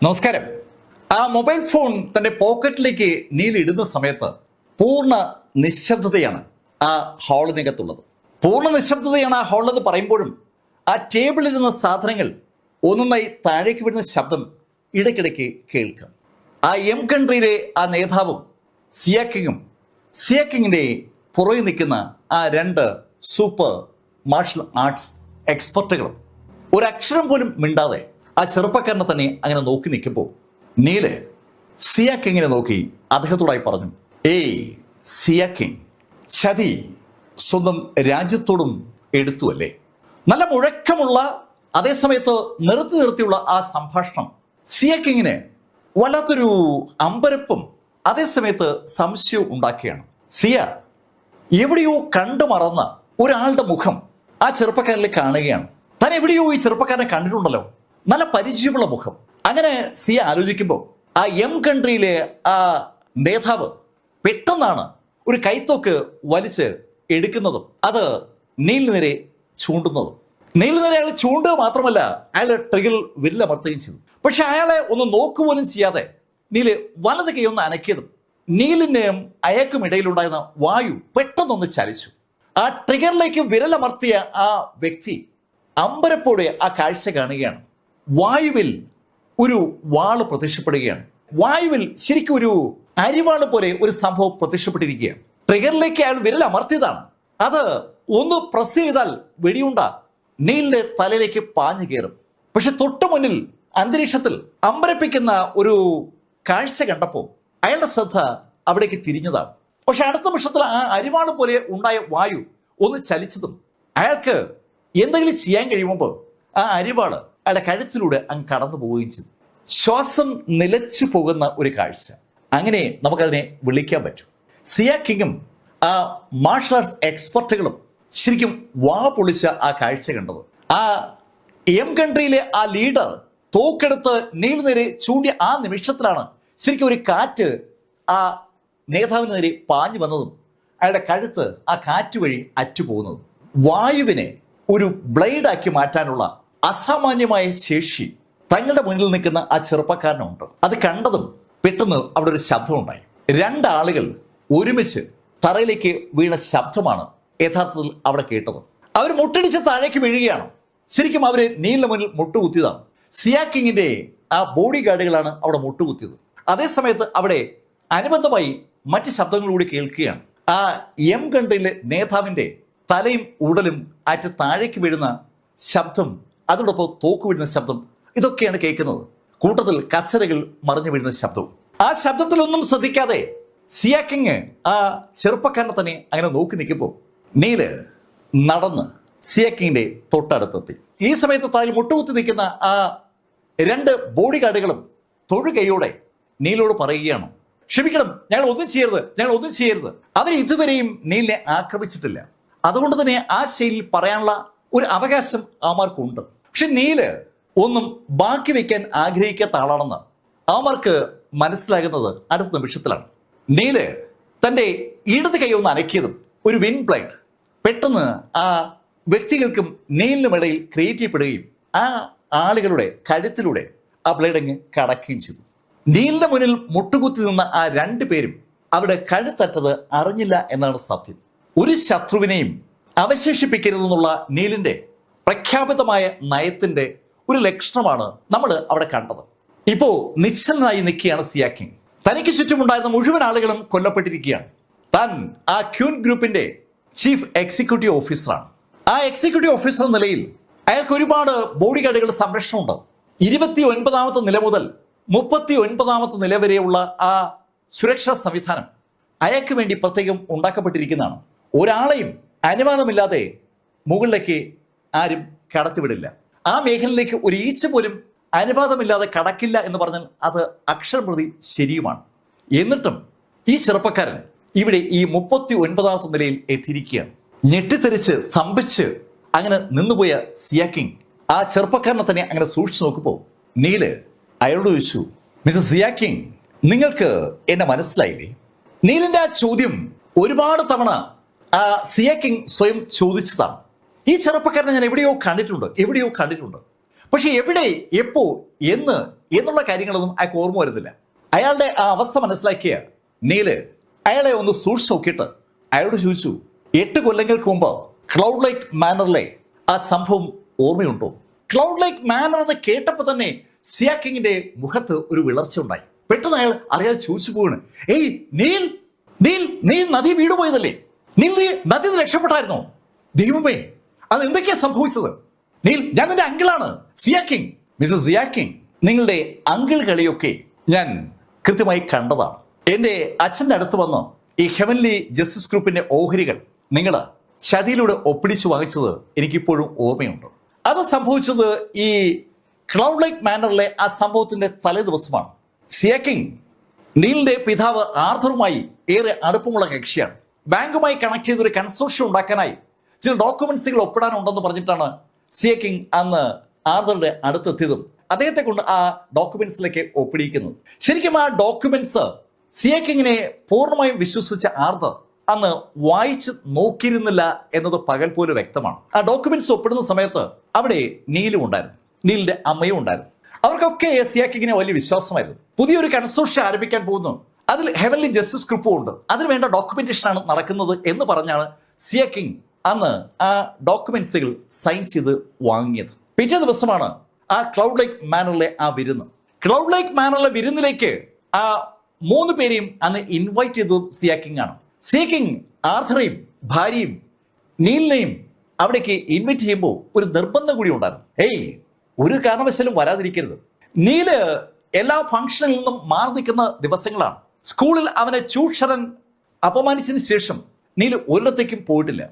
നമസ്കാരം. ആ mobile phone തന്റെ പോക്കറ്റിലേക്ക് നീൽ ഇടുന്ന സമയത്ത് പൂർണ്ണ നിശബ്ദതയാണ് ആ ഹാളിനകത്തുള്ളത്. പൂർണ്ണ നിശബ്ദതയാണ് ആ ഹാളിലെന്ന് പറയുമ്പോഴും ആ ടേബിളിലിരുന്ന സാധനങ്ങൾ ഒന്നൊന്നായി താഴേക്ക് വിടുന്ന ശബ്ദം ഇടയ്ക്കിടയ്ക്ക് കേൾക്കാം. ആ എം കൺട്രിയിലെ ആ നേതാവും സിയാക്കിങ്ങിന്റെ പുറകെ നിൽക്കുന്ന ആ രണ്ട് സൂപ്പർ മാർഷൽ ആർട്സ് എക്സ്പെർട്ടുകളും ഒരക്ഷരം പോലും മിണ്ടാതെ ആ ചെറുപ്പക്കാരനെ തന്നെ അങ്ങനെ നോക്കി നിൽക്കുമ്പോൾ നീല് സിയാക്കിങ്ങിനെ നോക്കി അദ്ദേഹത്തോടായി പറഞ്ഞു, ഏയ് സിയാക്കിങ്, ചതി സ്വന്തം രാജ്യത്തോടും എടുത്തു അല്ലേ? നല്ല മുഴക്കമുള്ള അതേസമയത്ത് നിർത്തിയുള്ള ആ സംഭാഷണം സിയാക്കിങ്ങിന് വല്ലാത്തൊരു അമ്പരപ്പും അതേസമയത്ത് സംശയവും ഉണ്ടാക്കുകയാണ്. സിയ എവിടെയോ കണ്ടു മറന്ന ഒരാളുടെ മുഖം ആ ചെറുപ്പക്കാരിൽ കാണുകയാണ്. താൻ എവിടെയോ ഈ ചെറുപ്പക്കാരനെ കണ്ടിട്ടുണ്ടല്ലോ, നല്ല പരിചയമുള്ള മുഖം. അങ്ങനെ സിയ ആലോചിക്കുമ്പോൾ ആ എം കൺട്രിയിലെ ആ നേതാവ് പെട്ടെന്നാണ് ഒരു കൈത്തോക്ക് വലിച്ച് എടുക്കുന്നതും അത് നീലിന് നേരെ ചൂണ്ടുന്നതും. നീലിന് നേരെ അയാൾ ചൂണ്ടുക മാത്രമല്ല, അയാൾ ട്രിഗറിൽ വിരലമർത്തുകയും ചെയ്തു. പക്ഷെ അയാളെ ഒന്ന് നോക്കുപോലും ചെയ്യാതെ നീല് വലത് കൈ ഒന്ന് അനക്കിയതും നീലിന്റെയും അയക്കും ഇടയിലുണ്ടായിരുന്ന വായു പെട്ടെന്നൊന്ന് ചലിച്ചു. ആ ട്രിഗറിലേക്ക് വിരലമർത്തിയ ആ വ്യക്തി അമ്പരപ്പോടെ ആ കാഴ്ച കാണുകയാണ്. വായുവിൽ ഒരു വാള് പ്രത്യക്ഷപ്പെടുകയാണ്. വായുവിൽ ശരിക്കും ഒരു അരിവാള് പോലെ ഒരു സംഭവം പ്രത്യക്ഷപ്പെട്ടിരിക്കുകയാണ്. ട്രിഗറിലേക്ക് അയാൾ വിരൽ അമർത്തിയതാണ്. അത് ഒന്ന് പ്രസ് ചെയ്താൽ വെടിയുണ്ട നീലിന്റെ തലയിലേക്ക് പാഞ്ഞു കയറും. പക്ഷെ തൊട്ടു മുന്നിൽ അന്തരീക്ഷത്തിൽ അമ്പരപ്പിക്കുന്ന ഒരു കാഴ്ച കണ്ടപ്പോൾ അയാളുടെ ശ്രദ്ധ അവിടേക്ക് തിരിഞ്ഞതാണ്. പക്ഷെ അടുത്ത നിമിഷത്തിൽ ആ അരിവാള് പോലെ ഉണ്ടായ വായു ഒന്ന് ചലിച്ചതും അയാൾക്ക് എന്തെങ്കിലും ചെയ്യാൻ കഴിയുമ്പോൾ ആ അരിവാള് അയാളുടെ കഴുത്തിലൂടെ അങ്ങ് കടന്നു പോവുകയും ചെയ്തു. ശ്വാസം നിലച്ചു പോകുന്ന ഒരു കാഴ്ച, അങ്ങനെ നമുക്കതിനെ വിളിക്കാൻ പറ്റും. സിയാക്കിങ്ങും ആ മാർഷൽ ആർട്സ് എക്സ്പെർട്ടുകളും ശരിക്കും വാ പൊളിച്ച ആ കാഴ്ച കണ്ടത്. ആ എം കൺട്രിയിലെ ആ ലീഡർ തോക്കെടുത്ത് നീലിന് നേരെ ചൂണ്ടിയ ആ നിമിഷത്തിലാണ് ശരിക്കും ഒരു കാറ്റ് ആ നേതാവിന് നേരെ പാഞ്ഞു വന്നതും അയാളുടെ കഴുത്ത് ആ കാറ്റ് വഴി അറ്റുപോകുന്നതും. വായുവിനെ ഒരു ബ്ലേഡാക്കി മാറ്റാനുള്ള അസാമാന്യമായ ശേഷി തങ്ങളുടെ മുന്നിൽ നിൽക്കുന്ന ആ ചെറുപ്പക്കാരനുണ്ട്. അത് കണ്ടതും പെട്ടെന്ന് അവിടെ ഒരു ശബ്ദമുണ്ടായി. രണ്ടാളുകൾ ഒരുമിച്ച് തറയിലേക്ക് വീണ ശബ്ദമാണ് യഥാർത്ഥത്തിൽ അവിടെ കേട്ടത്. അവർ മുട്ടടിച്ച് താഴേക്ക് വീഴുകയാണ്. ശരിക്കും അവര് നീലിന്റെ മുന്നിൽ മുട്ടുകുത്തിയതാണ്. സിയാക്കിങ്ങിന്റെ ആ ബോഡി ഗാർഡുകളാണ് അവിടെ മുട്ടുകുത്തിയത്. അതേസമയത്ത് അവിടെ അനുബന്ധമായി മറ്റ് ശബ്ദങ്ങളൂടെ കേൾക്കുകയാണ്. ആ എം കൺട്രിയിലെ നേതാവിന്റെ തലയും ഉടലും ആറ്റ് താഴേക്ക് വീഴുന്ന ശബ്ദം, അതോടൊപ്പം തോക്ക് വീഴുന്ന ശബ്ദം, ഇതൊക്കെയാണ് കേൾക്കുന്നത്. കൂട്ടത്തിൽ കസരകൾ മറിഞ്ഞു വീഴുന്ന ശബ്ദവും. ആ ശബ്ദത്തിലൊന്നും ശ്രദ്ധിക്കാതെ സിയാക്കിങ് ആ ചെറുപ്പക്കാരനെ തന്നെ അങ്ങനെ നോക്കി നിൽക്കുമ്പോൾ നീല് നടന്ന് സിയാക്കിങ്ങിന്റെ തൊട്ടടുത്തെത്തി. ഈ സമയത്ത് തലയിൽ മുട്ടുകുത്തി നിൽക്കുന്ന ആ രണ്ട് ബോഡി ഗാർഡുകളും തൊഴുകയോടെ നീലോട് പറയുകയാണ്, ക്ഷമിക്കണം, ഞങ്ങൾ ഒന്നും ചെയ്യരുത്. അവർ ഇതുവരെയും നീലിനെ ആക്രമിച്ചിട്ടില്ല. അതുകൊണ്ട് തന്നെ ആ ശൈലിയിൽ പറയാനുള്ള ഒരു അവകാശം അവന്മാർക്കുണ്ട്. പക്ഷെ നീല് ഒന്നും ബാക്കി വെക്കാൻ ആഗ്രഹിക്കാത്ത ആളാണെന്ന് അവന്മാർക്ക് മനസ്സിലാകുന്നത് അടുത്ത നിമിഷത്തിലാണ്. നീല് തന്റെ ഇടത് കൈ ഒന്ന് അനക്കിയതും ഒരു വിൻ ബ്ലേഡ് പെട്ടെന്ന് ആ വ്യക്തികൾക്കും നീലിനും ഇടയിൽ ക്രിയേറ്റ് ചെയ്യപ്പെടുകയും ആ ആളുകളുടെ കഴുത്തിലൂടെ ആ ബ്ലേഡ് അങ്ങ് കടക്കുകയും ചെയ്തു. നീലിന്റെ മുന്നിൽ മുട്ടുകുത്തി നിന്ന ആ രണ്ടു പേരും അവിടെ കഴുത്തറ്റത് അറിഞ്ഞില്ല എന്നാണ് സത്യം. ഒരു ശത്രുവിനെയും അവശേഷിപ്പിക്കരുതെന്നുള്ള നീലിന്റെ പ്രഖ്യാപിതമായ നയത്തിന്റെ ഒരു ലക്ഷണമാണ് നമ്മൾ അവിടെ കണ്ടത്. ഇപ്പോ നിശ്ചലനായി നിൽക്കുകയാണ് സിയാക്കിങ്. തനിക്ക് ചുറ്റുമുണ്ടായിരുന്ന മുഴുവൻ ആളുകളും കൊല്ലപ്പെട്ടിരിക്കുകയാണ്. താൻ ആ ക്യൂൻ ഗ്രൂപ്പിന്റെ ചീഫ് എക്സിക്യൂട്ടീവ് ഓഫീസറാണ്. ആ എക്സിക്യൂട്ടീവ് ഓഫീസർ എന്ന നിലയിൽ അയാൾക്ക് ഒരുപാട് ബോഡി ഗാർഡുകളുടെ സംരക്ഷണമുണ്ട്. 29ാമത്തെ നില മുതൽ 39ാമത്തെ നില വരെയുള്ള ആ സുരക്ഷാ സംവിധാനം അയാൾക്ക് വേണ്ടി പ്രത്യേകം ഉണ്ടാക്കപ്പെട്ടിരിക്കുന്നതാണ്. ഒരാളെയും അനുവാദമില്ലാതെ മുകളിലേക്ക് ആരും കടത്തിവിടില്ല. ആ മേഖലയിലേക്ക് ഒരു ഈച്ച പോലും അനുവാദമില്ലാതെ കടക്കില്ല എന്ന് പറഞ്ഞാൽ അത് അക്ഷരം പ്രതി ശരിയുമാണ്. എന്നിട്ടും ഈ ചെറുപ്പക്കാരൻ ഇവിടെ ഈ 39ാമത്തെ നിലയിൽ എത്തിയിരിക്കുകയാണ്. ഞെട്ടിത്തെറിച്ച് സ്തംഭിച്ച് അങ്ങനെ നിന്നുപോയ സിയാക്കിങ് ആ ചെറുപ്പക്കാരനെ തന്നെ അങ്ങനെ സൂക്ഷിച്ചു നോക്കുമ്പോൾ നീല് അയാളോട് ചോദിച്ചു, മിസ്റ്റർ സിയാക്കിങ്, നിങ്ങൾക്ക് എന്നെ മനസ്സിലായില്ലേ? നീലിന്റെ ആ ചോദ്യം ഒരുപാട് തവണ ആ സിയാക്കിങ് സ്വയം ചോദിച്ചതാണ്. ഈ ചെറുപ്പക്കാരനെ ഞാൻ എവിടെയോ കണ്ടിട്ടുണ്ട്. പക്ഷെ എവിടെ, എപ്പോ, എന്നുള്ള കാര്യങ്ങളൊന്നും അയാൾക്ക് ഓർമ്മ വരുന്നില്ല. അയാളുടെ ആ അവസ്ഥ മനസ്സിലാക്കിയ നീല് അയാളെ ഒന്ന് സൂക്ഷിച്ച് നോക്കിയിട്ട് അയാളോട് ചോദിച്ചു, 8 കൊല്ലങ്ങൾക്ക് മുമ്പ് ക്ലൗഡ് ലേക്ക് മാനറിലെ ആ സംഭവം ഓർമ്മയുണ്ടോ? ക്ലൗഡ് ലേക്ക് മാനർ എന്ന് കേട്ടപ്പോൾ തന്നെ സിയ കിങ്ങിന്റെ മുഖത്ത് ഒരു വിളർച്ച ഉണ്ടായി. പെട്ടെന്ന് അയാൾ അറിയാതെ ചോദിച്ചു പോവാണ്, ഏയ് നീൽ, നീ നദി വീട് പോയതല്ലേ? നീ നദി രക്ഷപ്പെട്ടായിരുന്നോ? ദൈവമേ, അത് എന്തൊക്കെയാ സംഭവിച്ചത്? നീൽ, ഞാൻ നിന്റെ അങ്കിളാണ്, സിയ കിങ്. മിസ്റ്റർ സിയ കിങ്, നിങ്ങളുടെ അങ്കിൾ കളിയൊക്കെ ഞാൻ കൃത്യമായി കണ്ടതാണ്. എന്റെ അച്ഛൻ്റെ അടുത്ത് വന്ന് ഈ ഹെവൻലി ജസ്റ്റിസ് ഗ്രൂപ്പിന്റെ ഓഹരികൾ നിങ്ങൾ ചതിയിലൂടെ ഒപ്പിടിച്ചു വാങ്ങിച്ചത് എനിക്കിപ്പോഴും ഓർമ്മയുണ്ട്. അത് സംഭവിച്ചത് ഈ ക്ലൗഡ് ലേക്ക് മാനറിലെ ആ സംഭവത്തിന്റെ തലേ ദിവസമാണ്. സിയ കിങ് നീലിന്റെ പിതാവ് ആർഥറുമായി ഏറെ അടുപ്പമുള്ള കക്ഷിയാണ്. ബാങ്കുമായി കണക്ട് ചെയ്തൊരു കൺസോർഷ്യം ഉണ്ടാക്കാനായി ചില ഡോക്യുമെന്റ്സുകൾ ഒപ്പിടാനുണ്ടെന്ന് പറഞ്ഞിട്ടാണ് സിയ കിങ് അന്ന് ആർഥറുടെ അടുത്തെത്തിയതും അദ്ദേഹത്തെ കൊണ്ട് ആ ഡോക്യുമെന്റ്സിലേക്ക് ഒപ്പിടിക്കുന്നത്. ശരിക്കും ആ ഡോക്യുമെന്റ്സ് സിയ കിങ്ങിനെ പൂർണ്ണമായും വിശ്വസിച്ച ആർഥർ അന്ന് വായിച്ച് നോക്കിയിരുന്നില്ല എന്നത് പകൽ പോലെ വ്യക്തമാണ്. ആ ഡോക്യുമെന്റ്സ് ഒപ്പിടുന്ന സമയത്ത് അവിടെ നീലും ഉണ്ടായിരുന്നു, നീലിന്റെ അമ്മയും ഉണ്ടായിരുന്നു. അവർക്കൊക്കെ സിയ കിങ്ങിനെ വലിയ വിശ്വാസമായിരുന്നു. പുതിയൊരു കൺസോർഷ്യം ആരംഭിക്കാൻ പോകുന്നു, അതിൽ ഹെവൻലി ജസ്റ്റിസ് ഗ്രൂപ്പും ഉണ്ട്, അതിന് വേണ്ട ഡോക്യുമെന്റേഷൻ ആണ് നടക്കുന്നത് എന്ന് പറഞ്ഞാണ് സിയ കിങ് അന്ന് ആ ഡോക്യുമെന്റ്സുകൾ സൈൻ ചെയ്ത് വാങ്ങിയത്. പിറ്റേ ദിവസമാണ് ആ ക്ലൗഡ് ലേക്ക് മാനറിലെ ആ വിരുന്ന്. ക്ലൗഡ് ലേക്ക് മാനറിലെ വിരുന്നിലേക്ക് ആ 3 പേരെയും അന്ന് ഇൻവൈറ്റ് ചെയ്തത് സിയ കിങ് ആണ്. സിയ കിങ് ആർഥറെയും ഭാര്യയും നീലിനെയും അവിടേക്ക് ഇൻവൈറ്റ് ചെയ്യുമ്പോൾ ഒരു നിർബന്ധം കൂടി ഉണ്ടായിരുന്നു. ഏയ്, ഒരു കാരണവശാലും വരാതിരിക്കരുത്. നീല് എല്ലാ ഫംഗ്ഷനിൽ നിന്നും മാറി നിൽക്കുന്ന ദിവസങ്ങളാണ്. സ്കൂളിൽ അവനെ ചൂഷരൻ അപമാനിച്ചതിന് ശേഷം നീല് ഒരിടത്തേക്കും പോയിട്ടില്ല.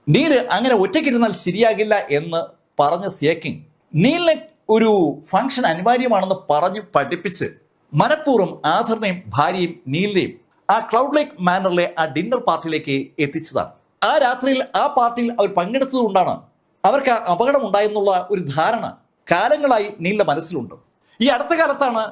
നീല് അങ്ങനെ ഒറ്റയ്ക്കിരുന്നാൽ ശരിയാകില്ല എന്ന് പറഞ്ഞ സിയ കിങ് നീലിനെ ഒരു ഫംഗ്ഷൻ അനിവാര്യമാണെന്ന് പറഞ്ഞ് പഠിപ്പിച്ച് മനഃപൂർവ്വം ആർഥറിനെയും ഭാര്യയും നീലിനെയും ആ ക്ലൗഡ് ലേക്ക് മാനറിലെ ആ ഡിന്നർ പാർട്ടിയിലേക്ക് എത്തിച്ചതാണ്. ആ രാത്രിയിൽ ആ പാർട്ടിയിൽ അവർ പങ്കെടുത്തതുകൊണ്ടാണ് അവർക്ക് ആ അപകടം ഉണ്ടായെന്നുള്ള ഒരു ധാരണ കാലങ്ങളായി നീലിന്റെ മനസ്സിലുണ്ട്. ഈ അടുത്ത കാലത്താണ്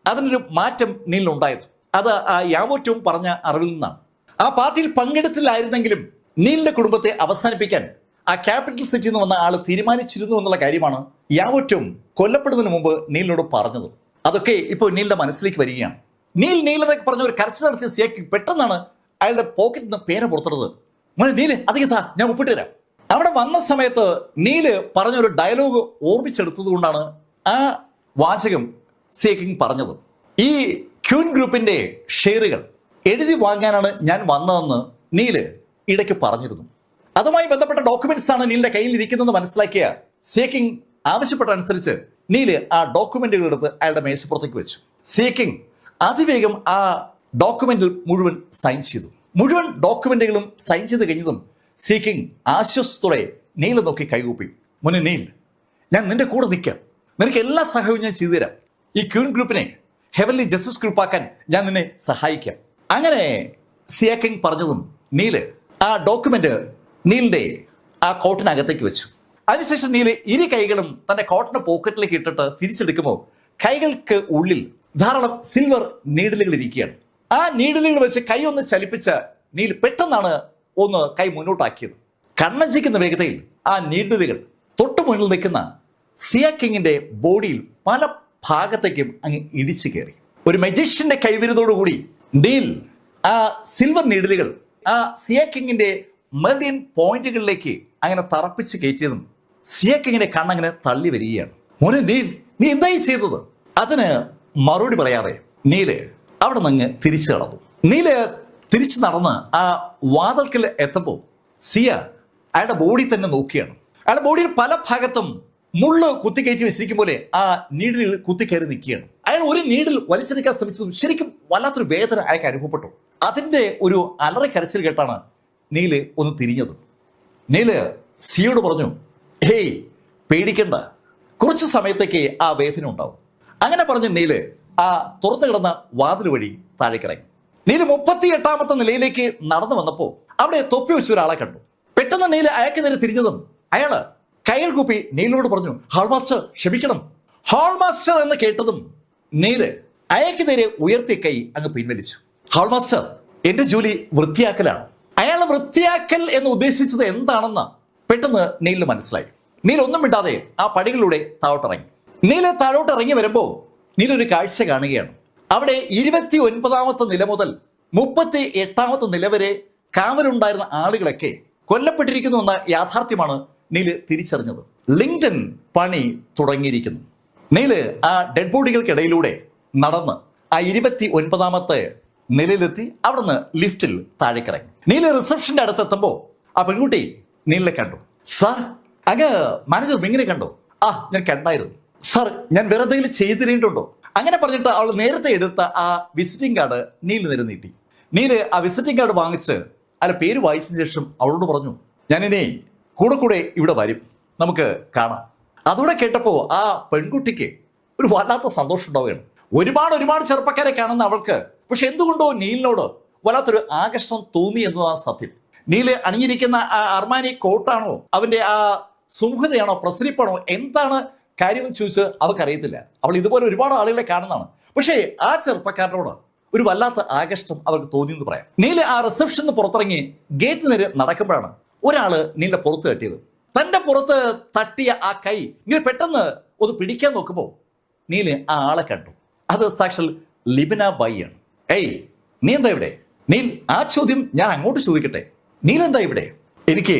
അതിനൊരു മാറ്റം നീലിനുണ്ടായത്. അത് ആ യാവോറ്റവും പറഞ്ഞ അറിവിൽ നിന്നാണ്. ആ പാർട്ടിയിൽ പങ്കെടുത്തില്ലായിരുന്നെങ്കിലും നീലിന്റെ കുടുംബത്തെ അവസാനിപ്പിക്കാൻ ആ ക്യാപിറ്റൽ സിറ്റിയിൽ നിന്ന് വന്ന ആൾ തീരുമാനിച്ചിരുന്നു എന്നുള്ള കാര്യമാണ് യാവോറ്റവും കൊല്ലപ്പെടുന്നതിന് മുമ്പ് നീലിനോട് പറഞ്ഞത്. അതൊക്കെ ഇപ്പോൾ നീലിന്റെ മനസ്സിലേക്ക് വരികയാണ്. നീലെന്നൊക്കെ പറഞ്ഞ ഒരു കരച്ചിൽ നടത്തിയ സിയ കിങ് പെട്ടെന്നാണ് അയാളുടെ പോക്കറ്റിൽ നിന്ന് പേന പുറത്തെടുത്തത്. മോനെ നീല്, അധികത്താ, ഞാൻ ഒപ്പിട്ട് തരാം. അവിടെ വന്ന സമയത്ത് നീല് പറഞ്ഞൊരു ഡയലോഗ് ഓർമ്മിച്ചെടുത്തത് കൊണ്ടാണ് ആ വാചകം സിയ കിങ് പറഞ്ഞത്. ഈ ക്യൂൻ ഗ്രൂപ്പിന്റെ ഷെയറുകൾ എഴുതി വാങ്ങാനാണ് ഞാൻ വന്നതെന്ന് നീല് ഇടയ്ക്ക് പറഞ്ഞിരുന്നു. അതുമായി ബന്ധപ്പെട്ട ഡോക്യുമെന്റ്സ് ആണ് നീലിന്റെ കയ്യിൽ ഇരിക്കുന്നതെന്ന് മനസ്സിലാക്കിയ സിയ കിങ് ആവശ്യപ്പെട്ട അനുസരിച്ച് നീല് ആ ഡോക്യുമെന്റുകൾ എടുത്ത് അയാളുടെ മേശപ്പുറത്തേക്ക് വെച്ചു. സിയ കിങ് അതിവേഗം ആ ഡോക്യുമെന്റിൽ മുഴുവൻ സൈൻ ചെയ്തു. മുഴുവൻ ഡോക്യുമെന്റുകളും സൈൻ ചെയ്ത് കഴിഞ്ഞതും സിയ കിങ് ആശ്വാസത്തോടെ നീല് നോക്കി കൈകൂപ്പി. മോനെ നീൽ, ഞാൻ നിന്റെ കൂടെ നിൽക്കാം, നിനക്ക് എല്ലാ സഹായവും ഞാൻ ചെയ്തു തരാം. ഈ ക്യൂൻ ഗ്രൂപ്പിനെ ഹെവൻലി ജസ്റ്റിസ് ഗ്രൂപ്പ് ആക്കാൻ ഞാൻ നിന്നെ സഹായിക്കാം. അങ്ങനെ സിയ കിങ് പറഞ്ഞതും നീല് ആ ഡോക്യുമെന്റ് നീലിന്റെ ആ കോട്ടിനകത്തേക്ക് വെച്ചു. അതിനുശേഷം നീല് ഇരു കൈകളും തന്റെ കോട്ടിന്റെ പോക്കറ്റിലേക്ക് ഇട്ടിട്ട് തിരിച്ചെടുക്കുമ്പോൾ കൈകൾക്ക് ഉള്ളിൽ ധാരാളം സിൽവർ നീഡിലുകൾ ഇരിക്കുകയാണ്. ആ നീഡിലുകൾ വെച്ച് കൈ ഒന്ന് ചലിപ്പിച്ച നീൽ പെട്ടെന്നാണ് ഒന്ന് കൈ മുന്നോട്ടാക്കിയത്. കണ്ണഞ്ചിക്കുന്ന വേഗതയിൽ ആ നീഡിലുകൾ തൊട്ടു മുന്നിൽ നിൽക്കുന്ന സിയ കിങ്ങിന്റെ ബോഡിയിൽ പല ഭാഗത്തേക്കും അങ്ങ് ഇടിച്ചു കയറി. ഒരു മജീഷ്യന്റെ കൈവിരുതോടുകൂടി നീൽ ആ സിൽവർ നീഡിലുകൾ ആ സിയ കിങ്ങിന്റെ മെറിഡിയൻ പോയിന്റുകളിലേക്ക് അങ്ങനെ തറപ്പിച്ച് കയറ്റിയതും സിയ കിങ്ങിന്റെ കണ്ണങ്ങനെ തള്ളി വരികയാണ്. മോനെ നീൽ, നീ എന്തായി ചെയ്തത്? അതിന് മറുപടി പറയാതെ നീല് അവിടെ നിന്ന് തിരിച്ചു നടന്നു. നീല് തിരിച്ചു നടന്ന് ആ വാതിൽക്കൽ എത്തുമ്പോൾ സിയ അയാളുടെ ബോഡി തന്നെ നോക്കിയാണ്. അയാളുടെ ബോഡിയിൽ പല ഭാഗത്തും മുള്ള് കുത്തിക്കയറ്റി വെച്ചിരിക്കും പോലെ ആ നീഡിൽ കുത്തിക്കയറി നിൽക്കുകയാണ്. അയാൾ ഒരു നീഡിൽ വലിച്ചെടുക്കാൻ ശ്രമിച്ചതും ശരിക്കും വല്ലാത്തൊരു വേദന അയാൾക്ക് അനുഭവപ്പെട്ടു. അതിന്റെ ഒരു അലറി കരച്ചിൽ കേട്ടാണ് നീല് ഒന്ന് തിരിഞ്ഞത്. നീല് സിയോട് പറഞ്ഞു, ഹേയ് പേടിക്കണ്ട, കുറച്ച് സമയത്തേക്ക് ആ വേദന ഉണ്ടാവും. അങ്ങനെ പറഞ്ഞ് നീല് ആ തുറന്നു കിടന്ന വാതിൽ വഴി താഴേക്കിറങ്ങി. നീല് 38ാമത്തെ നിലയിലേക്ക് നടന്നു വന്നപ്പോൾ അവിടെ തൊപ്പി വെച്ച ഒരാളെ കണ്ടു. പെട്ടെന്ന് നീല് അയാൾക്ക് നേരെ തിരിഞ്ഞതും അയാള് കയ്യിൽ കൂപ്പി നീലിനോട് പറഞ്ഞു, ഹാൾ മാസ്റ്റർ ക്ഷമിക്കണം. ഹാൾ മാസ്റ്റർ എന്ന് കേട്ടതും നീല് അയാൾക്ക് നേരെ ഉയർത്തിയ കൈ അങ്ങ് പിൻവലിച്ചു. ഹാൾ മാസ്റ്റർ, എന്റെ ജോലി വൃത്തിയാക്കലാണ്. അയാൾ വൃത്തിയാക്കൽ എന്ന് ഉദ്ദേശിച്ചത് എന്താണെന്ന് പെട്ടെന്ന് നീലിന് മനസ്സിലായി. നീൽ ഒന്നും മിണ്ടാതെ ആ പടികളിലൂടെ താഴോട്ടിറങ്ങി. നീല താഴോട്ട് ഇറങ്ങി വരുമ്പോൾ നീല ഒരു കാഴ്ച കാണുകയാണ്. അവിടെ 29ാമത്തെ നില മുതൽ 38ാമത്തെ നില വരെ കാവലുണ്ടായിരുന്ന ആളുകളൊക്കെ കൊല്ലപ്പെട്ടിരിക്കുന്നു എന്ന യാഥാർത്ഥ്യമാണ് നീല് തിരിച്ചറിഞ്ഞത്. ലിങ്ടൺ പണി തുടങ്ങിയിരിക്കുന്നു. നീല് ആ ഡെഡ് ബോഡികൾക്കിടയിലൂടെ നടന്ന് ആ 29ാമത്തെ നിലയിലെത്തി. അവിടുന്ന് ലിഫ്റ്റിൽ താഴേക്കിറങ്ങി. നീല് റിസപ്ഷന്റെ അടുത്തെത്തുമ്പോൾ ആ പെൺകുട്ടി നീലിനെ കണ്ടു. സാർ, അങ്ങ് മാനേജർ മിങ്ങിനെ കണ്ടോ? ആ, ഞാൻ കണ്ടായിരുന്നു സാർ. ഞാൻ വെറുതെ ചെയ്തിട്ടുണ്ടോ? അങ്ങനെ പറഞ്ഞിട്ട് അവൾ നേരത്തെ എടുത്ത ആ വിസിറ്റിംഗ് കാർഡ് നീല് നേരെ നീട്ടി. നീല് ആ വിസിറ്റിംഗ് കാർഡ് വാങ്ങിച്ച് അതിലെ പേര് വായിച്ചതിന് ശേഷം അവളോട് പറഞ്ഞു, ഞാനിനി കൂടെ ഇവിടെ വരും, നമുക്ക് കാണാം. അതോടെ കേട്ടപ്പോൾ ആ പെൺകുട്ടിക്ക് ഒരു വല്ലാത്ത സന്തോഷം ഉണ്ടാവുകയാണ്. ഒരുപാട് ചെറുപ്പക്കാരെ കാണുന്ന അവൾക്ക് പക്ഷെ എന്തുകൊണ്ടോ നീലിനോട് വല്ലാത്തൊരു ആകർഷണം തോന്നി എന്നതാണ് സത്യം. നീല് അണിഞ്ഞിരിക്കുന്ന ആ അർമാനി കോട്ടാണോ, അവന്റെ ആ സുമുഖതയാണോ, പ്രസരിപ്പാണോ, എന്താണ് കാര്യമെന്ന് ചോദിച്ച് അവൾക്കറിയത്തില്ല. അവൾ ഇതുപോലെ ഒരുപാട് ആളുകളെ കാണുന്നതാണ്. പക്ഷേ ആ ചെറുപ്പക്കാരനോട് ഒരു വല്ലാത്ത ആകർഷണം അവർക്ക് തോന്നിയെന്ന് പറയാം. നീല് ആ റിസപ്ഷനിൽ പുറത്തിറങ്ങി ഗേറ്റ് നേരെ നടക്കുമ്പോഴാണ് ഒരാള് നീലിന്റെ പുറത്ത് തട്ടിയത്. തന്റെ പുറത്ത് തട്ടിയ ആ കൈ ഇങ്ങനെ പെട്ടെന്ന് ഒന്ന് പിടിക്കാൻ നോക്കുമ്പോൾ നീല് ആ ആളെ കണ്ടു. അത് സാക്ഷാൽ ലിബിന ബായിയാണ്. ഏയ്, നീ എന്താ ഇവിടെ? നീൽ, ആ ചോദ്യം ഞാൻ അങ്ങോട്ട് ചോദിക്കട്ടെ. നീൽ എന്താ ഇവിടെ? എനിക്ക്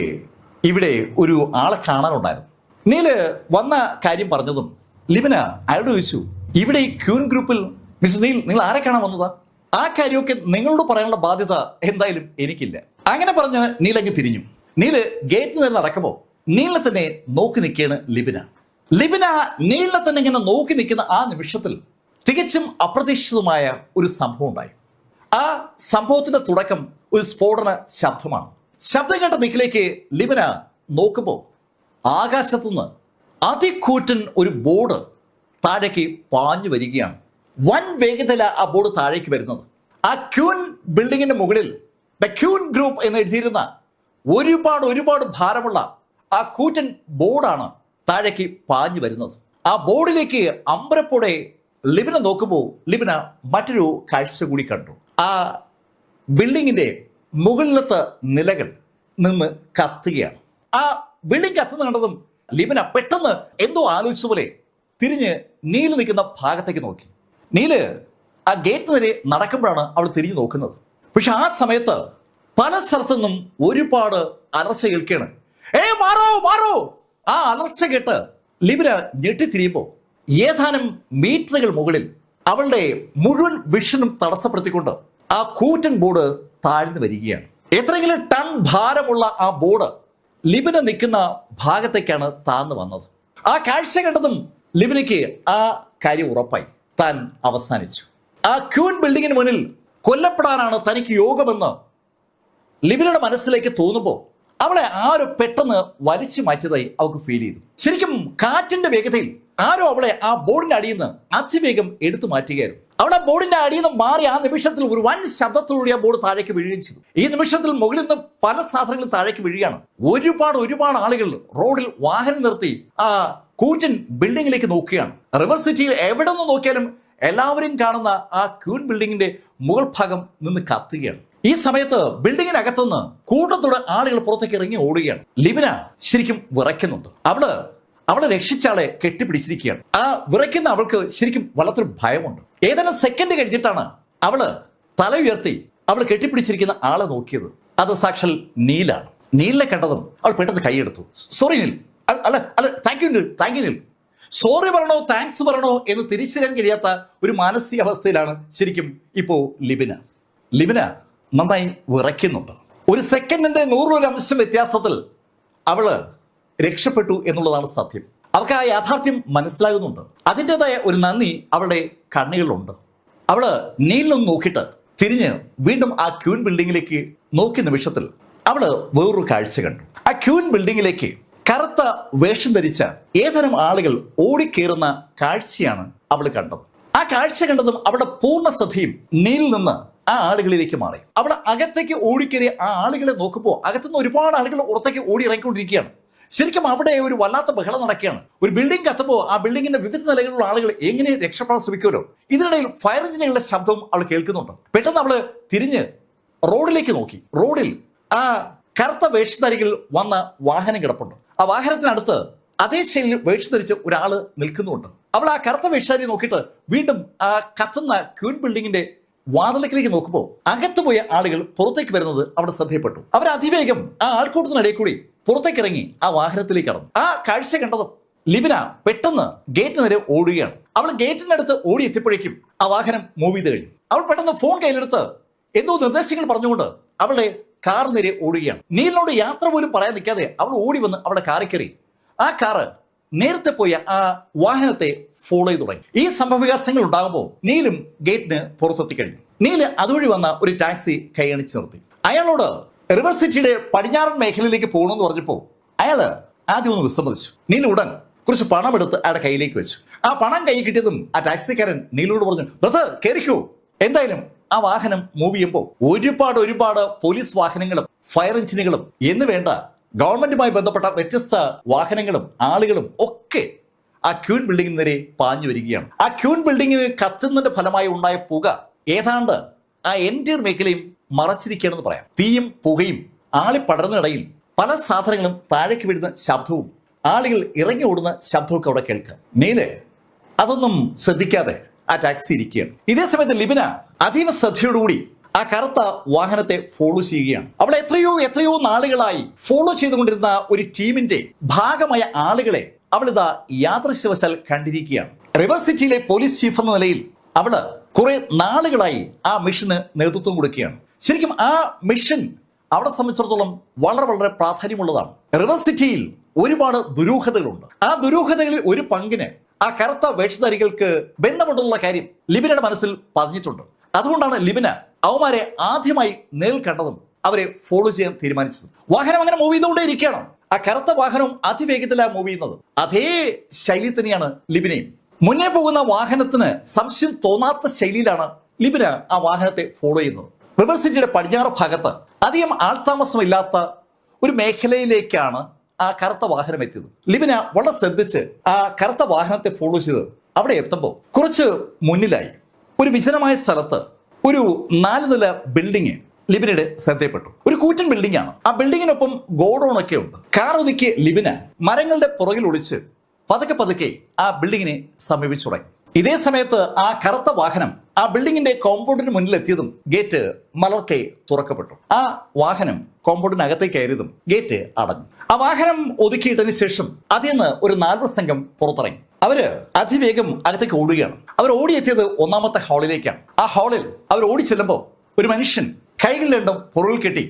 ഇവിടെ ഒരു ആളെ കാണാനുണ്ടായിരുന്നു. നീല് വന്ന കാര്യം പറഞ്ഞതും ലിബിന അയാളോട് ചോദിച്ചു, ഇവിടെ ഈ ക്യൂൻ ഗ്രൂപ്പിൽ മിസ്റ്റർ നീൽ, നിങ്ങൾ ആരെ കാണാൻ വന്നതാ? ആ കാര്യമൊക്കെ നിങ്ങളോട് പറയാനുള്ള ബാധ്യത എന്തായാലും എനിക്കില്ല. അങ്ങനെ പറഞ്ഞ് നീലങ്ങ് തിരിഞ്ഞു. നീല് ഗേറ്റിൽ നിന്ന് നടക്കുമ്പോൾ നീലിനെ തന്നെ നോക്കി നിൽക്കുകയാണ് ലിബിന. നീലിനെ തന്നെ ഇങ്ങനെ നോക്കി നിൽക്കുന്ന ആ നിമിഷത്തിൽ തികച്ചും അപ്രതീക്ഷിതമായ ഒരു സംഭവം ഉണ്ടായി. ആ സംഭവത്തിന്റെ തുടക്കം ഒരു സ്ഫോടന ശബ്ദമാണ്. ശബ്ദം കേട്ട ദിക്കിലേക്ക് ലിബിന നോക്കുമ്പോൾ ആകാശത്തുനിന്ന് അതികൂറ്റൻ ഒരു ബോർഡ് താഴേക്ക് പാഞ്ഞു വരികയാണ്. വൻ വേഗതയില ആ ബോർഡ് താഴേക്ക് വരുന്നത്. ആ ക്യൂൻ ബിൽഡിങ്ങിന്റെ മുകളിൽ ദ ക്യൂൻ ഗ്രൂപ്പ് എന്ന് എഴുതിയിരുന്ന ഒരുപാട് ഭാരമുള്ള ആ കൂറ്റൻ ബോർഡാണ് താഴേക്ക് പാഞ്ഞു വരുന്നത്. ആ ബോർഡിലേക്ക് അമ്പരപ്പോടെ ലിബിന നോക്കുമ്പോൾ ലിബിന മറ്റൊരു കാഴ്ച കൂടി കണ്ടു. ആ ബിൽഡിങ്ങിന്റെ മുകളിലത്തെ നിലകൾ നിന്ന് കത്തുകയാണ്. ആ ബിൽഡിംഗ് കത്തുന്ന കണ്ടതും ലിബിന പെട്ടെന്ന് എന്തോ ആലോചിച്ച പോലെ തിരിഞ്ഞ് നീല് നിൽക്കുന്ന ഭാഗത്തേക്ക് നോക്കി. നീല് ആ ഗേറ്റ് നേരെ നടക്കുമ്പോഴാണ് അവൾ തിരിഞ്ഞു നോക്കുന്നത്. പക്ഷെ ആ സമയത്ത് പല സ്ഥലത്തു നിന്നും ഒരുപാട് അലർച്ച കേൾക്കുകയാണ്. മാറോ! ആ അലർച്ച കേട്ട് ലിബിന ഞെട്ടിത്തിരിയുമ്പോൾ ഏതാനും മീറ്ററുകൾ മുകളിൽ അവളുടെ മുഴുവൻ വിഷനും തടസ്സപ്പെടുത്തിക്കൊണ്ട് ആ കൂറ്റൻ ബോർഡ് താഴ്ന്നു വരികയാണ്. എത്രയെങ്കിലും ടൺ ഭാരമുള്ള ആ ബോർഡ് ലിബിന നിൽക്കുന്ന ഭാഗത്തേക്കാണ് താഴ്ന്നു വന്നത്. ആ കാഴ്ച കണ്ടതും ലിബിനയ്ക്ക് ആ കാര്യം ഉറപ്പായി. താൻ അവസാനിച്ചു. ആ ക്യൂൻ ബിൽഡിങ്ങിന് മുന്നിൽ കൊല്ലപ്പെടാനാണ് തനിക്ക് യോഗമെന്ന് ലിബിനയുടെ മനസ്സിലേക്ക് തോന്നുമ്പോൾ അവളെ ആരോ പെട്ടെന്ന് വലിച്ചു മാറ്റിയതായി അവൾക്ക് ഫീൽ ചെയ്തു. ശരിക്കും കാറ്റിന്റെ വേഗതയിൽ ആരോ അവളെ ആ ബോർഡിന്റെ അടിയിൽ നിന്ന് അതിവേഗം എടുത്തു മാറ്റുകയായിരുന്നു. അവളെ ബോർഡിന്റെ അടിയിൽ നിന്ന് മാറി ആ നിമിഷത്തിൽ ഒരു വൻ ശബ്ദത്തോടുകൂടി ആ ബോർഡ് താഴേക്ക് വീഴുകയും ചെയ്തു. ഈ നിമിഷത്തിൽ മുകളിൽ നിന്ന് പല സാധനങ്ങളും താഴേക്ക് വീഴുകയാണ്. ഒരുപാട് ആളുകൾ റോഡിൽ വാഹനം നിർത്തി ആ കൂറ്റൻ ബിൽഡിങ്ങിലേക്ക് നോക്കുകയാണ്. റിവർ സിറ്റിയിൽ എവിടെ നിന്ന് നോക്കിയാലും എല്ലാവരും കാണുന്ന ആ ക്യൂൻ ബിൽഡിങ്ങിന്റെ മുകൾ ഭാഗം നിന്ന് കത്തുകയാണ്. ഈ സമയത്ത് ബിൽഡിങ്ങിനകത്തുനിന്ന് കൂട്ടത്തോടെ ആളുകൾ പുറത്തേക്ക് ഇറങ്ങി ഓടുകയാണ്. ലിബിന ശരിക്കും വിറയ്ക്കുന്നുണ്ട്. അവളെ രക്ഷിച്ചാളെ കെട്ടിപ്പിടിച്ചിരിക്കുകയാണ്. ആ വിറയ്ക്കുന്ന അവൾക്ക് ശരിക്കും വല്ലാത്തൊരു ഭയമുണ്ട്. ഏതാനും സെക്കൻഡ് കഴിഞ്ഞിട്ടാണ് അവള് തല ഉയർത്തി അവൾ കെട്ടിപ്പിടിച്ചിരിക്കുന്ന ആളെ നോക്കിയത്. അത് സാക്ഷാൽ നീലാണ്. നീലിനെ കണ്ടതും അവൾ പെട്ടെന്ന് കൈയെടുത്തു. സോറി നീൽ, അല്ല താങ്ക് യു നീൽ. സോറി പറയണോ താങ്ക്സ് പറയണോ എന്ന് തിരിച്ചറിയാൻ കഴിയാത്ത ഒരു മാനസികാവസ്ഥയിലാണ് ശരിക്കും ഇപ്പോ ലിബിന നന്നായി വിറയ്ക്കുന്നുണ്ട്. ഒരു സെക്കൻഡിന്റെ 100% വ്യത്യാസത്തിൽ അവള് രക്ഷപ്പെട്ടു എന്നുള്ളതാണ് സത്യം. അവൾക്ക് ആ യാഥാർത്ഥ്യം മനസ്സിലാകുന്നുണ്ട്. അതിൻ്റെതായ ഒരു നന്ദി അവളുടെ കണ്ണുകളിലുണ്ട്. അവള് നീലിനൊന്ന് നോക്കിയിട്ട് തിരിഞ്ഞ് വീണ്ടും ആ ക്യൂൻ ബിൽഡിങ്ങിലേക്ക് നോക്കിയ നിമിഷത്തിൽ അവള് വേറൊരു കാഴ്ച കണ്ടു. ആ ക്യൂൻ ബിൽഡിങ്ങിലേക്ക് കറുത്ത വേഷം ധരിച്ച ഏതാനും ആളുകൾ ഓടിക്കേറുന്ന കാഴ്ചയാണ് അവൾ കണ്ടത്. ആ കാഴ്ച കണ്ടതും അവളുടെ പൂർണ്ണ ശ്രദ്ധയും നീലിൽ നിന്ന് ആ ആളുകളിലേക്ക് മാറി. അവൾ അകത്തേക്ക് ഓടിക്കേറിയ ആ ആളുകളെ നോക്കുമ്പോൾ അകത്തുനിന്ന് ഒരുപാട് ആളുകൾ പുറത്തേക്ക് ഓടി ഇറങ്ങിക്കൊണ്ടിരിക്കുകയാണ്. ശരിക്കും അവിടെ ഒരു വല്ലാത്ത ബഹളം നടക്കുകയാണ്. ഒരു ബിൽഡിംഗ് കത്തുമ്പോൾ ആ ബിൽഡിങ്ങിന്റെ വിവിധ നിലകളിലുള്ള ആളുകൾ എങ്ങനെ രക്ഷപ്പെടാൻ ശ്രമിക്കുമല്ലോ. ഇതിനിടയിൽ ഫയർ എഞ്ചിനുകളുടെ ശബ്ദവും അവൾ കേൾക്കുന്നുണ്ട്. പെട്ടെന്ന് അവള് തിരിഞ്ഞ് റോഡിലേക്ക് നോക്കി. റോഡിൽ ആ കറുത്ത വേഷധാരികൾ വന്ന വാഹനം കിടപ്പുണ്ട്. ആ വാഹനത്തിനടുത്ത് അതേ ശൈലിയിൽ വേഷം ധരിച്ച് ഒരാള് നിൽക്കുന്നുണ്ട്. അവൾ ആ കറുത്ത വേഷധാരി നോക്കിയിട്ട് വീണ്ടും ആ കത്തുന്ന ക്യൂൻ ബിൽഡിങ്ങിന്റെ വാതിലക്കിലേക്ക് നോക്കുമ്പോൾ അകത്ത് പോയ ആളുകൾ പുറത്തേക്ക് വരുന്നത് അവിടെ ശ്രദ്ധയപ്പെട്ടു. അവർ അതിവേഗം ആ ആൾക്കൂട്ടത്തിനിടയിൽ കൂടി പുറത്തേക്ക് ഇറങ്ങി ആ വാഹനത്തിലേക്ക് കടന്നു. ആ കാഴ്ച കണ്ടതും ലിബിന പെട്ടെന്ന് ഗേറ്റിന് നേരെ ഓടുകയാണ്. അവൾ ഗേറ്റിനടുത്ത് ഓടി എത്തിയപ്പോഴേക്കും ആ വാഹനം മൂവ് ചെയ്ത് കഴിഞ്ഞു. അവൾ പെട്ടെന്ന് ഫോൺ കയ്യിലെടുത്ത് എന്തോ നിർദ്ദേശങ്ങൾ പറഞ്ഞുകൊണ്ട് അവളുടെ കാർ നേരെ ഓടുകയാണ്. നീലിനോട് യാത്ര പോലും പറയാൻ നിൽക്കാതെ അവൾ ഓടി വന്ന് അവളുടെ കാറിൽ കയറി. ആ കാറ് നേരത്തെ പോയ ആ വാഹനത്തെ ഫോളോ ചെയ്ത് തുടങ്ങി. ഈ സംഭവവികാസങ്ങൾ ഉണ്ടാകുമ്പോൾ നീലും ഗേറ്റിന് പുറത്തെത്തി കഴിഞ്ഞു. നീല് അതുവഴി വന്ന ഒരു ടാക്സി കൈയണിച്ച് നിർത്തി. അയാളോട് റിവർ സിറ്റിയുടെ പടിഞ്ഞാറൻ മേഖലയിലേക്ക് പോകണമെന്ന് പറഞ്ഞപ്പോൾ അയാള് ആദ്യം ഒന്ന് വിസമ്മതിച്ചു. നീല് ഉടൻ കുറച്ച് പണം എടുത്ത് അയാളുടെ കയ്യിലേക്ക് വെച്ചു. ആ പണം കൈ കിട്ടിയതും ആ ടാക്സിക്കാരൻ നീലോട് പറഞ്ഞു, ബ്രദർ കയറിക്കോ. എന്തായാലും ആ വാഹനം മൂവ് ചെയ്യുമ്പോൾ ഒരുപാട് പോലീസ് വാഹനങ്ങളും ഫയർ എഞ്ചിനുകളും എന്ന് വേണ്ട ഗവൺമെന്റുമായി ബന്ധപ്പെട്ട വ്യത്യസ്ത വാഹനങ്ങളും ആളുകളും ഒക്കെ ആ ക്യൂൻ ബിൽഡിങ്ങിന് നേരെ പാഞ്ഞു വരികയാണ്. ആ ക്യൂൻ ബിൽഡിങ്ങിന് കത്തുന്നതിന്റെ ഫലമായി ഉണ്ടായ പുക ഏതാണ്ട് ആ എൻറ്റയർ മേഖലയും മറച്ചിരിക്കുകയാണെന്ന് പറയാം. തീയും പുകയും ആളിപ്പടർന്നിടയിൽ പല സാധനങ്ങളും താഴേക്ക് വീഴുന്ന ശബ്ദവും ആളുകൾ ഇറങ്ങി ഓടുന്ന ശബ്ദമൊക്കെ അവിടെ കേൾക്കാം. നീല് അതൊന്നും ശ്രദ്ധിക്കാതെ ആ ടാക്സി ഇരിക്കുകയാണ്. ഇതേ സമയത്ത് ലിബിന അതീവ ശ്രദ്ധയോടുകൂടി ആ കറുത്ത വാഹനത്തെ ഫോളോ ചെയ്യുകയാണ്. അവൾ എത്രയോ നാളുകളായി ഫോളോ ചെയ്തുകൊണ്ടിരുന്ന ഒരു ടീമിന്റെ ഭാഗമായ ആളുകളെ അവൾ ഇതാ യാദൃശ്യവശാൽ കണ്ടിരിക്കുകയാണ്. റിവർ സിറ്റിയിലെ പോലീസ് ചീഫ് എന്ന നിലയിൽ അവള് കുറെ നാളുകളായി ആ മിഷന് നേതൃത്വം കൊടുക്കുകയാണ്. ശരിക്കും ആ മിഷൻ അവളെ സംബന്ധിച്ചിടത്തോളം വളരെ പ്രാധാന്യമുള്ളതാണ്. റിവർ സിറ്റിയിൽ ഒരുപാട് ദുരൂഹതകളുണ്ട്. ആ ദുരൂഹതകളിൽ ഒരു പങ്കിന് ആ കറുത്ത വേഷധാരികൾക്ക് ബന്ധമുണ്ടെന്നുള്ള കാര്യം ലിബിനയുടെ മനസ്സിൽ പതിഞ്ഞിട്ടുണ്ട്. അതുകൊണ്ടാണ് ലിബിന അവന്മാരെ ആദ്യമായി നേരിൽ കണ്ടതും അവരെ ഫോളോ ചെയ്യാൻ തീരുമാനിച്ചത്. വാഹനം അങ്ങനെ മൂവ് ചെയ്തുകൊണ്ടേ ഇരിക്കുകയാണ്. ആ കറുത്ത വാഹനവും അതിവേഗത്തിലാണ് മൂവ് ചെയ്യുന്നത്. അതേ ശൈലി തന്നെയാണ് ലിബിനയും. മുന്നേ പോകുന്ന വാഹനത്തിന് സംശയം തോന്നാത്ത ശൈലിയിലാണ് ലിബിന ആ വാഹനത്തെ ഫോളോ ചെയ്യുന്നത്. റിവർ സിറ്റിയുടെ പടിഞ്ഞാറ് ഭാഗത്ത് അധികം ആൾതാമസമില്ലാത്ത ഒരു മേഖലയിലേക്കാണ് ആ കറുത്ത വാഹനം എത്തിയത്. ലിബിന വളരെ ശ്രദ്ധിച്ച് ആ കറുത്ത വാഹനത്തെ ഫോളോ ചെയ്ത് അവിടെ എത്തുമ്പോൾ കുറച്ച് മുന്നിലായി ഒരു വിജനമായ സ്ഥലത്ത് ഒരു 4 നില ബിൽഡിംഗ് ലിബിനയുടെ ശ്രദ്ധയപ്പെട്ടു. ഒരു കൂറ്റൻ ബിൽഡിംഗ് ആണ്. ആ ബിൽഡിങ്ങിനൊപ്പം ഗോഡൌൺ ഒക്കെ ഉണ്ട്. കാർ ഒതുക്കിയ ലിബിന മരങ്ങളുടെ പുറകിൽ ഒളിച്ച് പതുക്കെ ആ ബിൽഡിങ്ങിനെ സമീപിച്ചു തുടങ്ങി. ഇതേ സമയത്ത് ആ കറുത്ത വാഹനം ആ ബിൽഡിങ്ങിന്റെ കോമ്പൗണ്ടിന് മുന്നിൽ എത്തിയതും ഗേറ്റ് മലർക്കെ തുറക്കപ്പെട്ടു. ആ വാഹനം കോമ്പൗണ്ടിനകത്തേക്ക് കയറിയതും ഗേറ്റ് അടഞ്ഞു. ആ വാഹനം ഒതുക്കിയിട്ടതിന് ശേഷം അതിൽ നിന്ന് ഒരു 4 സംഘം പുറത്തിറങ്ങി. അവര് അതിവേഗം അകത്തേക്ക് ഓടുകയാണ്. അവർ ഓടിയെത്തിയത് 1ാമത്തെ ഹാളിലേക്കാണ്. ആ ഹാളിൽ അവർ ഓടി ചെല്ലുമ്പോൾ ഒരു മനുഷ്യൻ കൈകൾ രണ്ടും പുറകിൽ കെട്ടി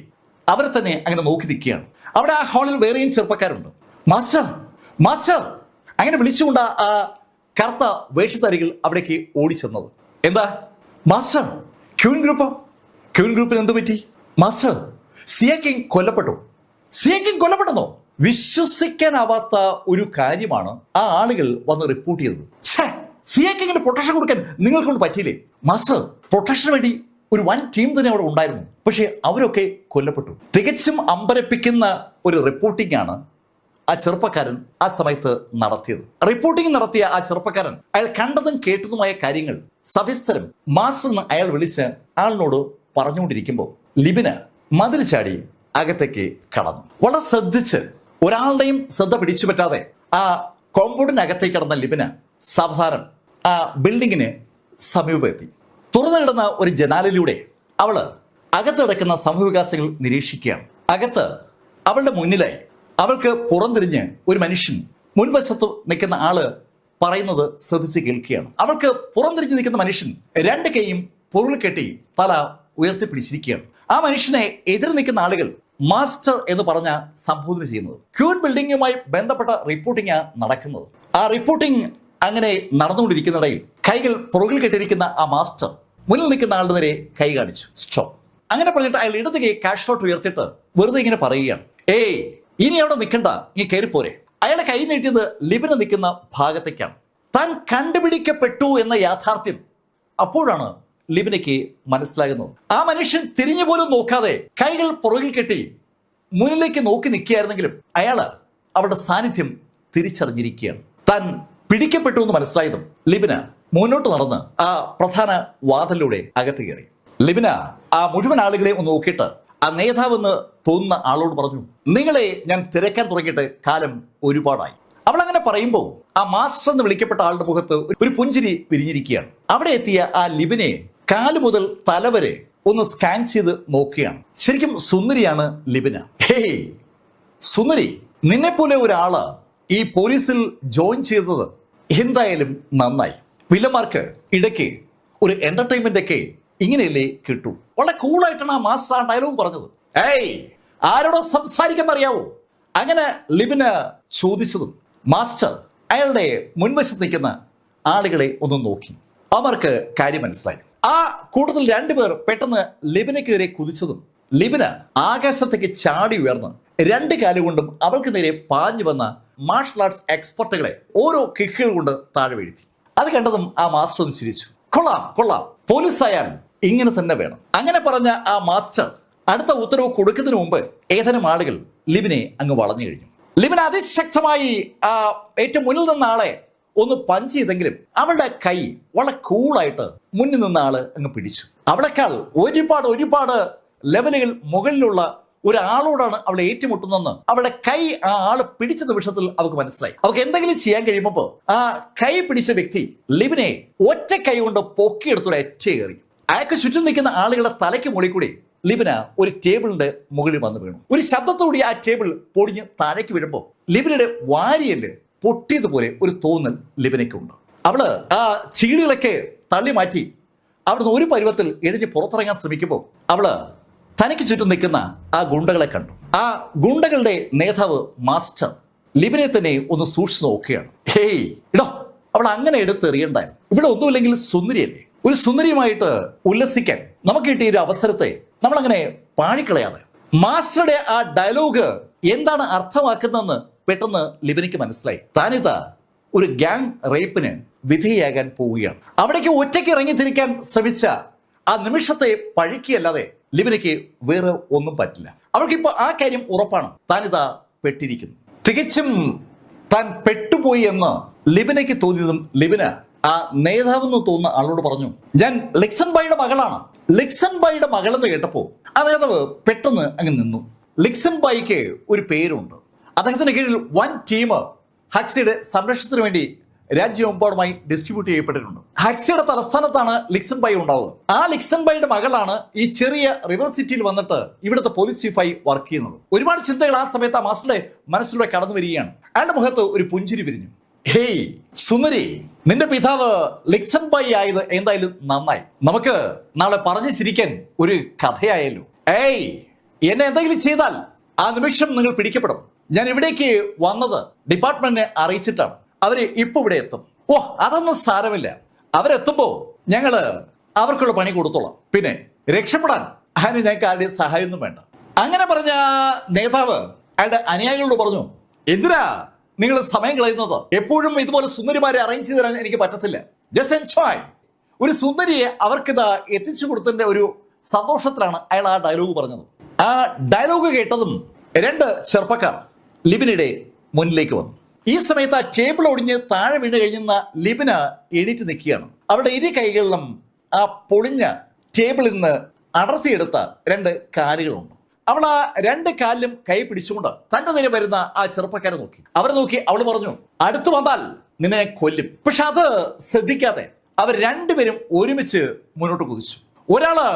അവരെ തന്നെ അങ്ങനെ നോക്കി നിൽക്കുകയാണ്. അവിടെ ആ ഹാളിൽ വേറെയും ചെറുപ്പക്കാരുണ്ട്. മാസ്റ്റർ മാസ്റ്റർ അങ്ങനെ വിളിച്ചുകൊണ്ട് ആ കറുത്ത വേഷധാരികൾ അവിടേക്ക് ഓടിച്ചെന്നത്. എന്താ മാസ്റ്റർ, ക്യൂൻ ഗ്രൂപ്പിന് എന്ത് പറ്റി? മാസ്റ്റർ, സിയ കിങ് കൊല്ലപ്പെട്ടു. സിയ കിങ് കൊല്ലപ്പെട്ടെന്നോ? വിശ്വസിക്കാനാവാത്ത ഒരു കാര്യമാണ് ആ ആളുകൾ വന്ന് റിപ്പോർട്ട് ചെയ്തത്. സിയ കിങ്ങിന് പ്രൊട്ടക്ഷൻ കൊടുക്കാൻ നിങ്ങൾക്കൊണ്ട് പറ്റിയില്ലേ? മാസ്റ്റർ, പ്രൊട്ടക്ഷന് വേണ്ടി ഒരു വൻ ടീം തന്നെ അവിടെ ഉണ്ടായിരുന്നു. പക്ഷെ അവരൊക്കെ കൊല്ലപ്പെട്ടു. തികച്ചും അമ്പരപ്പിക്കുന്ന ഒരു റിപ്പോർട്ടിംഗ് ആണ് ആ ചെറുപ്പക്കാരൻ ആ സമയത്ത് നടത്തിയത്. റിപ്പോർട്ടിംഗ് നടത്തിയ ആ ചെറുപ്പക്കാരൻ അയാൾ കണ്ടതും കേട്ടതുമായ കാര്യങ്ങൾ സവിസ്തരം മാസ്റ്റർ എന്ന് അയാൾ വിളിച്ച് ആളിനോട് പറഞ്ഞുകൊണ്ടിരിക്കുമ്പോൾ ലിബിന മതിൽ ചാടി അകത്തേക്ക് കടന്നു. വളരെ ശ്രദ്ധിച്ച് ഒരാളുടെയും ശ്രദ്ധ പിടിച്ചു പറ്റാതെ ആ കോമ്പൗണ്ടിനകത്തേക്ക് കടന്ന ലിബിന സാവധാനം ആ ബിൽഡിങ്ങിന് സമീപമെത്തി. തുറന്നു കിടന്ന ഒരു ജനാലിലൂടെ അവള് അകത്ത് കിടക്കുന്ന സംഭവവികാസങ്ങൾ നിരീക്ഷിക്കുകയാണ്. അകത്ത് അവളുടെ മുന്നിലായി അവൾക്ക് പുറംതിരിഞ്ഞ് ഒരു മനുഷ്യൻ മുൻവശത്ത് നിൽക്കുന്ന ആള് പറയുന്നത് ശ്രദ്ധിച്ച് കേൾക്കുകയാണ്. അവൾക്ക് പുറംതിരിഞ്ഞ് നിൽക്കുന്ന മനുഷ്യൻ 2 കൈയും പൊരുൾ കെട്ടി തല ഉയർത്തിപ്പിടിച്ചിരിക്കുകയാണ്. ആ മനുഷ്യനെ എതിർ നിൽക്കുന്ന ആളുകൾ മാസ്റ്റർ എന്ന് പറഞ്ഞ സംബോധന ചെയ്യുന്നത്. ക്യൂൻ ബിൽഡിങ്ങുമായി ബന്ധപ്പെട്ട റിപ്പോർട്ടിംഗ് നടക്കുന്നത്. ആ റിപ്പോർട്ടിംഗ് അങ്ങനെ നടന്നുകൊണ്ടിരിക്കുന്നിടയിൽ കൈകൾ പുറകിൽ കെട്ടിയിരിക്കുന്ന ആ മാസ്റ്റർ മുന്നിൽ നിൽക്കുന്ന ആളുടെ നേരെ കൈ കാണിച്ചു. സ്റ്റോപ്പ്. അങ്ങനെ പറഞ്ഞിട്ട് അയാൾ ഇടത് കൈ കാഷ്ലോട്ട് ഉയർത്തിയിട്ട് വെറുതെ ഇങ്ങനെ പറയുകയാണ്, ഏയ് ഇനി അവിടെ നിൽക്കണ്ട, നീ കയറിപ്പോരെ. അയാളെ കൈ നീട്ടിയത് ലിബിന നിൽക്കുന്ന ഭാഗത്തേക്കാണ്. താൻ കണ്ടുപിടിക്കപ്പെട്ടു എന്ന യാഥാർത്ഥ്യം അപ്പോഴാണ് ലിബിനയ്ക്ക് മനസ്സിലാകുന്നത്. ആ മനുഷ്യൻ തിരിഞ്ഞു പോലും നോക്കാതെ കൈകൾ പുറകിൽ കെട്ടി മുന്നിലേക്ക് നോക്കി നിൽക്കുകയായിരുന്നെങ്കിലും അയാള് അവളുടെ സാന്നിധ്യം തിരിച്ചറിഞ്ഞിരിക്കുകയാണ്. താൻ പിടിക്കപ്പെട്ടു എന്ന് മനസ്സിലായതും ലിബിന മുന്നോട്ട് നടന്ന് ആ പ്രധാന വാതിലൂടെ അകത്ത് കയറി. ലിബിന ആ മുഴുവൻ ആളുകളെ ഒന്ന് നോക്കിയിട്ട് ആ നേതാവെന്ന് തോന്നുന്ന ആളോട് പറഞ്ഞു, നിങ്ങളെ ഞാൻ തിരക്കാൻ തുടങ്ങിയിട്ട് കാലം ഒരുപാടായി. അവൾ അങ്ങനെ അങ്ങനെ പറയുമ്പോൾ ആ മാസ്റ്റർ എന്ന് വിളിക്കപ്പെട്ട ആളുടെ മുഖത്ത് ഒരു പുഞ്ചിരി വിരിഞ്ഞിരിക്കുകയാണ്. അവിടെ എത്തിയ ആ ലിബിനെ കാല് മുതൽ തല വരെ ഒന്ന് സ്കാൻ ചെയ്ത് നോക്കുകയാണ്. ശരിക്കും സുന്ദരിയാണ് ലിബിന. ഹേയ് സുന്ദരി, നിന്നെ പോലെ ഒരാള് ഈ പോലീസിൽ ജോയിൻ ചെയ്തത് എന്തായാലും നന്നായി. വില്ലന്മാർക്ക് ഇടയ്ക്ക് ഒരു എന്റർടൈൻമെന്റ് ഒക്കെ ഇങ്ങനെയല്ലേ കിട്ടൂ. വളരെ കൂളായിട്ടാണ് ആ മാസ്റ്റർ ആ ഡയലോഗ് പറഞ്ഞത്. ഏയ് ആരോടോ സംസാരിക്കാൻ അറിയാവോ? അങ്ങനെ ലിബിന് ചോദിച്ചതും മാസ്റ്റർ അയാളുടെ മുൻവശത്ത് നിൽക്കുന്ന ആളുകളെ ഒന്ന് നോക്കി. അവർക്ക് കാര്യം മനസ്സിലായി. ആ കൂട്ടത്തിൽ രണ്ടുപേർ പെട്ടെന്ന് ലിബിനെതിരെ കുതിച്ചതും ലിബിന് ആകാശത്തേക്ക് ചാടി ഉയർന്ന് രണ്ട് കാലുകൊണ്ടും അവൾക്ക് നേരെ പാഞ്ഞു വന്ന മാർഷൽ ആർട്സ് എക്സ്പെർട്ടുകളെ ഓരോ കിക്കുകൾ കൊണ്ട് താഴെ വീഴ്ത്തി. അത് കണ്ടതും ആ മാസ്റ്റർ ഒന്ന് ചിരിച്ചു. കൊള്ളാം കൊള്ളാം, പോലീസ് ആയാൽ ഇങ്ങനെ തന്നെ വേണം. അങ്ങനെ പറഞ്ഞ ആ മാസ്റ്റർ അടുത്ത ഉത്തരവ് കൊടുക്കുന്നതിന് മുമ്പ് ഏതാനും ആളുകൾ ലിബിനെ അങ്ങ് വളഞ്ഞു കഴിഞ്ഞു. ലിബിൻ അതിശക്തമായി ഏറ്റവും മുന്നിൽ നിന്ന ആളെ ഒന്ന് പഞ്ച് ചെയ്തെങ്കിലും അവളുടെ കൈ വളരെ കൂളായിട്ട് മുന്നിൽ നിന്ന ആള് അങ്ങ് പിടിച്ചു. അവളെക്കാൾ ഒരുപാട് ലെവലുകൾ മുകളിലുള്ള ഒരാളോടാണ് അവളെ ഏറ്റുമുട്ടുന്നതെന്ന് അവളുടെ കൈ ആ ആള് പിടിച്ച നിമിഷത്തിൽ അവൾക്ക് മനസ്സിലായി. അവൾക്ക് എന്തെങ്കിലും ചെയ്യാൻ കഴിയുമ്പോൾ ആ കൈ പിടിച്ച വ്യക്തി ലിബിനെ ഒറ്റ കൈ കൊണ്ട് പൊക്കിയെടുത്തൊരു കയറി അയാൾക്ക് ചുറ്റും നിൽക്കുന്ന ആളുകളുടെ തലയ്ക്ക് മുകളിൽ കൂടി ലിബിന ഒരു ടേബിളിന്റെ മുകളിൽ വന്ന് വീണു. ഒരു ശബ്ദത്തോടെ ആ ടേബിൾ പൊടിഞ്ഞ് താഴേക്ക് വീഴുമ്പോൾ ലിബിനയുടെ വാരിയല് പൊട്ടിയതുപോലെ ഒരു തോന്നൽ ലിബിനയ്ക്കുണ്ട്. അവള് ആ ചീടുകളൊക്കെ തള്ളി മാറ്റി അവിടുന്ന് ഒരു പരുവത്തിൽ എഴുതി പുറത്തിറങ്ങാൻ ശ്രമിക്കുമ്പോൾ അവള് തനിക്ക് ചുറ്റും നിൽക്കുന്ന ആ ഗുണ്ടകളെ കണ്ടു. ആ ഗുണ്ടകളുടെ നേതാവ് മാസ്റ്റർ ലിബിനെ തന്നെ ഒന്ന് സൂക്ഷിച്ചു നോക്കുകയാണ്. ഹേയ് ഇടോ, അവൾ അങ്ങനെ എടുത്തെറിയണ്ടായിരുന്നു. ഇവിടെ ഒന്നുമില്ലെങ്കിൽ സുന്ദരിയല്ലേ. ഒരു സുന്ദരിയുമായിട്ട് ഉല്ലസിക്കാൻ നമുക്ക് കിട്ടിയ ഒരു അവസരത്തെ നമ്മൾ അങ്ങനെ പാഴിക്കളയാതെ. മാസ്റ്ററുടെ ആ ഡയലോഗ് എന്താണ് അർത്ഥമാക്കുന്നതെന്ന് പെട്ടെന്ന് ലിബിനയ്ക്ക് മനസ്സിലായി. താനിതാ ഒരു ഗ്യാങ് റേപ്പിന് വിധേയാകാൻ പോവുകയാണ്. അവിടേക്ക് ഒറ്റയ്ക്ക് ഇറങ്ങി തിരിക്കാൻ ശ്രമിച്ച ആ നിമിഷത്തെ പഴിക്കുകയല്ലാതെ ലിബിനയ്ക്ക് വേറെ ഒന്നും പറ്റില്ല. അവൾക്കിപ്പോ ആ കാര്യം ഉറപ്പാണ്. താനിതാ പെട്ടിരിക്കുന്നു. തികച്ചും താൻ പെട്ടുപോയി എന്ന് ലിബിനയ്ക്ക് തോന്നിയതും ലിബിന ആ നേതാവെന്ന് തോന്നുന്ന ആളോട് പറഞ്ഞു, ഞാൻ ലിക്സൺ ബായിയുടെ മകളാണ്. ലിക്സൺ ബായിയുടെ മകളെന്ന് കേട്ടപ്പോ ആ നേതാവ് പെട്ടെന്ന് അങ്ങ് നിന്നു. ലിക്സൺ ബായിക്ക് ഒരു പേരുണ്ട്. അദ്ദേഹത്തിന് കീഴിൽ വൻ ടീം ഹക്സിയുടെ സംരക്ഷണത്തിന് വേണ്ടി രാജ്യമെമ്പാടുമായി ഡിസ്ട്രിബ്യൂട്ട് ചെയ്യപ്പെട്ടിട്ടുണ്ട്. ഹക്സിയുടെ തലസ്ഥാനത്താണ് ലിക്സൺ ബായി ഉണ്ടാവുക. ആ ലിക്സൺ ബായിയുടെ മകളാണ് ഈ ചെറിയ റിവർ സിറ്റിയിൽ വന്നിട്ട് ഇവിടുത്തെ പോലീസ് ചീഫായി വർക്ക് ചെയ്യുന്നത്. ഒരുപാട് ചിന്തകൾ ആ സമയത്ത് ആ മാസ്റ്ററുടെ മനസ്സിലൂടെ കടന്നു വരികയാണ്. അയാളുടെ മുഖത്ത് ഒരു പുഞ്ചിരി വിരിഞ്ഞു. ഹേയ് സുന്ദരി, നിന്റെ പിതാവ് ലിക്സൺ ബായി ആയത് എന്തായാലും നന്നായി. നമുക്ക് നാളെ പറഞ്ഞു ചിരിക്കാൻ ഒരു കഥയായല്ലോ. ഏയ് എന്നെ എന്തെങ്കിലും ചെയ്താൽ ആ നിമിഷം നിങ്ങൾ പിടിക്കപ്പെടും. ഞാൻ ഇവിടേക്ക് വന്നത് ഡിപ്പാർട്ട്മെന്റിനെ അറിയിച്ചിട്ടാണ്. അവര് ഇപ്പൊ ഇവിടെ എത്തും. ഓ അതൊന്നും സാരമില്ല, അവരെത്തുമ്പോ ഞങ്ങള് അവർക്കുള്ള പണി കൊടുത്തോളാം. പിന്നെ രക്ഷപ്പെടാൻ അതിന് ഞങ്ങൾക്ക് ആരുടെയും സഹായമൊന്നും വേണ്ട. അങ്ങനെ പറഞ്ഞ നേതാവ് അയാളുടെ അനുയായികളോട് പറഞ്ഞു, എന്തിനാ നിങ്ങൾ സമയം കളയുന്നത്? എപ്പോഴും ഇതുപോലെ സുന്ദരിമാരെ അറേഞ്ച് ചെയ്ത് തരാൻ എനിക്ക് പറ്റത്തില്ല. Just enjoy. ഒരു സുന്ദരിയെ അവർക്കിത് എത്തിച്ചു കൊടുത്തതിന്റെ ഒരു സന്തോഷത്തിലാണ് അയാൾ ആ ഡയലോഗ് പറഞ്ഞത്. ആ ഡയലോഗ് കേട്ടതും രണ്ട് ചെറുപ്പക്കാർ ലിബിനയുടെ മുന്നിലേക്ക് വന്നു. ഈ സമയത്ത് ആ ടേബിൾ ഒടിഞ്ഞ് താഴെ വീണ് കഴിഞ്ഞുന്ന ലിബിന എണീറ്റ് നിൽക്കുകയാണ്. അവരുടെ ഇരു കൈകളിലും ആ പൊളിഞ്ഞ ടേബിളിൽ നിന്ന് അടർത്തിയെടുത്ത രണ്ട് കാലുകളുണ്ട്. അവൾ ആ രണ്ട് കാലിലും കൈ പിടിച്ചുകൊണ്ട് തന്റെ നേരെ വരുന്ന ആ ചെറുപ്പക്കാരെ നോക്കി. അവരെ നോക്കി അവൾ പറഞ്ഞു, അടുത്തു വന്നാൽ നിന്നെ കൊല്ലും. പക്ഷെ അത് ശ്രദ്ധിക്കാതെ അവർ രണ്ടുപേരും ഒരുമിച്ച് മുന്നോട്ട് കുതിച്ചു. ഒരാള്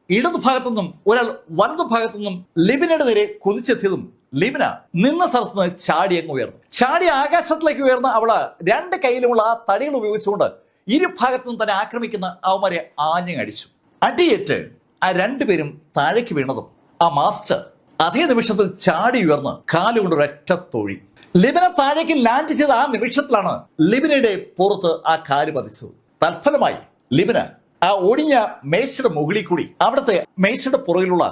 ഇടതു ഭാഗത്തുനിന്നും ഒരാൾ വലതു ഭാഗത്തുനിന്നും ലിബിനയുടെ നേരെ കുതിച്ചെത്തിയതും ലിബിന നിന്ന സ്ഥലത്ത് നിന്ന് ചാടി അങ്ങ് ഉയർന്നു. ചാടി ആകാശത്തിലേക്ക് ഉയർന്ന അവള് രണ്ട് കൈയിലുമുള്ള ആ തടികൾ ഉപയോഗിച്ചുകൊണ്ട് ഇരുഭാഗത്തു നിന്നും തന്നെ ആക്രമിക്കുന്ന അവന്മാരെ ആഞ്ഞടിച്ചു. അടിയേറ്റ് ആ രണ്ടുപേരും താഴേക്ക് വീണതും ആ മാസ്റ്റർ അതേ നിമിഷത്തിൽ ചാടി ഉയർന്ന് കാലുകൊണ്ട് ഒരൊറ്റ തൊഴി. ലിബിന താഴേക്ക് ലാൻഡ് ചെയ്ത ആ നിമിഷത്തിലാണ് ലിബിനയുടെ പുറത്ത് ആ കാല് പതിച്ചത്. തൽഫലമായി ലിബിന ആ ഒടിഞ്ഞ മേശയുടെ മുകളിൽ കൂടി അവിടുത്തെ മേശയുടെ പുറകിലുള്ള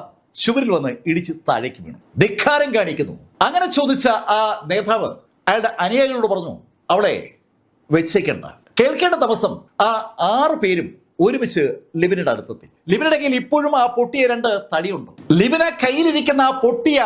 ചുവരിൽ വന്ന് ഇടിച്ച് താഴേക്ക് വീണു. ധിക്കാരം കാണിക്കുന്നു. അങ്ങനെ ചോദിച്ച ആ നേതാവ് അയാളുടെ അനുയായികളോട് പറഞ്ഞു, അവളെ വെച്ചേക്കണ്ട. കേൾക്കേണ്ട ദിവസം ആ 6 പേരും ഒരുമിച്ച് ലിബിനയുടെ അടുത്തെത്തി. ലിബിനയുടെ കയ്യിൽ ഇപ്പോഴും ആ പൊട്ടിയ 2 തടിയുണ്ട്. ലിബിന കയ്യിലിരിക്കുന്ന ആ പൊട്ടിയ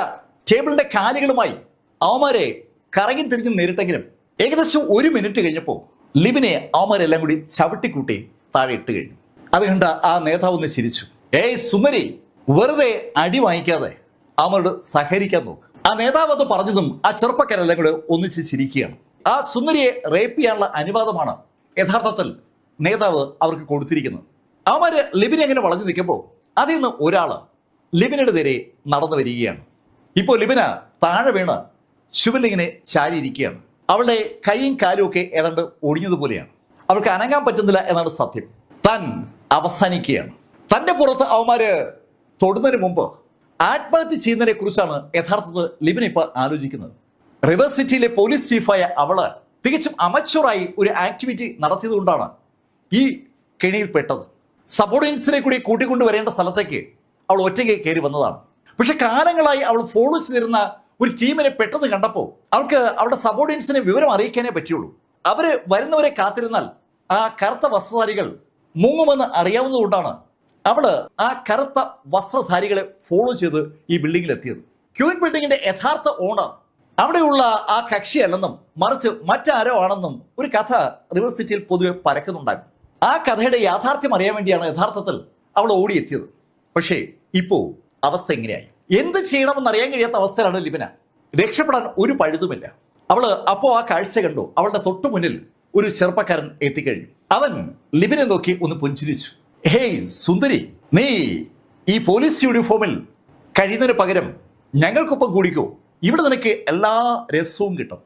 ടേബിളിന്റെ കാലുകളുമായി അവന്മാരെ കറങ്ങി തിരിഞ്ഞ് നേരിട്ടെങ്കിലും ഏകദേശം 1 മിനിറ്റ് കഴിഞ്ഞപ്പോൾ ലിബിനെ അവന്മാരെല്ലാം കൂടി ചവിട്ടിക്കൂട്ടി താഴെ ഇട്ട് കഴിഞ്ഞു. അത് കണ്ട ആ നേതാവ് ഒന്ന് ചിരിച്ചു. ഏയ് സുന്ദരി, വെറുതെ അടി വാങ്ങിക്കാതെ അവരോട് സഹകരിക്കാൻ നോക്ക്. ആ നേതാവ് അത് പറഞ്ഞതും ആ ചെറുപ്പക്കാരെല്ലാം കൂടെ ഒന്നിച്ച് ചിരിക്കുകയാണ്. ആ സുന്ദരിയെ റേപ്പ് ചെയ്യാനുള്ള അനുവാദമാണ് യഥാർത്ഥത്തിൽ നേതാവ് അവർക്ക് കൊടുത്തിരിക്കുന്നത്. അവന്മാര് ലിബിനെ അങ്ങനെ വളഞ്ഞു നിൽക്കുമ്പോൾ അതിൽ നിന്ന് ഒരാള് ലിബിനയുടെ നേരെ നടന്നു വരികയാണ്. ഇപ്പോൾ ലിബിന താഴെ വീണ് ശിവലിങ്ങിനെ ചാരിയിരിക്കുകയാണ്. അവളുടെ കൈയും കാലും ഒക്കെ ഏതാണ്ട് ഒടിഞ്ഞതുപോലെയാണ്. അവൾക്ക് അനങ്ങാൻ പറ്റുന്നില്ല എന്നാണ് സത്യം. താൻ അവസാനിക്കുകയാണ്. തന്റെ പുറത്ത് അവന്മാര് തൊടുന്നതിന് മുമ്പ് ആത്മഹത്യ ചെയ്യുന്നതിനെ കുറിച്ചാണ് യഥാർത്ഥത്തിൽ ലിബിന ഇപ്പൊ ആലോചിക്കുന്നത്. റിവർ സിറ്റിയിലെ പോലീസ് ചീഫായ അവള് തികച്ചും അമച്വറായി ഒരു ആക്ടിവിറ്റി നടത്തിയത് കൊണ്ടാണ് ഈ കെണിയിൽപ്പെട്ടത്. സബോർഡിനേറ്റ്സിനെ കൂടി കൂട്ടിക്കൊണ്ടുവരേണ്ട സ്ഥലത്തേക്ക് അവൾ ഒറ്റയ്ക്ക് കയറി വന്നതാണ്. പക്ഷെ കാലങ്ങളായി അവൾ ഫോളോ ചെയ്തിരുന്ന ഒരു ടീമിനെ പെട്ടെന്ന് കണ്ടപ്പോൾ അവൾക്ക് അവളുടെ സബോർഡിനേറ്റ്സിനെ വിവരം അറിയിക്കാനേ പറ്റുള്ളൂ. അവര് വരുന്നവരെ കാത്തിരുന്നാൽ ആ കറുത്ത വസ്ത്രധാരികൾ മുങ്ങുമെന്ന് അറിയാവുന്നതുകൊണ്ടാണ് അവള് ആ കറുത്ത വസ്ത്രധാരികളെ ഫോളോ ചെയ്ത് ഈ ബിൽഡിങ്ങിൽ എത്തിയത്. ക്യൂൻ ബിൽഡിങ്ങിന്റെ യഥാർത്ഥ ഓണർ അവിടെയുള്ള ആ കക്ഷിയല്ലെന്നും മറിച്ച് മറ്റാരോ ആണെന്നും ഒരു കഥ റിവർ സിറ്റിയിൽ പൊതുവെ പരക്കുന്നുണ്ടായിരുന്നു. ആ കഥയുടെ യാഥാർത്ഥ്യം അറിയാൻ വേണ്ടിയാണ് യഥാർത്ഥത്തിൽ അവൾ ഓടിയെത്തിയത്. പക്ഷേ ഇപ്പോ അവസ്ഥ എങ്ങനെയായി? എന്ത് ചെയ്യണമെന്ന് അറിയാൻ കഴിയാത്ത അവസ്ഥയിലാണ് ലിബിന. രക്ഷപ്പെടാൻ ഒരു പഴുതുമില്ല. അവള് അപ്പോ ആ കാഴ്ച കണ്ടു. അവളുടെ തൊട്ടു മുന്നിൽ ഒരു ചെറുപ്പക്കാരൻ എത്തിക്കഴിഞ്ഞു. അവൻ ലിബിനെ നോക്കി ഒന്ന് പുഞ്ചിരിച്ചു. ഹേയ് സുന്ദരി, നീ ഈ പോലീസ് യൂണിഫോമിൽ കഴിയുന്നതിന് പകരം ഞങ്ങൾക്കൊപ്പം കൂടിക്കോ, ഇവിടെ നിനക്ക് എല്ലാ രസവും കിട്ടും.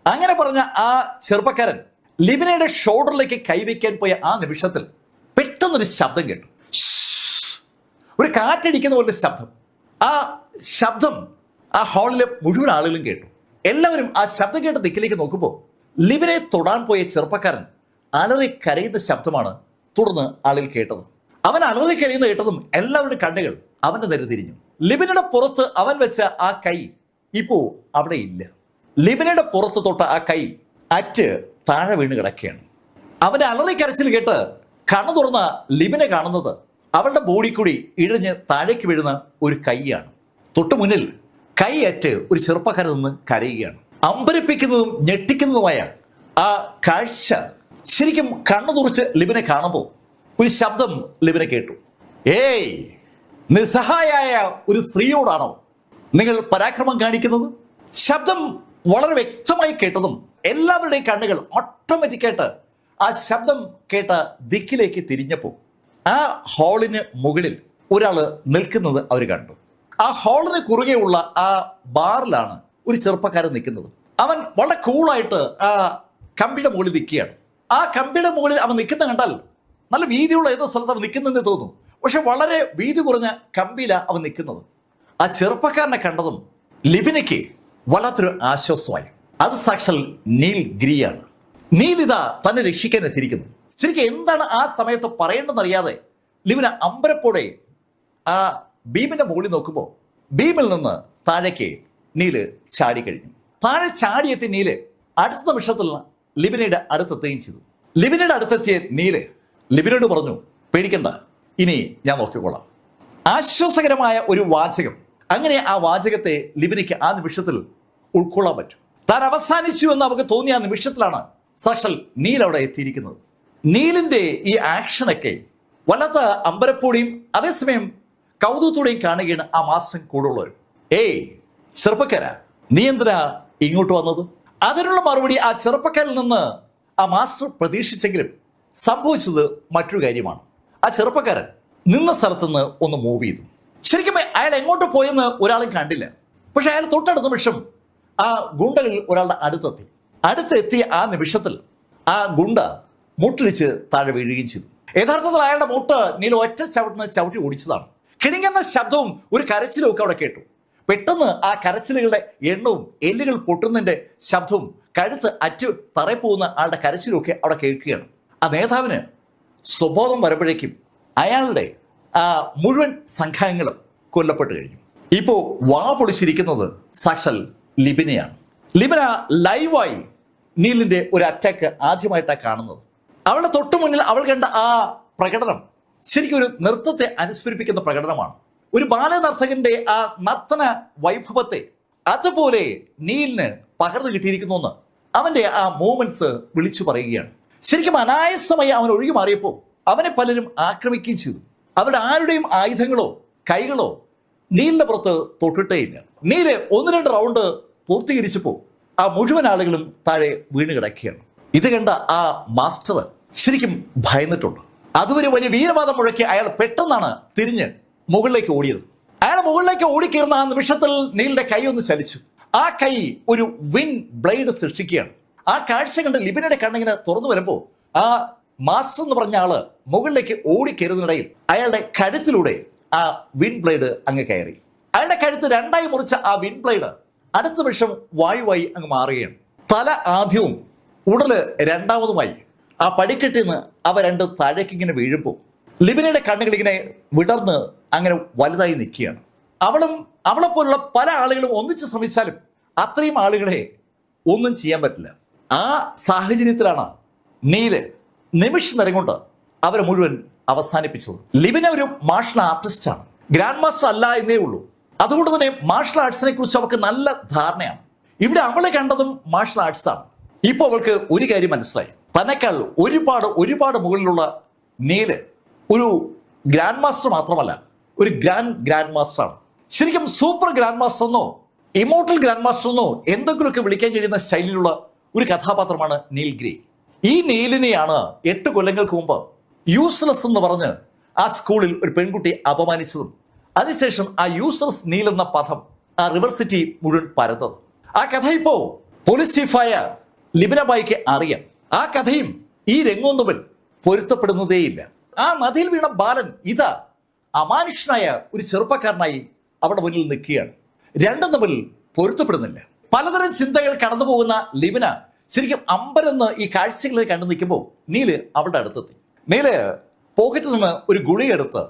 അങ്ങനെ പറഞ്ഞ ആ ചെറുപ്പക്കാരൻ ലിബിനയുടെ ഷോൾഡറിലേക്ക് കൈവയ്ക്കാൻ പോയ ആ നിമിഷത്തിൽ പെട്ടെന്നൊരു ശബ്ദം കേട്ടു. ഒരു കാറ്റടിക്കുന്ന പോലെ ശബ്ദം. ആ ശബ്ദം ആ ഹാളിലെ മുഴുവൻ ആളുകളും കേട്ടു. എല്ലാവരും ആ ശബ്ദം കേട്ട ദിക്കിലേക്ക് നോക്കുമ്പോൾ ലിബിനെ തൊടാൻ പോയ ചെറുപ്പക്കാരൻ അലറി കരയുന്ന ശബ്ദമാണ് തുടർന്ന് ആളിൽ കേട്ടത്. അവൻ അലറി കരയുന്ന കേട്ടതും എല്ലാവരുടെ കണ്ണുകൾ അവന്റെ നേരെ തിരിഞ്ഞു. ലിബിനയുടെ പുറത്ത് അവൻ വെച്ച ആ കൈ ഇപ്പോ അവിടെ ഇല്ല. ലിബിനയുടെ പുറത്ത് തൊട്ട ആ കൈ അറ്റ് താഴെ വീണ് കിടക്കുകയാണ്. അവന്റെ അലറി കരച്ചിൽ കേട്ട് കണ്ണു തുറന്ന ലിബിനെ കാണുന്നത് അവളുടെ ബോഡി കൂടി ഇഴഞ്ഞ് താഴേക്ക് വീഴുന്ന ഒരു കൈയാണ്. തൊട്ടു മുന്നിൽ കൈ അറ്റ് ഒരു ചെറുപ്പക്കാരൻ നിന്ന് കരയുകയാണ്. അമ്പരപ്പിക്കുന്നതും ഞെട്ടിക്കുന്നതുമായ ആ കാഴ്ച ശരിക്കും കണ്ണു തുറച്ച് ലിബിനെ കാണുമ്പോൾ ഒരു ശബ്ദം ലിബിനെ കേട്ടു. ഏയ്, നിസ്സഹായായ ഒരു സ്ത്രീയോടാണോ നിങ്ങൾ പരാക്രമം കാണിക്കുന്നത്? ശബ്ദം വളരെ വ്യക്തമായി കേട്ടതും എല്ലാവരുടെയും കണ്ണുകൾ ഓട്ടോമാറ്റിക്കായിട്ട് ആ ശബ്ദം കേട്ട ദിക്കിലേക്ക് തിരിഞ്ഞപ്പോൾ ആ ഹാളിന് മുകളിൽ ഒരാള് നിൽക്കുന്നത് അവർ കണ്ടു. ആ ഹാളിന് കുറുകെയുള്ള ആ ബാറിലാണ് ഒരു ചെറുപ്പക്കാരൻ നിൽക്കുന്നത്. അവൻ വളരെ കൂളായിട്ട് ആ കമ്പിയുടെ മുകളിൽ നിൽക്കുകയാണ്. ആ കമ്പിയുടെ മുകളിൽ അവൻ നിൽക്കുന്ന കണ്ടാൽ നല്ല വീതിയുള്ള ഏതോ സ്ഥലത്ത് അവൻ നിൽക്കുന്നതെന്ന് തോന്നും. പക്ഷെ വളരെ വീതി കുറഞ്ഞ കമ്പിയിലാണ് അവൻ നിൽക്കുന്നത്. ആ ചെറുപ്പക്കാരനെ കണ്ടതും ലിബിനയ്ക്ക് വല്ലാത്തൊരു ആശ്വാസമായി. അത് സാക്ഷാൽ നീൽ ഗിരിയാണ്. നീൽ ഇതാ തന്നെ രക്ഷിക്കാൻ എത്തിയിരിക്കുന്നു. ശരിക്കും എന്താണ് ആ സമയത്ത് പറയേണ്ടെന്നറിയാതെ ലിബിന അമ്പരപ്പോടെ ആ ബീമിന്റെ മുകളിൽ നോക്കുമ്പോൾ ബീമിൽ നിന്ന് താഴേക്ക് നീല് ചാടിക്കഴിഞ്ഞു. താഴെ ചാടിയെത്തിയ നീല് അടുത്ത നിമിഷത്തിൽ ലിബിനയുടെ അടുത്തെത്തുകയും ചെയ്തു. ലിബിനയുടെ അടുത്തെത്തിയ നീല് ലിബിനോട് പറഞ്ഞു, പേടിക്കണ്ട, ഇനി ഞാൻ നോക്കിക്കൊള്ളാം. ആശ്വാസകരമായ ഒരു വാചകം. അങ്ങനെ ആ വാചകത്തെ ലിബിനയ്ക്ക് ആ നിമിഷത്തിൽ ഉൾക്കൊള്ളാൻ പറ്റും. താൻ അവസാനിച്ചു എന്ന് അവർക്ക് തോന്നിയ ആ നിമിഷത്തിലാണ് സാക്ഷാൽ നീൽ അവിടെ എത്തിയിരിക്കുന്നത്. നീലിന്റെ ഈ ആക്ഷനൊക്കെ വല്ലാത്ത അമ്പരപ്പോടെയും അതേസമയം കൗതുകത്തോടെയും കാണുകയാണ് ആ മാസ്റ്ററും കൂടുള്ളവരും. ഏയ് ചെറുപ്പക്കാരാ, നീ എന്തിനാ ഇങ്ങോട്ട് വന്നത്? അതിനുള്ള മറുപടി ആ ചെറുപ്പക്കാരിൽ നിന്ന് ആ മാസ്റ്റർ പ്രതീക്ഷിച്ചെങ്കിലും സംഭവിച്ചത് മറ്റൊരു കാര്യമാണ്. ആ ചെറുപ്പക്കാരൻ നിന്ന സ്ഥലത്ത് നിന്ന് ഒന്ന് മൂവ് ചെയ്തു. ശരിക്കും അയാൾ എങ്ങോട്ട് പോയെന്ന് ഒരാളും കണ്ടില്ല. പക്ഷെ അയാൾ തൊട്ടടുത്ത നിമിഷം ആ ഗുണ്ടകളിൽ ഒരാളുടെ അടുത്തെത്തിയ ആ നിമിഷത്തിൽ ആ ഗുണ്ട മുട്ടിടിച്ച് താഴെ വീഴുകയും ചെയ്തു. യഥാർത്ഥത്തിൽ അയാളുടെ മുട്ട് നീല ഒറ്റ ചവിട്ടി ഓടിച്ചതാണ്. കിണിങ്ങുന്ന ശബ്ദവും ഒരു കരച്ചിലും ഒക്കെ അവിടെ കേട്ടു. പെട്ടെന്ന് ആ കരച്ചിലുകളുടെ എണ്ണവും എല്ലുകൾ പൊട്ടുന്നതിന്റെ ശബ്ദവും കഴുത്ത് അറ്റു തറയിൽ പോകുന്ന ആളുടെ കരച്ചിലും ഒക്കെ അവിടെ കേൾക്കുകയാണ്. ആ നേതാവിന് സ്വബോധം വരുമ്പോഴേക്കും അയാളുടെ ആ മുഴുവൻ സംഘാംഗങ്ങളും കൊല്ലപ്പെട്ടു കഴിഞ്ഞു. ഇപ്പോ വാ പൊളിച്ചിരിക്കുന്നത് സാക്ഷാൽ ലിബിനയാണ്. ലിബിന ലൈവായി നീലിന്റെ ഒരു അറ്റാക്ക് ആദ്യമായിട്ടാണ് കാണുന്നത്. അവളുടെ തൊട്ടു മുന്നിൽ അവൾ കണ്ട ആ പ്രകടനം ശരിക്കും ഒരു നൃത്തത്തെ അനുസ്മരിപ്പിക്കുന്ന പ്രകടനമാണ്. ഒരു ബാലനർത്തകന്റെ ആ നർത്തന വൈഭവത്തെ അതുപോലെ നീലിന് പകർന്നു കിട്ടിയിരിക്കുന്നു എന്ന് അവന്റെ ആ മൂവ്മെന്റ്സ് വിളിച്ചു പറയുകയാണ്. ശരിക്കും അനായാസമായി അവൻ ഒഴുകി മാറിയപ്പോൾ അവനെ പലരും ആക്രമിക്കുകയും ചെയ്തു. അവരുടെ ആരുടെയും ആയുധങ്ങളോ കൈകളോ നീലിന്റെ പുറത്ത് തൊട്ടിട്ടേയില്ല. നീല് 1-2 റൗണ്ട് പൂർത്തീകരിച്ചപ്പോൾ ആ മുഴുവൻ ആളുകളും താഴെ വീണ് കിടക്കുകയാണ്. ഇത് കണ്ട ആ മാസ്റ്റർ ശരിക്കും ഭയന്നിട്ടുണ്ട്. അതുവരെ വലിയ വീരവാദം മുഴക്കി അയാൾ പെട്ടെന്നാണ് തിരിഞ്ഞ് മുകളിലേക്ക് ഓടിയത്. അയാൾ മുകളിലേക്ക് ഓടിക്കയറുന്ന ആ നിമിഷത്തിൽ നീലിന്റെ കൈ ഒന്ന് ചലിച്ചു. ആ കൈ ഒരു വിൻ ബ്ലേഡ് സൃഷ്ടിക്കുകയാണ്. ആ കാഴ്ച കണ്ട് ലിബിനയുടെ കണ്ണിങ്ങനെ തുറന്നു വരുമ്പോൾ ആ മാസ്റ്റർ എന്ന് പറഞ്ഞ ആള് മുകളിലേക്ക് ഓടിക്കയറുന്നതിനിടയിൽ അയാളുടെ കഴുത്തിലൂടെ ആ വിൻ ബ്ലേഡ് അങ്ങ് കയറി. അയാളുടെ കഴുത്ത് രണ്ടായി മുറിച്ച ആ വിൻ ബ്ലേഡ് അടുത്ത നിമിഷം വായുവായി അങ്ങ് മാറുകയാണ്. തല ആദ്യവും ഉടല് രണ്ടാമതുമായി ആ പടിക്കെട്ടിൽ നിന്ന് അവ രണ്ട് താഴേക്ക് ഇങ്ങനെ വീഴുമ്പോൾ ലിബിനയുടെ കണ്ണുകൾ ഇങ്ങനെ വിടർന്ന് അങ്ങനെ വലുതായി നിൽക്കുകയാണ്. അവളെപ്പോലുള്ള പല ആളുകളും ഒന്നിച്ച് ശ്രമിച്ചാലും അത്രയും ആളുകളെ ഒന്നും ചെയ്യാൻ പറ്റില്ല. ആ സാഹചര്യത്തിലാണ് നീല് നിമിഷ നേരം കൊണ്ട് അവരെ മുഴുവൻ അവസാനിപ്പിച്ചത്. ലിബിന ഒരു മാർഷൽ ആർട്ടിസ്റ്റാണ്, ഗ്രാൻഡ് മാസ്റ്റർ അല്ല എന്നേ ഉള്ളൂ. അതുകൊണ്ട് തന്നെ മാർഷൽ ആർട്സിനെ കുറിച്ച് അവൾക്ക് നല്ല ധാരണയാണ്. ഇവിടെ അവളെ കണ്ടതും മാർഷൽ ആർട്സ് ആണ്. ഇപ്പൊ അവൾക്ക് ഒരു കാര്യം മനസ്സിലായി. തന്നെക്കാൾ ഒരുപാട് മുകളിലുള്ള നീല് ഒരു ഗ്രാൻഡ് മാസ്റ്റർ മാത്രമല്ല, ഒരു ഗ്രാൻഡ് മാസ്റ്റർ ആണ്. ശരിക്കും സൂപ്പർ ഗ്രാൻഡ് മാസ്റ്റർ എന്നോ ഇമോർട്ടൽ ഗ്രാൻഡ് മാസ്റ്റർ എന്നോ എന്തെങ്കിലുമൊക്കെ വിളിക്കാൻ കഴിയുന്ന ശൈലിയിലുള്ള ഒരു കഥാപാത്രമാണ് നീൽ ഗ്രേ. ഈ നീലിനെയാണ് 8 കൊല്ലങ്ങൾക്ക് മുമ്പ് യൂസ്ലെസ് എന്ന് പറഞ്ഞ് ആ സ്കൂളിൽ ഒരു പെൺകുട്ടി അപമാനിച്ചതും അതിനുശേഷം ആ യൂസ്ലെസ് നീൽ എന്ന പദം ആ റിവർ സിറ്റി മുഴുവൻ പരന്നത്. ആ കഥ ഇപ്പോ പോലീസ് ചീഫായ ലിബിന ബായിക്ക് അറിയാം. ആ കഥയും ഈ രംഗവും തമ്മിൽ പൊരുത്തപ്പെടുന്നതേയില്ല. ആ നദിയിൽ വീണ ബാലൻ ഇതാ അമാനുഷ്യനായ ഒരു ചെറുപ്പക്കാരനായി അവിടെ മുന്നിൽ നിൽക്കുകയാണ്. രണ്ടും തമ്മിൽ പൊരുത്തപ്പെടുന്നില്ല. പലതരം ചിന്തകൾ കടന്നു പോകുന്ന ലിബിന ശരിക്കും അമ്പരന്ന് ഈ കാഴ്ചകളെ കണ്ടു നിൽക്കുമ്പോൾ നീല് അവളുടെ അടുത്തെത്തി. നീല് പോക്കറ്റിൽ നിന്ന് ഒരു ഗുളിക എടുത്ത്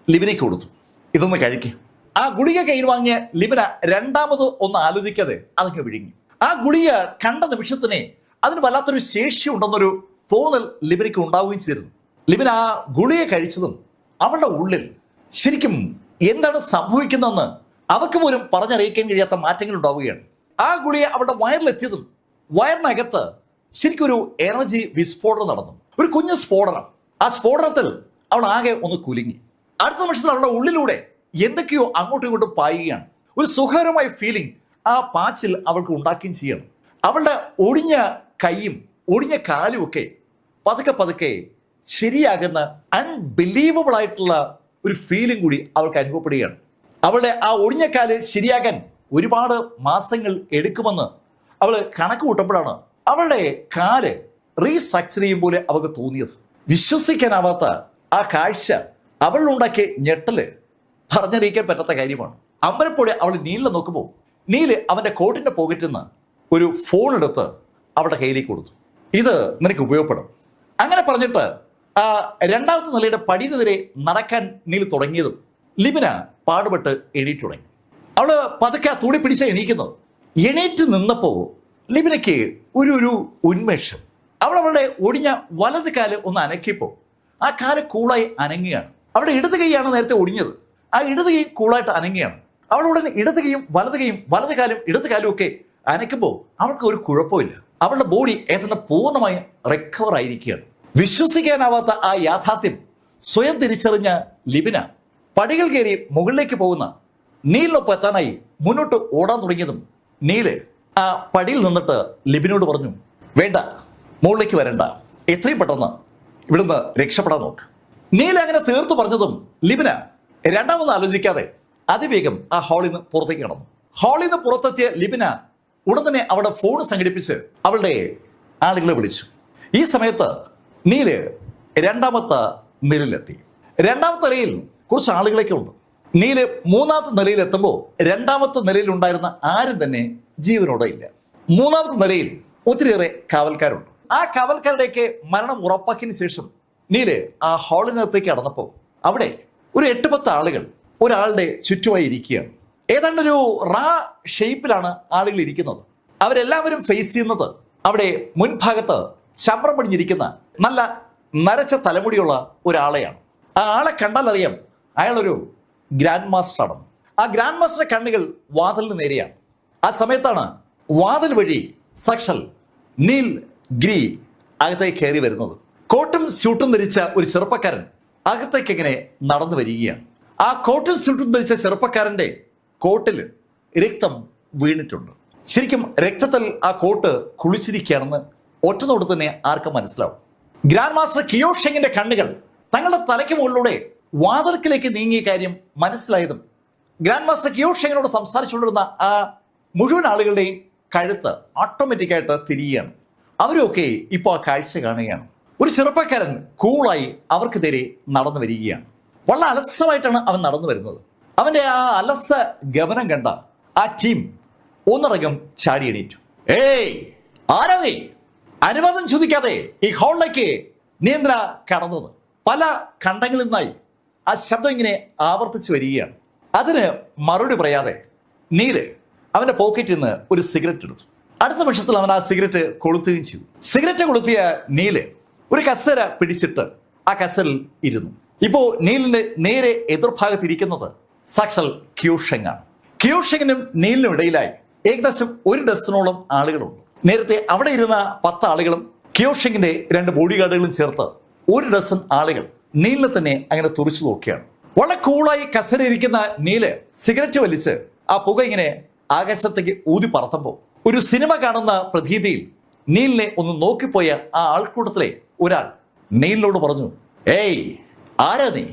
ലിബിനയ്ക്ക് കൊടുത്തു. ഇതൊന്ന് കഴിക്കും. ആ ഗുളിക കയ്യിൽ വാങ്ങിയ ലിബിന രണ്ടാമത് ഒന്ന് ആലോചിക്കാതെ അതൊക്കെ വിഴുങ്ങി. ആ ഗുളിക കണ്ട നിമിഷത്തിനെ അതിന് വല്ലാത്തൊരു ശേഷി ഉണ്ടെന്നൊരു തോന്നൽ ലിബിനയ്ക്ക് ഉണ്ടാവുകയും ചെയ്തിരുന്നു. ലിബിന ആ ഗുളിക കഴിച്ചതും അവളുടെ ഉള്ളിൽ ശരിക്കും എന്താണ് സംഭവിക്കുന്നതെന്ന് അവക്ക് പോലും പറഞ്ഞറിയിക്കാൻ കഴിയാത്ത മാറ്റങ്ങൾ ഉണ്ടാവുകയാണ്. ആ ഗുളിക അവളുടെ വയറിലെത്തിയതും വയറിനകത്ത് ശരിക്കും ഒരു എനർജി വിസ്ഫോടനം നടന്നു. ഒരു കുഞ്ഞു സ്ഫോടനം. ആ സ്ഫോടനത്തിൽ അവൾ ആകെ ഒന്ന് കുലുങ്ങി. അടുത്ത നിമിഷത്തിൽ അവളുടെ ഉള്ളിലൂടെ എന്തൊക്കെയോ അങ്ങോട്ടും ഇങ്ങോട്ടും പായുകയാണ്. ഒരു സുഖകരമായ ഫീലിംഗ് ആ പാച്ചിൽ അവൾക്ക് ഉണ്ടാക്കുകയും ചെയ്യണം. അവളുടെ ഒടിഞ്ഞ കൈയും ഒടിഞ്ഞ കാലും ഒക്കെ പതുക്കെ ശരിയാകുന്ന അൺബിലീവബിൾ ആയിട്ടുള്ള ഒരു ഫീലിംഗ് കൂടി അവൾക്ക് അനുഭവപ്പെടുകയാണ്. അവളുടെ ആ ഒടിഞ്ഞ കാല് ശരിയാകാൻ ഒരുപാട് മാസങ്ങൾ എടുക്കുമെന്ന് അവൾ കണക്ക് കൂട്ടുമ്പോഴാണ് അവളുടെ കാല് റീസ്ട്രക്ചർ ചെയ്യും പോലെ അവൾക്ക് തോന്നിയത്. വിശ്വസിക്കാനാവാത്ത ആ കാഴ്ച അവളിലുണ്ടാക്കിയ ഞെട്ടല് പറഞ്ഞറിയിക്കാൻ പറ്റാത്ത കാര്യമാണ്. അമ്പലപ്പോഴെ അവൾ നീലിനെ നോക്കുമ്പോൾ നീല് അവന്റെ കോട്ടിന്റെ പോക്കറ്റിൽ നിന്ന് ഒരു ഫോൺ എടുത്ത് അവളുടെ കയ്യിലേക്ക് കൊടുത്തു. ഇത് നിനക്ക് ഉപയോഗപ്പെടും. അങ്ങനെ പറഞ്ഞിട്ട് ആ രണ്ടാമത്തെ നിലയുടെ പടിയെതിരെ നടക്കാൻ നീല് തുടങ്ങിയതും ലിബിന പാടുപെട്ട് എണീറ്റ് തുടങ്ങി. അവള് പതുക്കെ ആ തുണി പിടിച്ച എണീക്കുന്നത്. എണീറ്റ് നിന്നപ്പോ ലിബിനയ്ക്ക് ഒരു ഉന്മേഷം. അവളുടെ ഒടിഞ്ഞ വലത് കാല് ഒന്ന് അനക്കിയപ്പോ ആ കാല് കൂളായി അനങ്ങുകയാണ്. അവളുടെ ഇടത് കൈയാണ് നേരത്തെ ഒടിഞ്ഞത്. ആ ഇടത് കൈ കൂളായിട്ട് അനങ്ങുകയാണ്. അവളുടെ ഇടത് കൈയും വലത് കാലും ഇടത് കാലും ഒക്കെ അനക്കുമ്പോൾ അവൾക്ക് ഒരു കുഴപ്പമില്ല. അവളുടെ ബോഡി ഏതാണ്ട് പൂർണ്ണമായും റിക്കവർ ആയിരിക്കുകയാണ്. വിശ്വസിക്കാനാവാത്ത ആ യാഥാർത്ഥ്യം സ്വയം തിരിച്ചറിഞ്ഞ ലിബിന പടികൾ കയറി മുകളിലേക്ക് പോകുന്ന നീലിനൊപ്പം എത്താനായി മുന്നോട്ട് ഓടാൻ തുടങ്ങിയതും നീല് ആ പടിയിൽ നിന്നിട്ട് ലിബിനോട് പറഞ്ഞു, വേണ്ട, മുകളിലേക്ക് വരണ്ട, എത്രയും പെട്ടെന്ന് ഇവിടുന്ന് രക്ഷപ്പെടാൻ നോക്ക്. നീല് അങ്ങനെ തീർത്തു പറഞ്ഞതും ലിബിന രണ്ടാമത് ആലോചിക്കാതെ അതിവേഗം ആ ഹാളിൽ നിന്ന് പുറത്തേക്ക് കടന്നു. ഹാളിൽ നിന്ന് പുറത്തെത്തിയ ലിബിന ഉടൻ തന്നെ അവിടെ ഫോൺ സംഘടിപ്പിച്ച് അവളുടെ ആളുകളെ വിളിച്ചു. ഈ സമയത്ത് നീല് രണ്ടാമത്തെ നിലയിലെത്തി. രണ്ടാമത്തെ നിലയിൽ കുറച്ച് ആളുകളൊക്കെ ഉണ്ട്. നീല് മൂന്നാമത്തെ നിലയിൽ എത്തുമ്പോൾ രണ്ടാമത്തെ നിലയിൽ ഉണ്ടായിരുന്ന ആരും തന്നെ ജീവനോടെ ഇല്ല. മൂന്നാമത്തെ നിലയിൽ ഒത്തിരിയേറെ കാവൽക്കാരുണ്ട്. ആ കാവൽക്കാരുടെയൊക്കെ മരണം ഉറപ്പാക്കിയതിനു ശേഷം നീല് ആ ഹാളിനകത്തേക്ക് കടന്നപ്പോൾ അവിടെ ഒരു 8-10 ആളുകൾ ഒരാളുടെ ചുറ്റുമായി ഇരിക്കുകയാണ്. ഏതാണ്ടൊരു ഷേപ്പിലാണ് ആളുകൾ ഇരിക്കുന്നത്. അവരെല്ലാവരും ഫേസ് ചെയ്യുന്നത് അവിടെ മുൻഭാഗത്ത് ചമ്രം പടിഞ്ഞിരിക്കുന്ന നല്ല നരച്ച തലമുടിയുള്ള ഒരാളെയാണ്. ആ ആളെ കണ്ടാൽ അറിയാം അയാളൊരു ഗ്രാൻഡ് മാസ്റ്റർ ആണ്. ആ ഗ്രാൻഡ് മാസ്റ്ററുടെ കണ്ണുകൾ വാതിലിന് നേരെയാണ്. ആ സമയത്താണ് വാതിൽ വഴി സക്ഷൽ നീൽ ഗ്രീ അകത്തേക്ക് കയറി വരുന്നത്. കോട്ടും സ്യൂട്ടും ധരിച്ച ഒരു ചെറുപ്പക്കാരൻ അകത്തേക്ക് ഇങ്ങനെ നടന്നു വരികയാണ്. ആ കോട്ടും സ്യൂട്ടും ധരിച്ച ചെറുപ്പക്കാരന്റെ കോട്ടിൽ രക്തം വീണിട്ടുണ്ട്. ശരിക്കും രക്തത്തിൽ ആ കോട്ട് കുളിച്ചിരിക്കുകയാണെന്ന് ഒറ്റനോട് തന്നെ ആർക്കും മനസ്സിലാവും. ഗ്രാൻഡ് മാസ്റ്റർ കിയോഷെങ്ങിന്റെ കണ്ണുകൾ തങ്ങളുടെ തലയ്ക്ക് മുകളിലൂടെ വാതിൽക്കിലേക്ക് നീങ്ങിയ കാര്യം മനസ്സിലായതും ഗ്രാൻഡ് മാസ്റ്റർ കിയോഷെങ്ങിനോട് സംസാരിച്ചുകൊണ്ടിരുന്ന ആ മുഴുവൻ ആളുകളുടെയും കഴുത്ത് ഓട്ടോമാറ്റിക്കായിട്ട് തിരിയുകയാണ്. അവരൊക്കെ ഇപ്പോൾ ആ കാഴ്ച കാണുകയാണ്. ഒരു ചെറുപ്പക്കാരൻ കൂളായി അവർക്ക് നേരെ നടന്നു വരികയാണ്. വളരെ അലസമായിട്ടാണ് അവൻ നടന്നു വരുന്നത്. അവന്റെ ആ അലസ ഗമനം കണ്ട ആ ടീം ഒന്നടങ്കം ചാടി എണീറ്റു. ഏയ്, ആരാ നീ? അനുവാദം ചോദിക്കാതെ ഈ ഹാളിലേക്ക് നീ എന്തിനാ കടന്നത്? പല ഖണ്ഡങ്ങളിൽ നിന്നായി ആ ശബ്ദം ഇങ്ങനെ ആവർത്തിച്ചു വരികയാണ്. അതിന് മറുപടി പറയാതെ നീല് അവന്റെ പോക്കറ്റിൽ നിന്ന് ഒരു സിഗരറ്റ് എടുത്തു. അടുത്ത നിമിഷത്തിൽ അവൻ ആ സിഗരറ്റ് കൊളുത്തുകയും ചെയ്തു. സിഗരറ്റ് കൊളുത്തിയ നീല് ഒരു കസേര പിടിച്ചിട്ട് ആ കസേരയിൽ ഇരുന്നു. ഇപ്പോ നീലിന്റെ നേരെ എതിർഭാഗത്തിരിക്കുന്നത് സാക്ഷാൽ കിയോഷെങ്ങാണ്. കിയോഷെങ്ങിനും നീലിനും ഇടയിലായി ഏകദേശം ഒരു ഡസനോളം ആളുകളുണ്ട്. നേരത്തെ അവിടെ ഇരുന്ന 10 ആളുകളും കിയോഷെങ്ങിന്റെ 2 ബോഡി ഗാർഡുകളും ചേർത്ത് ഒരു ഡസൻ ആളുകൾ നീലിനെ തന്നെ അങ്ങനെ തുറച്ചു നോക്കിയാണ്. വളരെ കൂളായി കസേര ഇരിക്കുന്ന നീല് സിഗരറ്റ് വലിച്ച് ആ പുക ഇങ്ങനെ ആകാശത്തേക്ക് ഊതി പറത്തുമ്പോൾ ഒരു സിനിമ കാണുന്ന പ്രതീതിയിൽ നീലിനെ ഒന്ന് നോക്കിപ്പോയ ആ ആൾക്കൂട്ടത്തിലെ ഒരാൾ നീലിനോട് പറഞ്ഞു, ഏയ്, ആരാ നീ?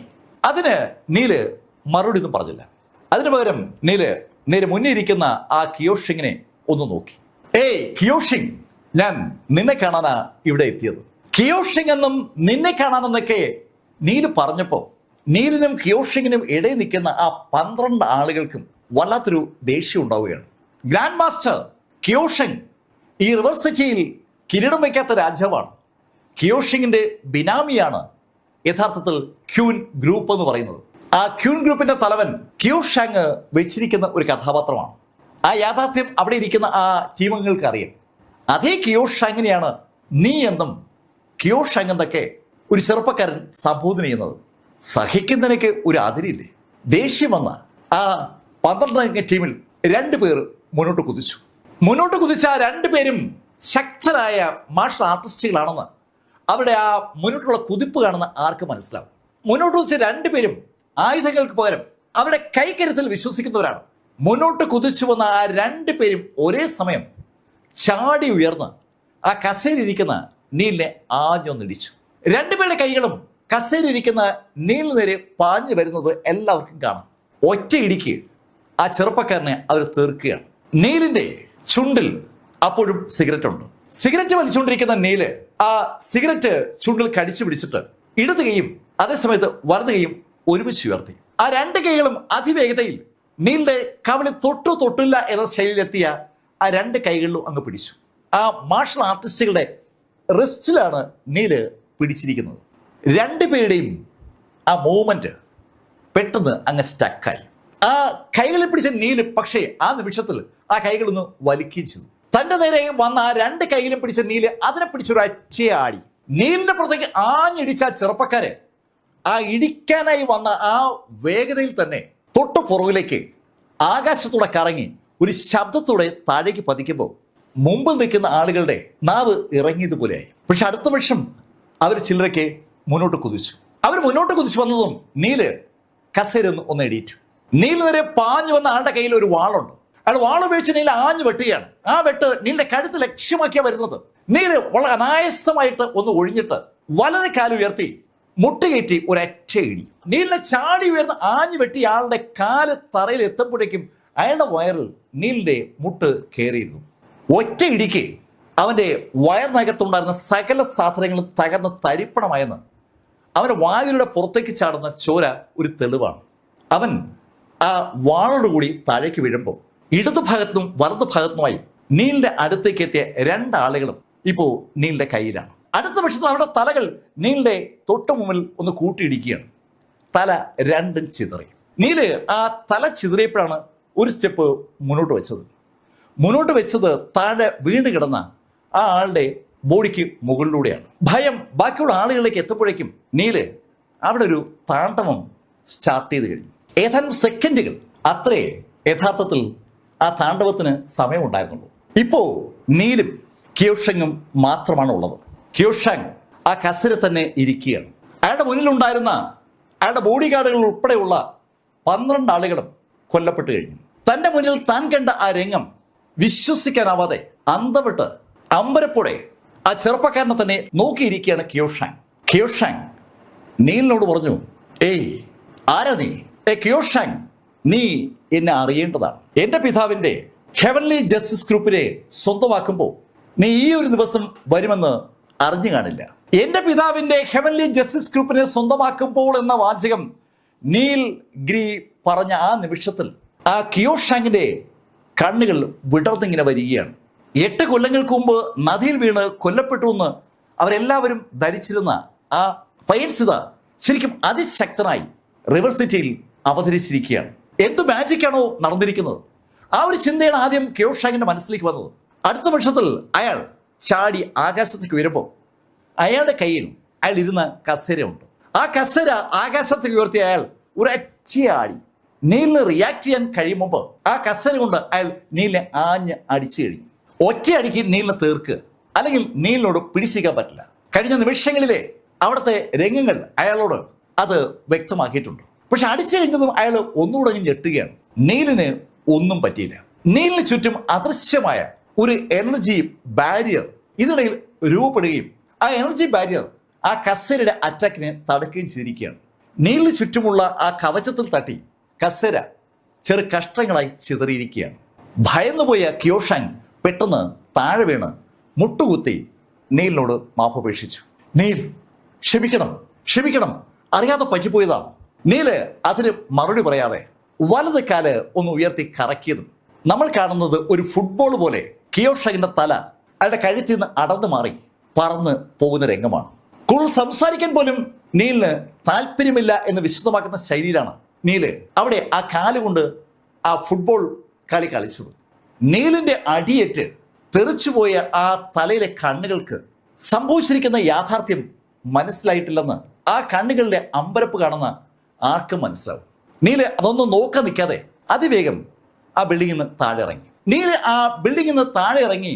അതിന് നീല് മറുപടി ഒന്നും പറഞ്ഞില്ല. അതിനു പകരം നീല് നേരെ മുന്നേ ഇരിക്കുന്ന ആ കിയോഷെങ്ങിനെ ഒന്ന് നോക്കി. ഏയ് കിയോഷിങ്, ഞാൻ നിന്നെ കാണാനാ ഇവിടെ എത്തിയത്. കിയോഷിങ് എന്നും നിന്നെ കാണാനെന്നൊക്കെ നീല് പറഞ്ഞപ്പോ നീലിനും കിയോഷിങ്ങിനും ഇടയിൽ നിൽക്കുന്ന ആ 12 ആളുകൾക്കും വല്ലാത്തൊരു ദേഷ്യം ഉണ്ടാവുകയാണ്. ഗ്രാൻഡ് മാസ്റ്റർ കിയോഷിങ് ഈ റിവർ സിറ്റിയിൽ കിരീടം വയ്ക്കാത്ത രാജാവാണ്. കിയോഷിങ്ങിന്റെ ബിനാമിയാണ് യഥാർത്ഥത്തിൽ ക്യൂൻ ഗ്രൂപ്പ് എന്ന് പറയുന്നത്. ആ ക്യൂൻ ഗ്രൂപ്പിന്റെ തലവൻ കിയോഷാങ് വെച്ചിരിക്കുന്ന ഒരു കഥാപാത്രമാണ്. ആ യാഥാർത്ഥ്യം അവിടെ ഇരിക്കുന്ന ആ ടീമംഗങ്ങൾക്ക് അറിയാം. അതേ കിയോഷാങ്ങിനെയാണ് നീ എന്നും കിയോഷാങ് എന്നൊക്കെ ഒരു ചെറുപ്പക്കാരൻ സംബോധന ചെയ്യുന്നത്. സഹിക്കുന്നതിനൊക്കെ ഒരു അതിരില്ലേ? ദേഷ്യം വന്ന ആ 12 ടീമിൽ 2 പേർ മുന്നോട്ട് കുതിച്ചു. മുന്നോട്ട് കുതിച്ച ആ 2 പേരും ശക്തരായ മാർഷൽ ആർട്ടിസ്റ്റുകളാണെന്ന് അവരുടെ ആ മുന്നോട്ടുള്ള കുതിപ്പ് കാണുന്ന ആർക്ക് മനസ്സിലാവും. മുന്നോട്ട് കുതിച്ച 2 പേരും ആയുധങ്ങൾക്ക് പകരം അവരുടെ കൈക്കരുത്തിൽ വിശ്വസിക്കുന്നവരാണ്. മുന്നോട്ട് കുതിച്ചു വന്ന ആ 2 പേരും ഒരേ സമയം ചാടി ഉയർന്ന് ആ കസേരയിരിക്കുന്ന നീലിനെ ആഞ്ഞൊന്നിടിച്ചു. 2 പേരുടെ കൈകളും കസേരയിരിക്കുന്ന നീലിന് നേരെ പാഞ്ഞു വരുന്നത് എല്ലാവർക്കും കാണാം. ഒറ്റ ഇടിക്ക് ആ ചെറുപ്പക്കാരനെ അവർ തീർക്കുകയാണ്. നീലിന്റെ ചുണ്ടിൽ അപ്പോഴും സിഗരറ്റ് ഉണ്ട്. സിഗരറ്റ് വലിച്ചുകൊണ്ടിരിക്കുന്ന നീല് ആ സിഗരറ്റ് ചുണ്ടിൽ കടിച്ചു പിടിച്ചിട്ട് ഇടത് കൈയും അതേസമയത്ത് വലത് കൈയും ഒരുമിച്ച് ഉയർത്തി. ആ 2 കൈകളും അതിവേഗതയിൽ നീലിന്റെ കവിളി തൊട്ടില്ല എന്ന ശൈലിയിലെത്തിയ ആ 2 കൈകളിലും അങ്ങ് പിടിച്ചു. ആ മാർഷൽ ആർട്ടിസ്റ്റുകളുടെ റിസ്റ്റിലാണ് നീല് പിടിച്ചിരിക്കുന്നത്. 2 പേരുടെയും ആ മൂവ്മെന്റ് പെട്ടെന്ന് അങ്ങ് സ്റ്റക്കായി. ആ കൈകളിൽ പിടിച്ച നീല് പക്ഷേ ആ നിമിഷത്തിൽ ആ കൈകളൊന്ന് വലിക്കുകയും ചെയ്തു. തന്റെ നേരെ വന്ന ആ 2 കൈയിലും പിടിച്ച നീല് അതിനെ പിടിച്ചൊരു അറ്റയാടി. നീലിന്റെ പുറത്തേക്ക് ആഞ്ഞിടിച്ച ആ ചെറുപ്പക്കാര് ആ ഇടിക്കാനായി വന്ന ആ വേഗതയിൽ തന്നെ തൊട്ടു പുറകിലേക്ക് ആകാശത്തൂടെ കറങ്ങി ഒരു ശബ്ദത്തോടെ താഴേക്ക് പതിക്കുമ്പോൾ മുമ്പ് നിൽക്കുന്ന ആളുകളുടെ നാവ് ഇറങ്ങിയതുപോലെയായി. പക്ഷെ അടുത്ത വർഷം അവർ ചിലരൊക്കെ മുന്നോട്ട് കുതിച്ചു. അവർ മുന്നോട്ട് കുതിച്ചു വന്നതും നീല് കസേര ഒന്ന് എടീറ്റു. നീല് നേരെ പാഞ്ഞു വന്ന ആളുടെ കയ്യിൽ ഒരു വാളുണ്ട്. അയാൾ വാളുപയോഗിച്ച് നീല ആഞ്ഞു വെട്ടുകയാണ്. ആ വെട്ട് നീലിന്റെ കഴുത്ത് ലക്ഷ്യമാക്കിയാ വരുന്നത്. നീല് വളരെ അനായാസമായിട്ട് ഒന്ന് ഒഴിഞ്ഞിട്ട് വലത് കാല് ഉയർത്തി മുട്ടുകയറ്റി ഒരൊറ്റ ഇടി. നീലിനെ ചാടി ഉയർന്ന് ആഞ്ഞു വെട്ടി ആളുടെ കാല് തറയിൽ എത്തുമ്പോഴേക്കും അയാളുടെ വയറിൽ നീലിന്റെ മുട്ട് കയറിയിരുന്നു. ഒറ്റ ഇടിക്ക് അവന്റെ വയറിനകത്തുണ്ടായിരുന്ന സകല സാധനങ്ങളും തകർന്ന് തരിപ്പണമായെന്ന് അവന്റെ വായിലൂടെ പുറത്തേക്ക് ചാടുന്ന ചോര ഒരു തെളിവാണ്. അവൻ ആ വാളോടുകൂടി താഴേക്ക് വീഴുമ്പോൾ ഇടതു ഭാഗത്തും വലതു ഭാഗത്തുമായി നീലിന്റെ അടുത്തേക്ക് എത്തിയ 2 ആളുകളും ഇപ്പോ നീലിന്റെ കയ്യിലാണ്. അടുത്ത പക്ഷത്തിൽ അവരുടെ തലകൾ നീലിന്റെ തൊട്ടു മുമ്പിൽ ഒന്ന് കൂട്ടിയിടിക്കുകയാണ്. തല 2ഉം ചിതറി. നീല് ആ തല ചിതറിയപ്പോഴാണ് ഒരു സ്റ്റെപ്പ് മുന്നോട്ട് വെച്ചത്. മുന്നോട്ട് വെച്ചത് താഴെ വീണ് കിടന്ന ആ ആളുടെ ബോഡിക്ക് മുകളിലൂടെയാണ്. ഭയം ബാക്കിയുള്ള ആളുകളിലേക്ക് എത്തുമ്പോഴേക്കും നീല് അവിടെ ഒരു താണ്ഡവം സ്റ്റാർട്ട് ചെയ്ത് കഴിഞ്ഞു. ഏതാനും സെക്കൻഡുകൾ അത്രേ യഥാർത്ഥത്തിൽ ആ താണ്ഡവത്തിന് സമയമുണ്ടായിരുന്നുള്ളൂ. ഇപ്പോ നീലും കിയോഷെങ്ങും മാത്രമാണ് ഉള്ളത്. കിയോഷെങ് ആ കസേര തന്നെ ഇരിക്കുകയാണ്. അയാളുടെ മുന്നിലുണ്ടായിരുന്ന അയാളുടെ ബോഡി ഗാർഡുകൾ ഉൾപ്പെടെയുള്ള 12 ആളുകളും കൊല്ലപ്പെട്ടു കഴിഞ്ഞു. തന്റെ മുന്നിൽ താൻ കണ്ട ആ രംഗം വിശ്വസിക്കാനാവാതെ അന്തവിട്ട് അമ്പരപ്പോടെ ആ ചെറുപ്പക്കാരനെ തന്നെ നോക്കിയിരിക്കുകയാണ് കിയോഷാങ്. കിയോഷാങ് നീലിനോട് പറഞ്ഞു, ഏയ് ആരാ നീ? കിയോഷാങ്, നീ എന്നെ അറിയേണ്ടതാണ്. എന്റെ പിതാവിന്റെ ഹെവൻലി ജസ്റ്റിസ് ഗ്രൂപ്പിനെ സ്വന്തമാക്കുമ്പോൾ നീ ഈ ഒരു ദിവസം വരുമെന്ന് അറിഞ്ഞു കാണില്ല. എന്റെ പിതാവിന്റെ ഹെവൻലി ജസ്റ്റിസ് ഗ്രൂപ്പിനെ സ്വന്തമാക്കുമ്പോൾ എന്ന വാചകം നീൽ ഗിരി പറഞ്ഞ ആ നിമിഷത്തിൽ ആ കിയോഷാങ്ങിന്റെ കണ്ണുകൾ വിടർന്നിങ്ങനെ വരികയാണ്. 8 കൊല്ലങ്ങൾക്ക് മുമ്പ് നദിയിൽ വീണ് കൊല്ലപ്പെട്ടു എന്ന് അവരെല്ലാവരും ധരിച്ചിരുന്ന ആ പയൻസിത ശരിക്കും അതിശക്തനായി റിവർ സിറ്റിയിൽ അവതരിച്ചിരിക്കുകയാണ്. എന്ത് മാജിക്കാണോ നടന്നിരിക്കുന്നത്? ആ ഒരു ചിന്തയാണ് ആദ്യം കിയോഷാങ്ങിന്റെ മനസ്സിലേക്ക് വന്നത്. അടുത്ത നിമിഷത്തിൽ അയാൾ ചാടി ആകാശത്തേക്ക് ഉയരുമ്പോൾ അയാളുടെ കയ്യിൽ അയാൾ ഇരുന്ന കസേരയുണ്ട്. ആ കസേര ആകാശത്തേക്ക് ഉയർത്തി അയാൾ ഒരൊറ്റയാടി നീലിന് റിയാക്ട് ചെയ്യാൻ കഴിയുമ്പോൾ ആ കസേര കൊണ്ട് അയാൾ നീലിനെ ആഞ്ഞ് അടിച്ചു കഴിഞ്ഞു. ഒറ്റയടിക്ക് നീലിനെ തീർക്കുക, അല്ലെങ്കിൽ നീലിനോട് പിടിച്ചിരിക്കാൻ പറ്റില്ല. കഴിഞ്ഞ നിമിഷങ്ങളിലെ അവിടുത്തെ രംഗങ്ങൾ അയാളോട് അത് വ്യക്തമാക്കിയിട്ടുണ്ട്. പക്ഷെ അടിച്ചു കഴിഞ്ഞതും അയാൾ ഒന്നുകൂടെ ഞെട്ടുകയാണ്. നീലിന് ഒന്നും പറ്റിയില്ല. നീലിന് ചുറ്റും അദൃശ്യമായ ഒരു എനർജി ബാരിയർ ഇതിനിടയിൽ രൂപപ്പെടുകയും ആ എനർജി ബാരിയർ ആ കസേരയുടെ അറ്റാക്കിനെ തടുക്കുകയും ചെയ്തിരിക്കുകയാണ്. നീലിന് ചുറ്റുമുള്ള ആ കവചത്തിൽ തട്ടി കസേര ചെറു കഷ്ടങ്ങളായി ചിതറിയിരിക്കുകയാണ്. ഭയന്നുപോയ കിയോഷാങ് പെട്ടെന്ന് താഴെ വീണ് മുട്ടുകുത്തി നീലിനോട് മാപ്പപേക്ഷിച്ചു. നീൽ, ക്ഷമിക്കണം, ക്ഷമിക്കണം, അറിയാതെ പറ്റിപ്പോയതാണ്. നീല് അതിന് മറുപടി പറയാതെ വലത് കാല് ഒന്ന് ഉയർത്തി കറക്കിയതും നമ്മൾ കാണുന്നത് ഒരു ഫുട്ബോൾ പോലെ കിയോഷാങ്ങിന്റെ തല അയാളുടെ കഴുത്തിൽ നിന്ന് അടർന്നു മാറി പറന്ന് പോകുന്ന രംഗമാണ്. കൂടുതൽ സംസാരിക്കാൻ പോലും നീലിന് താല്പര്യമില്ല എന്ന് വിശദമാക്കുന്ന ശൈലിയിലാണ് നീല് അവിടെ ആ കാലുകൊണ്ട് ആ ഫുട്ബോൾ കളി കളിച്ചത്. നീലിന്റെ അടിയേറ്റ് തെറിച്ചുപോയ ആ തലയിലെ കണ്ണുകൾക്ക് സംഭവിച്ചിരിക്കുന്ന യാഥാർത്ഥ്യം മനസ്സിലായിട്ടില്ലെന്ന് ആ കണ്ണുകളിലെ അമ്പരപ്പ് കാണുന്ന ആർക്കും മനസ്സിലാവും. നീല് അതൊന്നും നോക്കാൻ നിൽക്കാതെ അതിവേഗം ആ ബിൽഡിങ്ങിൽ നിന്ന് താഴെ ഇറങ്ങി. നീല് ആ ബിൽഡിങ്ങിൽ നിന്ന് താഴെ ഇറങ്ങി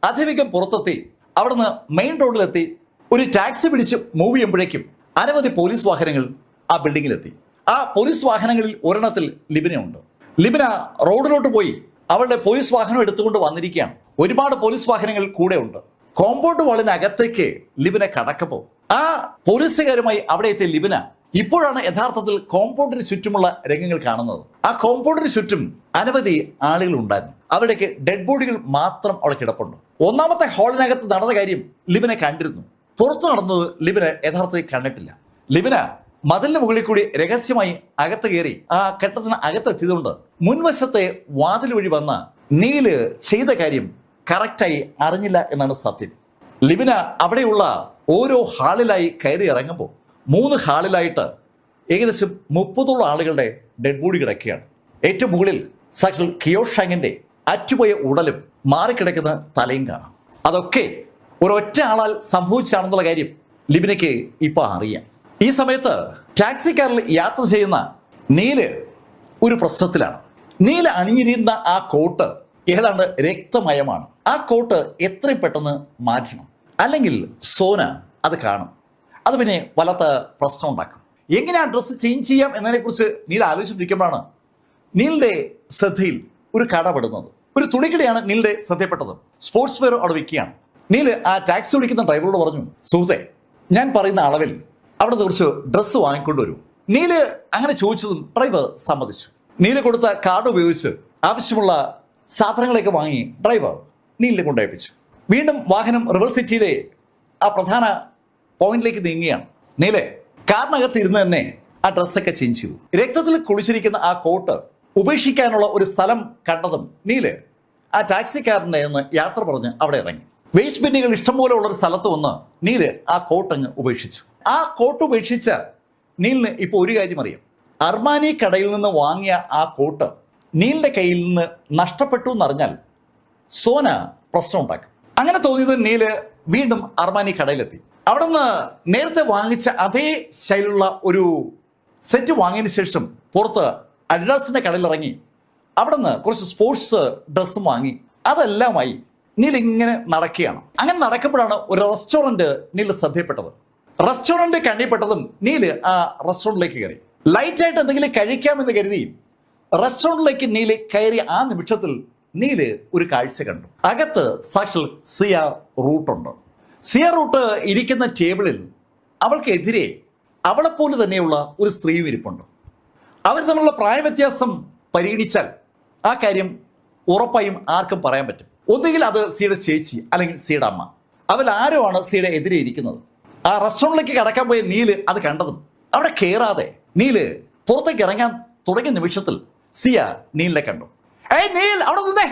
അതിവേഗം പുറത്തെത്തി അവിടുന്ന് മെയിൻ റോഡിലെത്തി ഒരു ടാക്സി പിടിച്ച് മൂവ് ചെയ്യുമ്പോഴേക്കും അനവധി പോലീസ് വാഹനങ്ങൾ ആ ബിൽഡിങ്ങിലെത്തി. ആ പോലീസ് വാഹനങ്ങളിൽ ഒരെണ്ണത്തിൽ ലിബിനുണ്ട്. ലിബിന റോഡിലോട്ട് പോയി അവളുടെ പോലീസ് വാഹനം എടുത്തുകൊണ്ട് വന്നിരിക്കുകയാണ്. ഒരുപാട് പോലീസ് വാഹനങ്ങൾ കൂടെ ഉണ്ട്. കോമ്പൗണ്ട് വാളിനകത്തേക്ക് ലിബിന കടക്കുമ്പോൾ ആ പോലീസുകാരുമായി അവിടെ എത്തിയ ലിബിന ഇപ്പോഴാണ് യഥാർത്ഥത്തിൽ കോമ്പൗണ്ടിന് ചുറ്റുമുള്ള രംഗങ്ങൾ കാണുന്നത്. ആ കോമ്പൗണ്ടിന് ചുറ്റും അനവധി ആളുകൾ ഉണ്ടായിരുന്നു. അവിടേക്ക് ഡെഡ് ബോഡികൾ മാത്രം അവിടെ കിടപ്പുണ്ട്. ഒന്നാമത്തെ ഹാളിനകത്ത് നടന്ന കാര്യം ലിബിനെ കണ്ടിരുന്നു. പുറത്തു നടന്നത് ലിബിന യഥാർത്ഥത്തിൽ കണ്ടിട്ടില്ല. ലിബിന മതിലിന് മുകളിൽ കൂടി രഹസ്യമായി അകത്ത് കയറി ആ കെട്ടത്തിന് അകത്തെത്തിയതുകൊണ്ട് മുൻവശത്തെ വാതിൽ വഴി വന്ന നീല് ചെയ്ത കാര്യം കറക്റ്റായി അറിഞ്ഞില്ല എന്നാണ് സത്യം. ലിബിന അവിടെയുള്ള ഓരോ ഹാളിലായി കയറി ഇറങ്ങുമ്പോൾ 3 ഹാളിലായിട്ട് ഏകദേശം 30ഓളം ആളുകളുടെ ഡെഡ് ബോഡി കിടക്കുകയാണ്. ഏറ്റവും മുകളിൽ സാക്ഷാൽ കിയോഷാങ്ങിന്റെ അറ്റുപോയ ഉടലും മാറിക്കിടക്കുന്ന തലയും കാണാം. അതൊക്കെ ഒരൊറ്റ ആളാൽ സംഭവിച്ചാണെന്നുള്ള കാര്യം ലിബിനയ്ക്ക് ഇപ്പൊ അറിയാം. ഈ സമയത്ത് ടാക്സിക്കാരിൽ യാത്ര ചെയ്യുന്ന നീല് ഒരു പ്രശ്നത്തിലാണ്. നീല് അണിഞ്ഞിരുന്ന ആ കോട്ട് ഏതാണ്ട് രക്തമയമാണ്. ആ കോട്ട് എത്രയും പെട്ടെന്ന് മാറ്റണം, അല്ലെങ്കിൽ സോന അത് കാണും. അത് പിന്നെ വല്ലാത്ത പ്രശ്നം ഉണ്ടാക്കും. എങ്ങനെ ആ ഡ്രസ്സ് ചേഞ്ച് ചെയ്യാം എന്നതിനെക്കുറിച്ച് നീൽ ആലോചിച്ചിരിക്കുമ്പോഴാണ് നീലിന്റെ ശ്രദ്ധയിൽ ഒരു കട പെടുന്നത്. ഒരു തുണിക്കടയാണ് നീലിന്റെ ശ്രദ്ധയപ്പെട്ടത്. സ്പോർട്സ് വെയർ അവിടെ വിൽക്കുകയാണ്. നീല് ആ ടാക്സി ഓടിക്കുന്ന ഡ്രൈവറോട് പറഞ്ഞു, സുഹൃത്തെ, ഞാൻ പറയുന്ന അളവിൽ അവിടെ കുറച്ച് ഡ്രസ്സ് വാങ്ങിക്കൊണ്ടുവരും. നീല് അങ്ങനെ ചോദിച്ചതും ഡ്രൈവർ സമ്മതിച്ചു. നീല് കൊടുത്ത കാർഡ് ഉപയോഗിച്ച് ആവശ്യമുള്ള സാധനങ്ങളൊക്കെ വാങ്ങി ഡ്രൈവർ നീലിനെ കൊണ്ടേപ്പിച്ചു. വീണ്ടും വാഹനം റിവർ സിറ്റിയിലെ ആ പ്രധാന പോയിന്റിലേക്ക് നീങ്ങുകയാണ്. നീല് കാറിനകത്ത് ഇരുന്ന് തന്നെ ആ ഡ്രസ്സൊക്കെ ചേഞ്ച് ചെയ്തു. രക്തത്തിൽ കുളിച്ചിരിക്കുന്ന ആ കോട്ട് ഉപേക്ഷിക്കാനുള്ള ഒരു സ്ഥലം കണ്ടതും നീല് ആ ടാക്സിക്കാരൻ്റെ നിന്ന് യാത്ര പറഞ്ഞ് അവിടെ ഇറങ്ങി. വേസ്റ്റ് ബിന്നുകൾ ഇഷ്ടംപോലെ ഉള്ളൊരു സ്ഥലത്ത് വന്ന് നീല് ആ കോട്ടങ്ങ് ഉപേക്ഷിച്ചു. ആ കോട്ട് ഉപേക്ഷിച്ച നീലിന് ഇപ്പോൾ ഒരു കാര്യം അറിയാം. അർമാനി കടയിൽ നിന്ന് വാങ്ങിയ ആ കോട്ട് നീലിന്റെ കയ്യിൽ നിന്ന് നഷ്ടപ്പെട്ടു എന്നറിഞ്ഞാൽ സോന പ്രശ്നം ഉണ്ടാക്കും. അങ്ങനെ തോന്നിയത് നീല് വീണ്ടും അർമാനി കടയിലെത്തി. അവിടെ നിന്ന് നേരത്തെ വാങ്ങിച്ച അതേ ശൈലിയുള്ള ഒരു സെറ്റ് വാങ്ങിയതിന് ശേഷം പുറത്ത് അഡിഡാസിന്റെ കടയിൽ ഇറങ്ങി അവിടെ നിന്ന് കുറച്ച് സ്പോർട്സ് ഡ്രസ്സും വാങ്ങി അതെല്ലാമായി നീൽ ഇങ്ങനെ നടക്കുകയാണ്. അങ്ങനെ നടക്കുമ്പോഴാണ് ഒരു റെസ്റ്റോറന്റ് നീല് ശ്രദ്ധയപ്പെട്ടത്. റെസ്റ്റോറന്റ് കണ്ണിപ്പെട്ടതും നീല് ആ റെസ്റ്റോറന്റിലേക്ക് കയറി. ലൈറ്റായിട്ട് എന്തെങ്കിലും കഴിക്കാമെന്ന് കരുതി റെസ്റ്റോറന്റിലേക്ക് നീല് കയറി ആ നിമിഷത്തിൽ നീല് ഒരു കാഴ്ച കണ്ടു. അകത്ത് സാക്ഷാൽ സിയ റൂട്ടുണ്ട്. സിയ റൂട്ട് ഇരിക്കുന്ന ടേബിളിൽ അവൾക്കെതിരെ അവളെപ്പോലെ തന്നെയുള്ള ഒരു സ്ത്രീയും ഇരിപ്പുണ്ട്. അവർ തമ്മിലുള്ള പ്രായവ്യത്യാസം പരിഗണിച്ചാൽ ആ കാര്യം ഉറപ്പായും ആർക്കും പറയാൻ പറ്റും. ഒന്നുകിൽ അത് സിയുടെ ചേച്ചി അല്ലെങ്കിൽ സിയുടെ അമ്മ. അവൽ ആരോ ആണ് സിയുടെ എതിരെ ഇരിക്കുന്നത്. ആ റെസ്റ്റോറൻറ്റിലേക്ക് കടക്കാൻ പോയ നീല് അത് കണ്ടതും അവിടെ കയറാതെ നീല് പുറത്തേക്ക് ഇറങ്ങാൻ തുടങ്ങിയ നിമിഷത്തിൽ സിയ നീലിനെ കണ്ടു. ഏയ് നീൽ, അവിടെ നിന്നേ!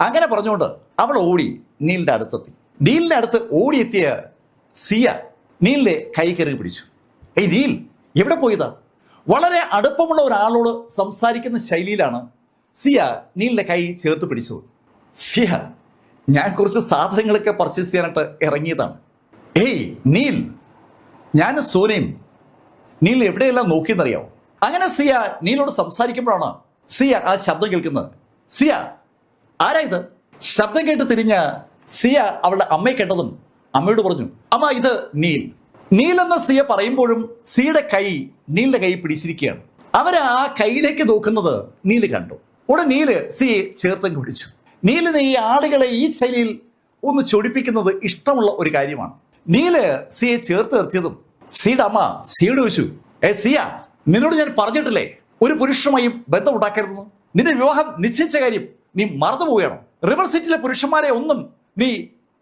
അങ്ങനെ പറഞ്ഞുകൊണ്ട് അവൾ ഓടി നീലിന്റെ അടുത്തെത്തി. നീലിന്റെ അടുത്ത് ഓടിയെത്തിയ സിയ നീലിന്റെ കൈ കയറി പിടിച്ചു. ഏയ് നീൽ, എവിടെ പോയതാ? വളരെ അടുപ്പമുള്ള ഒരാളോട് സംസാരിക്കുന്ന ശൈലിയിലാണ് സിയ നീലിന്റെ കൈ ചേർത്ത് പിടിച്ചത്. സിയ, ഞാൻ കുറച്ച് സാധനങ്ങളൊക്കെ പർച്ചേസ് ചെയ്യാനായിട്ട് ഇറങ്ങിയതാണ്. ഏയ് നീൽ, ഞാൻ സോനയും നീൽ എവിടെയെല്ലാം നോക്കിയെന്നറിയാവോ? അങ്ങനെ സിയ നീലോട് സംസാരിക്കുമ്പോഴാണ് സിയ ആ ശബ്ദം കേൾക്കുന്നത്. സിയ, ആരാ ഇത്? ശബ്ദം കേട്ട് തിരിഞ്ഞ സിയ അവളുടെ അമ്മയെ കേട്ടതും അമ്മയോട് പറഞ്ഞു, അമ്മ, ഇത് നീൽ. നീൽ എന്ന സിയ പറയുമ്പോഴും സിയുടെ കൈ നീലിന്റെ കൈ പിടിച്ചിരിക്കുകയാണ്. അവര് ആ കൈയിലേക്ക് നോക്കുന്നത് നീല് കണ്ടു. ഉടനെ നീല് സിയെ ചേർത്തങ്ങ് പിടിച്ചു. നീലിന് ഈ ആളുകളെ ഈ ശൈലിയിൽ ഒന്ന് ചൊടിപ്പിക്കുന്നത് ഇഷ്ടമുള്ള ഒരു കാര്യമാണ്. നീല് സിയെ ചേർത്ത് നിർത്തിയതും സിയുടെ അമ്മ സിയോട് ചോദിച്ചു, സിയ, നിന്നോട് ഞാൻ പറഞ്ഞിട്ടില്ലേ ഒരു പുരുഷനുമായും ബന്ധം ഉണ്ടാക്കരുതെന്ന്? നിന്റെ വിവാഹം നിശ്ചയിച്ച കാര്യം നീ മറന്നു പോവുകയാണോ? റിവർ സിറ്റിയിലെ പുരുഷന്മാരെ ഒന്നും നീ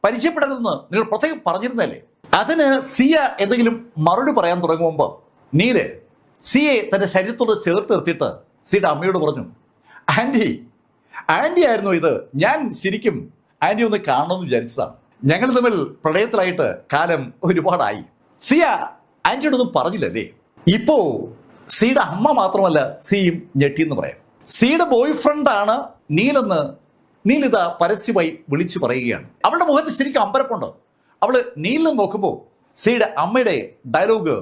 പരിചയപ്പെടരുതെന്ന് നിങ്ങൾ പ്രത്യേകം പറഞ്ഞിരുന്നല്ലേ? അതിന് സിയ എന്തെങ്കിലും മറുപടി പറയാൻ തുടങ്ങുമ്പോ നീല് സിയെ തന്റെ ശരീരത്തോട് ചേർത്ത് നിർത്തിയിട്ട് സിയുടെ അമ്മയോട് പറഞ്ഞു, ആന്റി ആയിരുന്നു ഇത്. ഞാൻ ശരിക്കും ആന്റി ഒന്ന് കാണണമെന്ന് വിചാരിച്ചതാണ്. ഞങ്ങൾ തമ്മിൽ പ്രണയത്തിലായിട്ട് കാലം ഒരുപാടായി. സിയ ആന്റിയോടൊന്നും പറഞ്ഞില്ലല്ലേ? ഇപ്പോ സിയുടെ അമ്മ മാത്രമല്ല സിയും ഞെട്ടിയെന്ന് പറയാം. സിയുടെ ബോയ് ഫ്രണ്ടാണ് നീലെന്ന് നീലിത പരസ്യമായി വിളിച്ചു പറയുകയാണ്. അവളുടെ മുഖത്ത് ശരിക്കും അമ്പരപ്പുണ്ട്. അവള് നീലിനെ നോക്കുമ്പോൾ സിയുടെ അമ്മയുടെ ഡയലോഗ്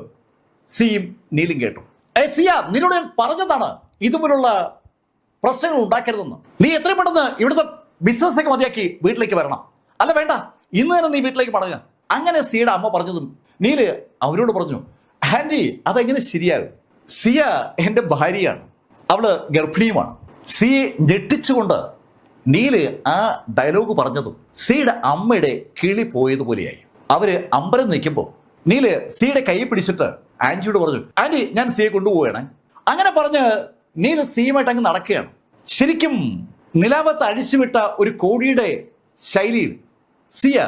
സിയും നീലും കേട്ടു. സിയ, നിന്നോട് ഞാൻ പറഞ്ഞതാണ് ഇതുപോലുള്ള പ്രശ്നങ്ങൾ ഉണ്ടാക്കരുതെന്ന്. നീ എത്രയും പെട്ടെന്ന് ഇവിടുത്തെ ബിസിനസ് ഒക്കെ മതിയാക്കി വീട്ടിലേക്ക് വരണം. അല്ല, വേണ്ട, ഇന്ന് തന്നെ നീ വീട്ടിലേക്ക് മടങ്ങുക. അങ്ങനെ സിയുടെ അമ്മ പറഞ്ഞതും നീല് അവരോട് പറഞ്ഞു, ആന്റി, അതെങ്ങനെ ശരിയാകും? സിയ എൻ്റെ ഭാര്യയാണ്, അവള് ഗർഭിണിയുമാണ്. സിയെ ഞെട്ടിച്ചുകൊണ്ട് നീല് ആ ഡയലോഗ് പറഞ്ഞതും സിയുടെ അമ്മയുടെ കിളി പോയതുപോലെയായി. അവര് അമ്പരം നിൽക്കുമ്പോൾ നീല് സിയുടെ കൈ പിടിച്ചിട്ട് ആന്റിയോട് പറഞ്ഞു, ആന്റി, ഞാൻ സിയെ കൊണ്ടുപോവുകയാണ്. അങ്ങനെ പറഞ്ഞ് നീല് സിയുമായിട്ട് അങ്ങ് നടക്കുകയാണ്. ശരിക്കും നിലാവത്ത് അഴിച്ചുവിട്ട ഒരു കോഴിയുടെ ശൈലിയിൽ സിയ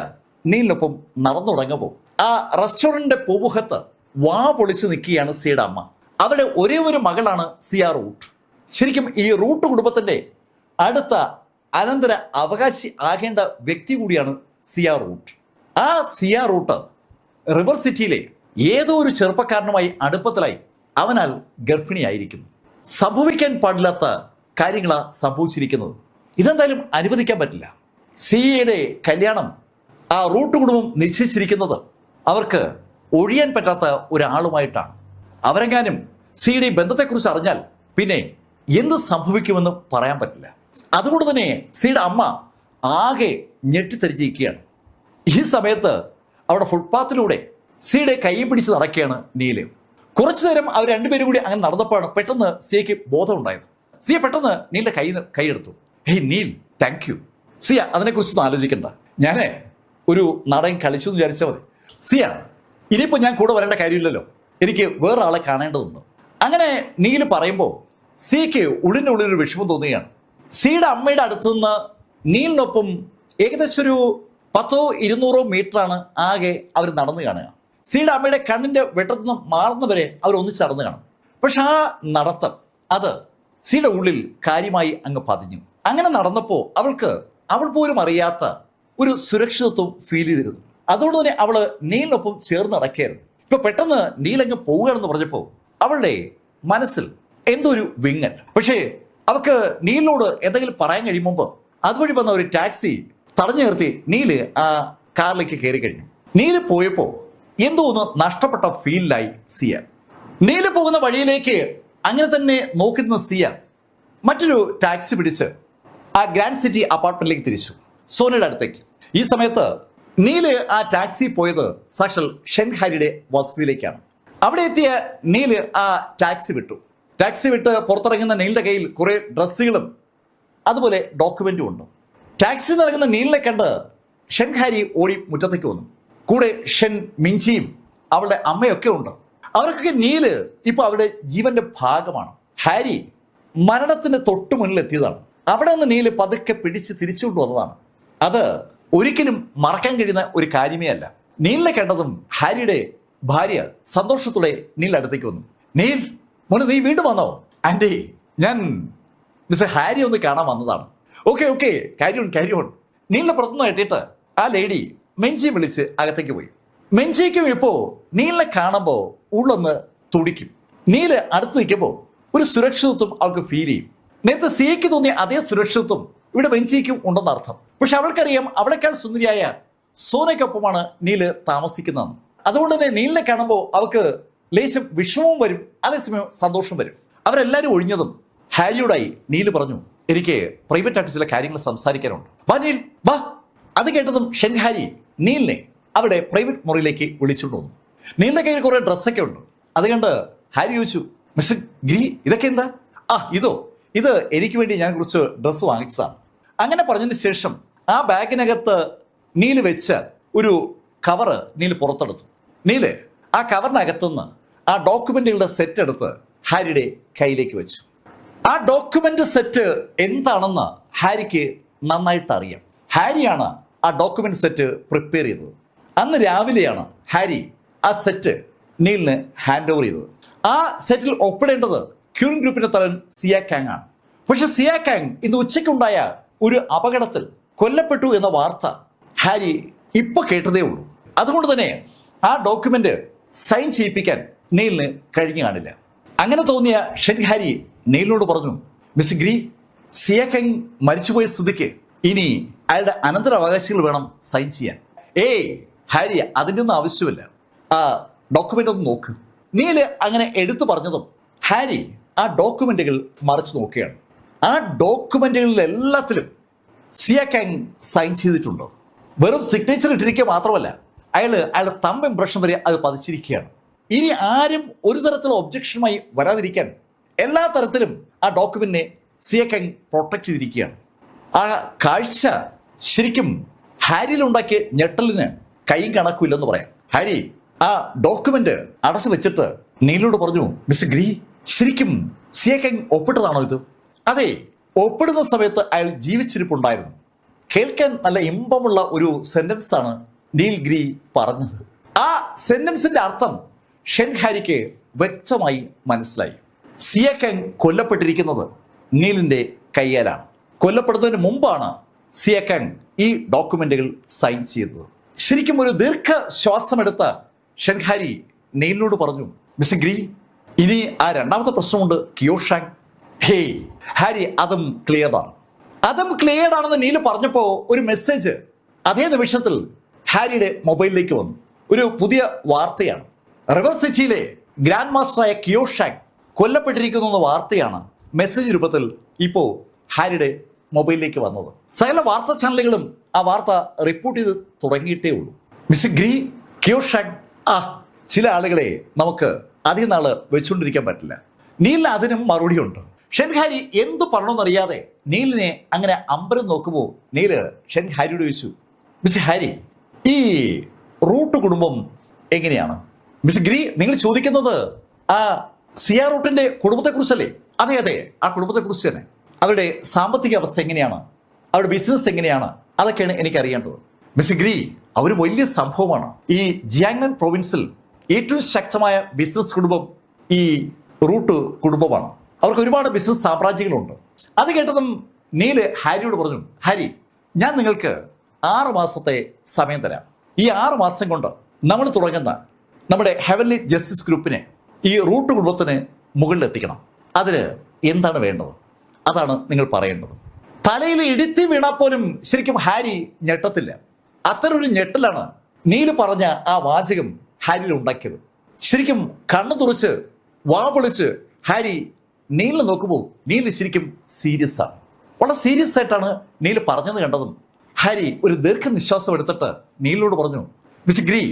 നീലിനൊപ്പം നടന്നു തുടങ്ങുമ്പോൾ ആ റെസ്റ്റോറന്റിന്റെ പൂമുഖത്ത് വാ പൊളിച്ച് നിൽക്കുകയാണ് സിയുടെ അമ്മ. അവരുടെ ഒരേ ഒരു മകളാണ് സിയ റൂട്ട്. ശരിക്കും ഈ റൂട്ട് കുടുംബത്തിന്റെ അടുത്ത അനന്തര അവകാശി ആകേണ്ട വ്യക്തി കൂടിയാണ് സിയ റൂട്ട്. ആ സിയ റൂട്ട് റിവർ സിറ്റിയിലെ ഏതോ ഒരു ചെറുപ്പക്കാരനുമായി അടുപ്പത്തിലായി അവനാൽ ഗർഭിണിയായിരിക്കുന്നു. സംഭവിക്കാൻ പാടില്ലാത്ത കാര്യങ്ങളാ സംഭവിച്ചിരിക്കുന്നത്. ഇതെന്തായാലും അനുവദിക്കാൻ പറ്റില്ല. സിയയുടെ കല്യാണം ആ റൂട്ട് കുടുംബം നിശ്ചയിച്ചിരിക്കുന്നത് അവർക്ക് ഒഴിയാൻ പറ്റാത്ത ഒരാളുമായിട്ടാണ്. അവരെങ്ങാനും സിയുടെ ബന്ധത്തെക്കുറിച്ച് അറിഞ്ഞാൽ പിന്നെ എന്ത് സംഭവിക്കുമെന്ന് പറയാൻ പറ്റില്ല. അതുകൊണ്ട് തന്നെ സിയുടെ അമ്മ ആകെ ഞെട്ടിത്തെരിച്ചിരിക്കുകയാണ്. ഈ സമയത്ത് അവിടെ ഫുട്പാത്തിലൂടെ സിയുടെ കൈ പിടിച്ച് നടക്കുകയാണ് നീല്. കുറച്ചു നേരം അവർ രണ്ടുപേരും കൂടി അങ്ങനെ നടന്നപ്പോഴാണ് പെട്ടെന്ന് സിയയ്ക്ക് ബോധം ഉണ്ടായത്. സിയ പെട്ടെന്ന് നീലിന്റെ കൈയെടുത്തു. Hey Neel, thank you. Siya, അതിനെക്കുറിച്ചൊന്നും ആലോചിക്കണ്ട, ഞാനേ ഒരു നാടകം കളിച്ചു എന്ന് വിചാരിച്ചാൽ മതി. സിയ, ഇനിയിപ്പോൾ ഞാൻ കൂടെ വരേണ്ട കാര്യമില്ലല്ലോ, എനിക്ക് വേറെ ആളെ കാണേണ്ടതുണ്ട്. അങ്ങനെ നീല് പറയുമ്പോൾ സിയയ്ക്ക് ഉള്ളിൻ്റെ ഉള്ളിലൊരു വിഷമം തോന്നുകയാണ്. സിയുടെ അമ്മയുടെ അടുത്ത് നിന്ന് നീലിനൊപ്പം ഏകദേശം ഒരു 100-200 മീറ്ററാണ് ആകെ അവർ നടന്നു കാണുക. സിയുടെ അമ്മയുടെ കണ്ണിന്റെ വെട്ടത്തിൽ നിന്ന് മാറുന്നവരെ അവർ ഒന്നിച്ച് നടന്നു കാണും. പക്ഷെ ആ നടത്തം അത് സിയുടെ ഉള്ളിൽ കാര്യമായി അങ്ങ് പതിഞ്ഞു. അങ്ങനെ നടന്നപ്പോൾ അവൾ പോലും അറിയാത്ത ഒരു സുരക്ഷിതത്വം ഫീൽ ചെയ്തിരുന്നു. അതുകൊണ്ട് തന്നെ അവള് നീലിനൊപ്പം ചേർന്ന് നടക്കുകയായിരുന്നു. ഇപ്പൊ പെട്ടെന്ന് നീലങ്ങ് പോവുകയാണെന്ന് പറഞ്ഞപ്പോൾ അവളുടെ മനസ്സിൽ എന്തോ ഒരു വിങ്ങൽ. പക്ഷേ അവൾക്ക് നീലിനോട് എന്തെങ്കിലും പറയാൻ കഴിയുമ്പോൾ അതുവഴി വന്ന ഒരു ടാക്സി തടഞ്ഞു നിർത്തി നീല് ആ കാറിലേക്ക് കയറി കഴിഞ്ഞു. നീല് പോയപ്പോ എന്തോ ഒന്ന് നഷ്ടപ്പെട്ട ഫീലിലായി സിയ. നീല് പോകുന്ന വഴിയിലേക്ക് അങ്ങനെ തന്നെ നോക്കി നിന്ന സിയ മറ്റൊരു ടാക്സി പിടിച്ച് ആ ഗ്രാൻഡ് സിറ്റി അപ്പാർട്ട്മെന്റിലേക്ക് തിരിച്ചു, സോനയുടെ അടുത്തേക്ക്. ഈ സമയത്ത് നീല് ആ ടാക്സി പോയത് സാക്ഷാൽ ഷെൻഹാരിയുടെ വസതിയിലേക്കാണ്. അവിടെ എത്തിയ നീല് ആ ടാക്സി വിട്ട് പുറത്തിറങ്ങുന്ന നീലിന്റെ കയ്യിൽ കുറെ ഡ്രസ്സുകളും അതുപോലെ ഡോക്യുമെന്റും ഉണ്ട്. ടാക്സി നിറങ്ങുന്ന നീലിനെ കണ്ട് ഷെൻ ഹാരി ഓടി മുറ്റത്തേക്ക് വന്നു. കൂടെ ഷെൻ, മിഞ്ചിയും അവളുടെ അമ്മയൊക്കെ ഉണ്ട്. അവർക്കൊക്കെ നീല് ഇപ്പൊ അവരുടെ ജീവന്റെ ഭാഗമാണ്. ഹാരി മരണത്തിന് തൊട്ടു മുന്നിൽ എത്തിയതാണ്. അവിടെ നിന്ന് നീല് പതുക്കെ പിടിച്ച് തിരിച്ചുകൊണ്ട് വന്നതാണ്. അത് ഒരിക്കലും മറക്കാൻ കഴിയുന്ന ഒരു കാര്യമേ അല്ല. നീലിനെ കണ്ടതും ഹാരിയുടെ ഭാര്യ സന്തോഷത്തോടെ നീൽ അടുത്തേക്ക് വന്നു. നീൽ, മോനെ, നീ വീണ്ടും വന്നോ? ആന്റി, ഞാൻ മിസ്റ്റർ ഹാരി ഒന്ന് കാണാൻ വന്നതാണ്. Okay, carry on. നീലിനെ പുറത്തുനിന്ന് കെട്ടിയിട്ട് ആ ലേഡി മെഞ്ചിയെ വിളിച്ച് അകത്തേക്ക് പോയി. മെഞ്ചിക്കും ഇപ്പോ നീലിനെ കാണുമ്പോ ഉള്ളൊന്ന് തുടിക്കും. നീല് അടുത്ത് നിൽക്കുമ്പോൾ ഒരു സുരക്ഷിതത്വം അവൾക്ക് ഫീൽ ചെയ്യും. നേരത്തെ സിയയ്ക്ക് തോന്നിയ അതേ സുരക്ഷിതത്വം ഇവിടെ മെഞ്ചിക്കും ഉണ്ടെന്ന് അർത്ഥം. പക്ഷെ അവൾക്കറിയാം അവളെക്കാൾ സുന്ദരിയായ സോനയ്ക്കൊപ്പമാണ് നീല് താമസിക്കുന്നതെന്ന്. അതുകൊണ്ട് തന്നെ നീലിനെ കാണുമ്പോൾ അവൾക്ക് ലേശം വിഷമവും വരും, അതേസമയം സന്തോഷം വരും. അവരെല്ലാവരും ഒഴിഞ്ഞതും ഹാരിയോടായി നീല് പറഞ്ഞു, എനിക്ക് പ്രൈവറ്റ് ആയിട്ട് ചില കാര്യങ്ങൾ സംസാരിക്കാനുണ്ട്. വാ നീൽ, വാ. അത് കേട്ടതും ഷെൻ ഹാരി നീലിനെ അവിടെ പ്രൈവറ്റ് മുറിയിലേക്ക് വിളിച്ചുകൊണ്ട് വന്നു. നീലിന്റെ കയ്യിൽ കുറെ ഡ്രസ്സൊക്കെ ഉണ്ട്. അത് കണ്ട് ഹാരി ചോദിച്ചു, മിസ്റ്റർ ഗിരി, ഇതൊക്കെ എന്താ? ഇത് എനിക്ക് വേണ്ടി ഞാൻ കുറച്ച് ഡ്രസ്സ് വാങ്ങിച്ചതാണ്. അങ്ങനെ പറഞ്ഞതിന് ശേഷം ആ ബാഗിനകത്ത് നീല് വെച്ച ഒരു കവറ് നീല് പുറത്തെടുത്തു. നീല് ആ കവറിനകത്തുനിന്ന് ആ ഡോക്യുമെന്റുകളുടെ സെറ്റ് എടുത്ത് ഹാരിയുടെ കയ്യിലേക്ക് വെച്ചു. ആ ഡോക്യുമെന്റ് സെറ്റ് എന്താണെന്ന് ഹാരിക്ക് നന്നായിട്ട് അറിയാം. ഹാരിയാണ് ആ ഡോക്യുമെന്റ് സെറ്റ് പ്രിപ്പയർ ചെയ്തത്. അന്ന് രാവിലെയാണ് ഹാരി ആ സെറ്റ് നീലിന് ഹാൻഡ് ഓവർ ചെയ്തത്. ആ സെറ്റിൽ ഒപ്പിടേണ്ടത് ക്യൂൻ ഗ്രൂപ്പിന്റെ തലവൻ സിയ കാങ് ആണ്. പക്ഷെ സിയ കാങ് ഇന്ന് ഉച്ചയ്ക്കുണ്ടായ ഒരു അപകടത്തിൽ കൊല്ലപ്പെട്ടു എന്ന വാർത്ത ഹാരി ഇപ്പൊ കേട്ടതേ ഉള്ളൂ. അതുകൊണ്ട് തന്നെ ആ ഡോക്യുമെന്റ് സൈൻ ചെയ്യിപ്പിക്കാൻ നീലിന് കഴിഞ്ഞു കാണില്ല. അങ്ങനെ തോന്നിയ ഷെൻ ഹാരി നീലിനോട് പറഞ്ഞു, മിസ് ഗിരി, സിയ കാങ് മരിച്ചുപോയ സ്ഥിതിക്ക് ഇനി അയാളുടെ അനന്തരാവകാശികൾ വേണം സൈൻ ചെയ്യാൻ. ഹാരി, അതിൻ്റെ ഒന്നും ആവശ്യമില്ല. ആ ഡോക്യുമെന്റ് ഒന്ന് നോക്ക്. നീല് അങ്ങനെ എടുത്തു പറഞ്ഞതും ഹാരി ആ ഡോക്യുമെന്റുകൾ മറിച്ച് നോക്കുകയാണ്. ആ ഡോക്യുമെന്റുകളിൽ എല്ലാത്തിലും സിയ കാങ് സൈൻ ചെയ്തിട്ടുണ്ടോ? വെറും സിഗ്നേച്ചർ ഇട്ടിരിക്കുക മാത്രമല്ല, അയാളുടെ തമ്പ് ഇംപ്രഷൻ വരെ അത് പതിച്ചിരിക്കുകയാണ്. ഇനി ആരും ഒരു തരത്തിലുള്ള ഒബ്ജക്ഷനുമായി വരാതിരിക്കാൻ എല്ലാ തരത്തിലും ആ ഡോക്യുമെന്റിനെ സിയ കാങ് പ്രൊട്ടക്ട് ചെയ്തിരിക്കുകയാണ്. ആ കാഴ്ച ശരിക്കും ഹാരിയിലുണ്ടാക്കിയ ഞെട്ടലിന് കൈയും കണക്കുമില്ലെന്ന് പറയാം. ഹാരി ആ ഡോക്യുമെന്റ് അടച്ചു വെച്ചിട്ട് നീലിനോട് പറഞ്ഞു, മിസ്റ്റർ ഗിരി, ശരിക്കും സിയ കാങ് ഒപ്പിട്ടതാണോ ഇത്? അതെ, ഒപ്പിടുന്ന സമയത്ത് അയാൾ ജീവിച്ചിരിപ്പുണ്ടായിരുന്നു. കേൾക്കാൻ നല്ല ഇമ്പമുള്ള ഒരു സെന്റൻസ് ആണ് നീൽ ഗിരി പറഞ്ഞത്. ആ സെന്റൻസിന്റെ അർത്ഥം ഷെൻ ഹാരിക്ക് വ്യക്തമായി മനസ്സിലായി. സിയ കാങ് കൊല്ലപ്പെട്ടിരിക്കുന്നത് നീലിന്റെ കയ്യാലാണ്. കൊല്ലപ്പെടുന്നതിന് മുമ്പാണ് സിയ കാങ് ഈ ഡോക്യുമെന്റുകൾ സൈൻ ചെയ്തത്. ശരിക്കും ഒരു ദീർഘശ്വാസമെടുത്ത ഷെൻ ഹാരി നീലിനോട് പറഞ്ഞു, മിസ്റ്റർ ഗിരി, ഇനി ആ രണ്ടാമത്തെ പ്രശ്നമുണ്ട്, കിയോഷാങ്. ഹാരി, അതും ക്ലിയർ ആണെന്ന് നീല് പറഞ്ഞപ്പോ ഒരു മെസ്സേജ് അതേ നിമിഷത്തിൽ ഹാരിയുടെ മൊബൈലിലേക്ക് വന്നു. ഒരു പുതിയ വാർത്തയാണ്. റിവർ സിറ്റിയിലെ ഗ്രാൻഡ് മാസ്റ്ററായ കിയോഷാങ് കൊല്ലപ്പെട്ടിരിക്കുന്നു എന്ന വാർത്തയാണ് മെസ്സേജ് രൂപത്തിൽ ഇപ്പോ ഹാരിയുടെ മൊബൈലിലേക്ക് വന്നത്. സകല വാർത്താ ചാനലുകളും ആ വാർത്ത റിപ്പോർട്ട് ചെയ്ത് തുടങ്ങിയിട്ടേ ഉള്ളൂ. മിസ്റ്റർ ഗിരി, കിയോഷാങ്, ചില ആളുകളെ നമുക്ക് അധികം നാള് വെച്ചുകൊണ്ടിരിക്കാൻ പറ്റില്ല. നീലിന് അതിനും മറുപടിയുണ്ട്. ഷെൻ ഹാരി എന്തു പറഞ്ഞോന്നറിയാതെ നീലിനെ അങ്ങനെ അമ്പരം നോക്കുമ്പോൾ നീല് ഷെൻ ഹാരിയോട് ചോദിച്ചു, മിസ്റ്റർ ഹാരി, ഈ റൂട്ട് കുടുംബം എങ്ങനെയാണ്? മിസ്റ്റർ ഗിരി, നിങ്ങൾ ചോദിക്കുന്നത് ആ സിയ റൂട്ടിന്റെ കുടുംബത്തെ കുറിച്ചല്ലേ? അതെ, ആ കുടുംബത്തെ കുറിച്ച് തന്നെ. അവരുടെ സാമ്പത്തിക അവസ്ഥ എങ്ങനെയാണ്, അവരുടെ ബിസിനസ് എങ്ങനെയാണ്, അതൊക്കെയാണ് എനിക്ക് അറിയേണ്ടത്. മിസ്റ്റർ ഗിരി, അവർ വലിയ സംഭവമാണ്. ഈ ജിയാങ്നൻ പ്രൊവിൻസിൽ ഏറ്റവും ശക്തമായ ബിസിനസ് കുടുംബം ഈ റൂട്ട് കുടുംബമാണ്. അവർക്ക് ഒരുപാട് ബിസിനസ് സാമ്രാജ്യങ്ങളുണ്ട്. അത് കേട്ടതും നീല് ഹാരിയോട് പറഞ്ഞു, ഹാരി, ഞാൻ നിങ്ങൾക്ക് 6 മാസത്തെ സമയം തരാം. ഈ 6 മാസം കൊണ്ട് നമ്മൾ തുടങ്ങുന്ന നമ്മുടെ ഹെവൻലി ജസ്റ്റിസ് ഗ്രൂപ്പിനെ ഈ റൂട്ട് കുടുംബത്തിന് മുകളിലെത്തിക്കണം. അതിന് എന്താണ് വേണ്ടത്? അതാണ് നിങ്ങൾ പറയേണ്ടത്. തലയിൽ ഇടിത്തി വീണാൽ പോലും ശരിക്കും ഹാരി ഞെട്ടത്തില്ല. അത്തരൊരു ഞെട്ടലാണ് നീല് പറഞ്ഞ ആ വാചകം ഹാരിയിൽ ഉണ്ടാക്കിയത്. ശരിക്കും കണ്ണു തുറച്ച് വാ പൊളിച്ച് ഹാരി നീലിനെ നോക്കുമ്പോൾ നീല് ശരിക്കും സീരിയസ് ആണ്. വളരെ സീരിയസ് ആയിട്ടാണ് നീല് പറഞ്ഞത് കണ്ടതും ഹാരി ഒരു ദീർഘനിശ്വാസം എടുത്തിട്ട് നീലിനോട് പറഞ്ഞു, മിസ്റ്റർ ഗിരി,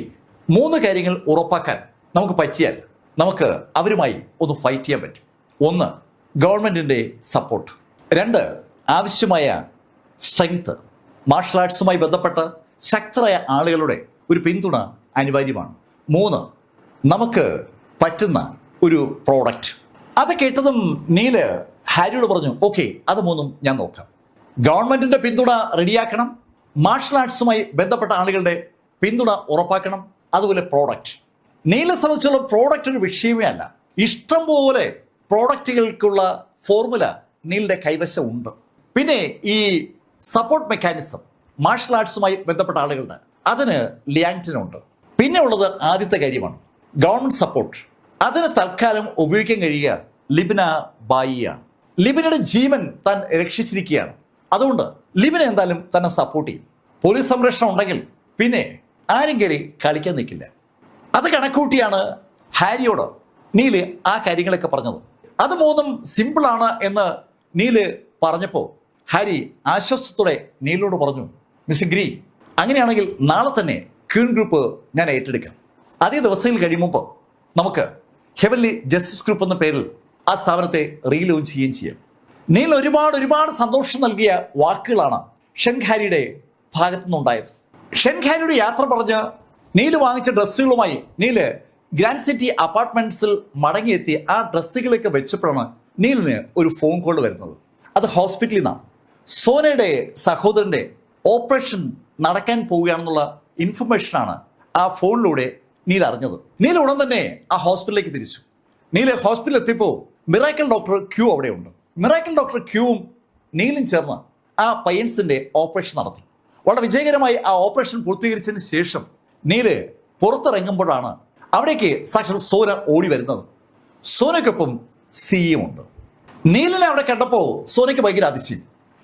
3 കാര്യങ്ങൾ ഉറപ്പാക്കാൻ നമുക്ക് പറ്റിയാൽ നമുക്ക് അവരുമായി ഒന്ന് ഫൈറ്റ് ചെയ്യാൻ പറ്റും. 1, ഗവൺമെന്റിന്റെ സപ്പോർട്ട്. 2, ആവശ്യമായ സ്ട്രെങ്ത്. മാർഷൽ ആർട്സുമായി ബന്ധപ്പെട്ട് ശക്തരായ ആളുകളുടെ ഒരു പിന്തുണ അനിവാര്യമാണ്. 3, നമുക്ക് പറ്റുന്ന ഒരു പ്രോഡക്റ്റ്. അത് കേട്ടതും നീല് ഹാരിയോട് പറഞ്ഞു, ഓക്കെ, അത് 3 ഞാൻ നോക്കാം. ഗവൺമെന്റിന്റെ പിന്തുണ റെഡിയാക്കണം, മാർഷൽ ആർട്സുമായി ബന്ധപ്പെട്ട ആളുകളുടെ പിന്തുണ ഉറപ്പാക്കണം, അതുപോലെ പ്രോഡക്റ്റ്. നീലിനെ സംബന്ധിച്ചുള്ള പ്രോഡക്റ്റ് ഒരു വിഷയമേ അല്ല. ഇഷ്ടം പോലെ പ്രോഡക്റ്റുകൾക്കുള്ള ഫോർമുല നീലിന്റെ കൈവശം ഉണ്ട്. പിന്നെ ഈ സപ്പോർട്ട് മെക്കാനിസം മാർഷൽ ആർട്സുമായി ബന്ധപ്പെട്ട ആളുകളുടെ അതിന് ലിയാങ്റ്റിനുണ്ട്. പിന്നെ ഉള്ളത് ആദ്യത്തെ കാര്യമാണ് ഗവൺമെന്റ് സപ്പോർട്ട്. അതിന് തൽക്കാലം ഉപയോഗിക്കാൻ കഴിയുക ലിബിന ബായിയാണ്. ലിബിനയുടെ ജീവൻ താൻ രക്ഷിച്ചിരിക്കുകയാണ്. അതുകൊണ്ട് ലിബിന എന്തായാലും തന്നെ സപ്പോർട്ട് ചെയ്യും. പോലീസ് സംരക്ഷണം ഉണ്ടെങ്കിൽ പിന്നെ ആരും കയറി കളിക്കാൻ നിൽക്കില്ല. അത് കണക്കൂട്ടിയാണ് ഹാരിയോട് നീല് ആ കാര്യങ്ങളൊക്കെ പറഞ്ഞത്. അത് 3 സിമ്പിളാണ് എന്ന് നീല് പറഞ്ഞപ്പോൾ ഹാരി ആശ്വാസത്തോടെ നീലിനോട് പറഞ്ഞു, മിസ് ഗ്രീ, അങ്ങനെയാണെങ്കിൽ നാളെ തന്നെ ക്യൂൻ ഗ്രൂപ്പ് ഞാൻ ഏറ്റെടുക്കാം. അതേ ദിവസങ്ങൾ കഴിയുമ്പോൾ നമുക്ക് ഹെവൻലി ജസ്റ്റിസ് ഗ്രൂപ്പ് എന്ന പേരിൽ ആ സ്ഥാപനത്തെ റീലോഞ്ച് ചെയ്യുകയും ചെയ്യാം. നീൽ ഒരുപാട് സന്തോഷം നൽകിയ വാക്കുകളാണ് ഷെൻഹാരിയുടെ ഭാഗത്തു നിന്നുണ്ടായത്. ഷെൻഹാരിയുടെ യാത്ര പറഞ്ഞ് നീല് വാങ്ങിച്ച ഡ്രസ്സുകളുമായി നീല് ഗ്രാൻഡ് സിറ്റി അപ്പാർട്ട്മെന്റ്സിൽ മടങ്ങിയെത്തി ആ ഡ്രസ്സുകളൊക്കെ വെച്ചപ്പോഴാണ് നീലിന് ഒരു ഫോൺ കോൾ വരുന്നത്. അത് ഹോസ്പിറ്റലിൽ നിന്നാണ്. സോനയുടെ സഹോദരന്റെ ഓപ്പറേഷൻ നടക്കാൻ പോവുകയാണെന്നുള്ള ഇൻഫർമേഷനാണ് ആ ഫോണിലൂടെ നീൽ അറിഞ്ഞത്. നീൽ ഉടൻ തന്നെ ആ ഹോസ്പിറ്റലിലേക്ക് തിരിച്ചു. നീല് ഹോസ്പിറ്റലിൽ എത്തിയപ്പോൾ മിറാക്കിൾ ഡോക്ടർ ക്യൂ അവിടെയുണ്ട്. മിറാക്കിൾ ഡോക്ടർ ക്യൂവും നീലും ചേർന്ന് ആ പയ്യൻസിന്റെ ഓപ്പറേഷൻ നടത്തി. വളരെ വിജയകരമായി ആ ഓപ്പറേഷൻ പൂർത്തീകരിച്ചതിന് ശേഷം നീല് പുറത്തിറങ്ങുമ്പോഴാണ് അവിടേക്ക് സാക്ഷാൽ സോന ഓടി വരുന്നത്. സോനയ്ക്കൊപ്പം സിയും ഉണ്ട്. നീലിനെ അവിടെ കണ്ടപ്പോൾ സോനയ്ക്ക് ഭയങ്കര അതിശയം.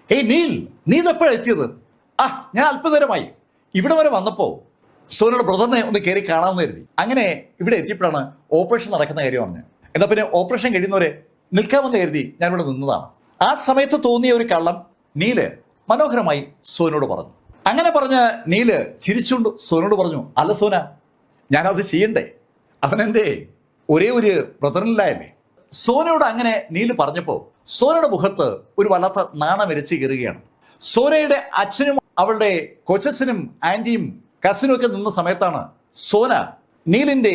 ഏയ് നീൽ, നീ ഇതെപ്പോഴാണ് എത്തിയത്? ഞാൻ അല്പനേരമായി. ഇവിടെ വരെ വന്നപ്പോൾ സോനയുടെ ബ്രദറിനെ ഒന്ന് കയറി കാണാമെന്ന് കരുതി. അങ്ങനെ ഇവിടെ എത്തിയപ്പോഴാണ് ഓപ്പറേഷൻ നടക്കുന്ന കാര്യം പറഞ്ഞത്. എന്നാൽ പിന്നെ ഓപ്പറേഷൻ കഴിയുന്നവരെ നിൽക്കാമെന്ന് കരുതി ഞാനിവിടെ നിന്നതാണ്. ആ സമയത്ത് തോന്നിയ ഒരു കള്ളം നീല് മനോഹരമായി സോനോട് പറഞ്ഞു. അങ്ങനെ പറഞ്ഞ് നീല് ചിരിച്ചുകൊണ്ട് സോനോട് പറഞ്ഞു, അല്ല സോന, ഞാനത് ചെയ്യണ്ടേ? അവനെൻ്റെ ഒരേ ഒരു ബ്രദറിനില്ലായല്ലേ. സോനയോട് അങ്ങനെ നീല് പറഞ്ഞപ്പോൾ സോനയുടെ മുഖത്ത് ഒരു വല്ലാത്ത നാണം എരച്ച് കയറുകയാണ്. സോനയുടെ അച്ഛനും അവളുടെ കൊച്ചച്ഛനും ആന്റിയും കസിനും ഒക്കെ നിന്ന സമയത്താണ് സോന നീലിന്റെ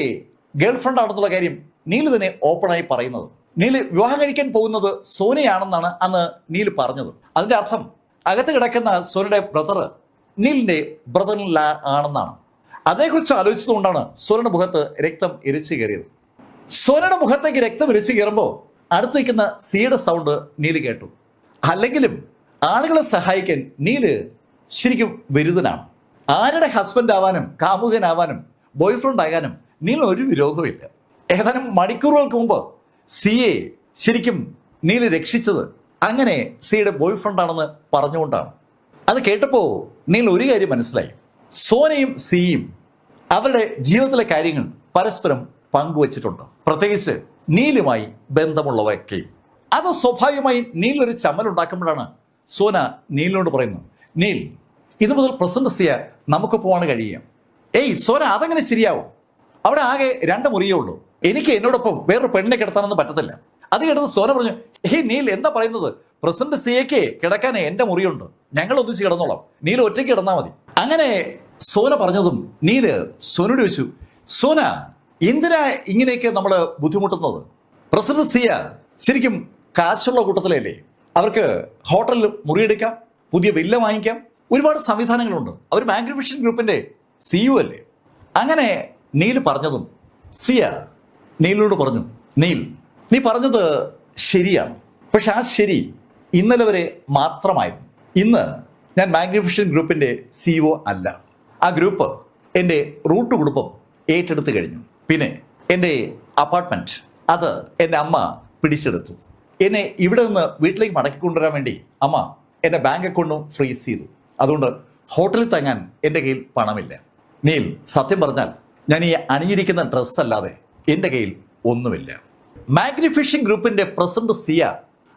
ഗേൾഫ്രണ്ട് ആണെന്നുള്ള കാര്യം നീല് തന്നെ ഓപ്പണായി പറയുന്നത്. നീല് വിവാഹം കഴിക്കാൻ പോകുന്നത് സോനയാണെന്നാണ് അന്ന് നീല് പറഞ്ഞത്. അതിന്റെ അർത്ഥം അകത്ത് കിടക്കുന്ന സോനയുടെ ബ്രദർ നീലിന്റെ ബ്രദറിനില്ല ആണെന്നാണ്. അതേക്കുറിച്ച് ആലോചിച്ചതുകൊണ്ടാണ് സോനയുടെ മുഖത്ത് രക്തം എരിച്ചു കയറിയത്. സോനയുടെ മുഖത്തേക്ക് രക്തം എരിച്ചു കയറുമ്പോൾ അടുത്ത് നിൽക്കുന്ന സിയുടെ സൗണ്ട് നീല് കേട്ടു. അല്ലെങ്കിലും ആളുകളെ സഹായിക്കാൻ നീല് ശരിക്കും വിരുദ്ധനാണ്. ആരുടെ ഹസ്ബൻഡ് ആവാനും കാമുകനാവാനും ബോയ് ഫ്രണ്ട് ആകാനും നീലിന് ഒരു വിരോധമില്ല. ഏതാനും മണിക്കൂറുകൾക്ക് മുമ്പ് സിയെ ശരിക്കും നീല് രക്ഷിച്ചത് അങ്ങനെ സിയുടെ ബോയ് ഫ്രണ്ട് ആണെന്ന് പറഞ്ഞുകൊണ്ടാണ്. അത് കേട്ടപ്പോൾ നീൽ ഒരു കാര്യം മനസ്സിലായി. സോനയും സിയും അവരുടെ ജീവിതത്തിലെ കാര്യങ്ങൾ പരസ്പരം പങ്കുവച്ചിട്ടുണ്ട്, പ്രത്യേകിച്ച് നീലുമായി ബന്ധമുള്ളവയൊക്കെയും. അത് സ്വാഭാവികമായി നീലൊരു ചമ്മലുണ്ടാക്കുമ്പോഴാണ് സോന നീലിനോട് പറയുന്നത്, നീൽ, ഇത് മുതൽ പ്രസന്റ് ചെയ്യാൻ നമുക്ക് പോവാണ് കഴിയുക. ഏയ് സോന, അതങ്ങനെ ശരിയാവും. അവിടെ ആകെ 2 മുറിയേ ഉള്ളൂ. എനിക്ക് എന്നോടൊപ്പം വേറൊരു പെണ്ണിനെ കിടത്താനൊന്നും പറ്റത്തില്ല. അത് കേട്ടത് സോന പറഞ്ഞു, ഏയ് നീൽ എന്താ പറയുന്നത്? പ്രസിഡന്റ് സിയയ്ക്ക് കിടക്കാൻ എൻ്റെ മുറിയുണ്ട്, ഞങ്ങൾ ഒന്നിച്ച് കിടന്നോളാം, നീൽ ഒറ്റയ്ക്ക് കിടന്നാൽ മതി. അങ്ങനെ സോന പറഞ്ഞതും നീല് സോനോട് ചോദിച്ചു, സോന, എന്തിനാ ഇങ്ങനെയൊക്കെ നമ്മൾ ബുദ്ധിമുട്ടുന്നത്? പ്രസിഡന്റ് സിയ ശരിക്കും കാശുള്ള കൂട്ടത്തിലല്ലേ? അവർക്ക് ഹോട്ടലിൽ മുറിയെടുക്കാം, പുതിയ വില്ല വാങ്ങിക്കാം, ഒരുപാട് സംവിധാനങ്ങളുണ്ട്. അവർ മാഗ്നിഫിഷൻ ഗ്രൂപ്പിന്റെ സിഇഒ അല്ലേ? അങ്ങനെ നീല് പറഞ്ഞതും സിയ നീലിനോട് പറഞ്ഞു, നീൽ, നീ പറഞ്ഞത് ശരിയാണ്. പക്ഷെ ആ ശരി ഇന്നലെ വരെ മാത്രമായിരുന്നു. ഇന്ന് ഞാൻ മാഗ്നിഫിഷൻ ഗ്രൂപ്പിന്റെ സിഇഒ അല്ല. ആ ഗ്രൂപ്പ് എൻ്റെ റൂട്ട് കുടുംബം ഏറ്റെടുത്ത് കഴിഞ്ഞു. പിന്നെ എൻ്റെ അപ്പാർട്ട്മെന്റ് അത് എൻ്റെ അമ്മ പിടിച്ചെടുത്തു. എന്നെ ഇവിടെ നിന്ന് വീട്ടിലേക്ക് മടക്കി കൊണ്ടുവരാൻ വേണ്ടി അമ്മ എൻ്റെ ബാങ്ക് അക്കൗണ്ടും ഫ്രീസ് ചെയ്തു. അതുകൊണ്ട് ഹോട്ടലിൽ തങ്ങാൻ എൻ്റെ കയ്യിൽ പണമില്ല. നീൽ, സത്യം പറഞ്ഞാൽ ഞാൻ ഈ അണിഞ്ഞിരിക്കുന്ന ഡ്രസ്സ് അല്ലാതെ എൻ്റെ കയ്യിൽ ഒന്നുമില്ല. മാഗ്നിഫിഷൻ ഗ്രൂപ്പിന്റെ പ്രസിഡന്റ് സിയ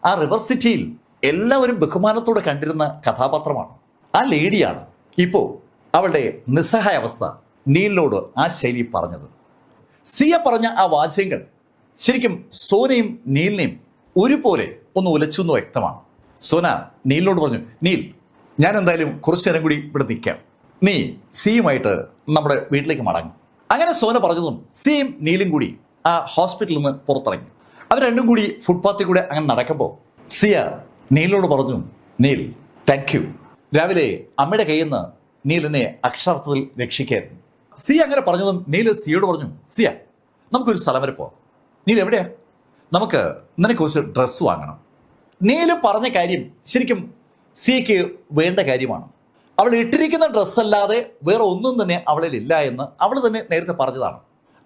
ആ റിവർ സിറ്റിയിൽ എല്ലാവരും ബഹുമാനത്തോടെ കണ്ടിരുന്ന കഥാപാത്രമാണ്. ആ ലേഡിയാണ് ഇപ്പോൾ അവളുടെ നിസ്സഹായ അവസ്ഥ നീലിനോട് ആ ശൈലി പറഞ്ഞത്. സിയ പറഞ്ഞ ആ വാചകങ്ങൾ ശരിക്കും സോനയും നീലിനെയും ഒരുപോലെ ഒന്ന് ഉലച്ചു എന്ന് വ്യക്തമാണ്. സോന നീലിനോട് പറഞ്ഞു, നീൽ, ഞാൻ എന്തായാലും കുറച്ചു നേരം കൂടി ഇവിടെ നിൽക്കാം, നീ സിയുമായിട്ട് നമ്മുടെ വീട്ടിലേക്ക് മടങ്ങും. അങ്ങനെ സോന പറഞ്ഞതും സിയും നീലും കൂടി ആ ഹോസ്പിറ്റലിൽ നിന്ന് പുറത്തിറങ്ങി. അവർ രണ്ടും കൂടി ഫുട്പാത്തിൽ കൂടെ അങ്ങനെ നടക്കുമ്പോൾ സിയ നീലിനോട് പറഞ്ഞു, നീൽ താങ്ക് യു, രാവിലെ അമ്മയുടെ കയ്യിൽ നിന്ന് നീൽ എന്നെ അക്ഷരാർത്ഥത്തിൽ രക്ഷിക്കായിരുന്നു. സിയ അങ്ങനെ പറഞ്ഞതും നീൽ സിയോട് പറഞ്ഞു, സിയ നമുക്കൊരു സ്ഥലം വരെ പോകാം. നീൽ എവിടെയാ? നമുക്ക് നിനക്ക് കുറച്ച് ഡ്രസ്സ് വാങ്ങണം. നീല് പറഞ്ഞ കാര്യം ശരിക്കും സിയയ്ക്ക് വേണ്ട കാര്യമാണ്. അവൾ ഇട്ടിരിക്കുന്ന ഡ്രസ്സല്ലാതെ വേറെ ഒന്നും തന്നെ അവളിൽ ഇല്ല എന്ന് അവൾ തന്നെ നേരത്തെ പറഞ്ഞതാണ്.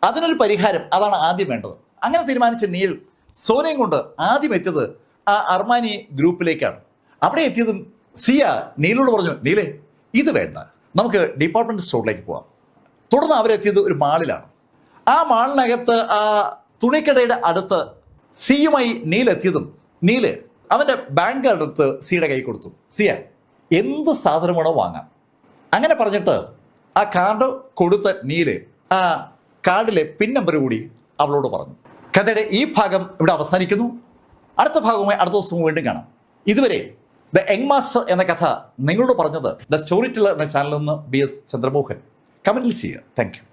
അതിനൊരു പരിഹാരം അതാണ് ആദ്യം വേണ്ടത്. അങ്ങനെ തീരുമാനിച്ച നീൽ സോനയും കൊണ്ട് ആദ്യം എത്തിയത് ആ അർമാനി ഗ്രൂപ്പിലേക്കാണ്. അവിടെ എത്തിയതും സിയ നീലോട് പറഞ്ഞു, നീലേ ഇത് വേണ്ട, നമുക്ക് ഡിപ്പാർട്ട്മെന്റ് സ്റ്റോറിലേക്ക് പോവാം. തുടർന്ന് അവരെത്തിയത് ഒരു മാളിലാണ്. ആ മാളിനകത്ത് ആ തുണിക്കടയുടെ അടുത്ത് സിയുമായി നീൽ എത്തിയതും നീല് അവന്റെ ബാങ്ക് കാർഡ് എടുത്ത് സിയുടെ കൈ കൊടുത്തു. സിയ എന്ത് സാധനം വേണോ വാങ്ങാം. അങ്ങനെ പറഞ്ഞിട്ട് ആ കാർഡ് കൊടുത്ത നീല് ആ കാർഡിലെ പിൻ നമ്പർ കൂടി അവളോട് പറഞ്ഞു. കഥയുടെ ഈ ഭാഗം ഇവിടെ അവസാനിക്കുന്നു. അടുത്ത ഭാഗവുമായി അടുത്ത ദിവസം വീണ്ടും കാണാം. ഇതുവരെ ദ യങ് മാസ്റ്റർ എന്ന കഥ നിങ്ങളോട് പറഞ്ഞത് ദ സ്റ്റോറി ടെല്ലർ എന്ന ചാനലിൽ നിന്ന് BS ചന്ദ്രമോഹൻ. കമന്റിൽ ചെയ്യുക. Thank you.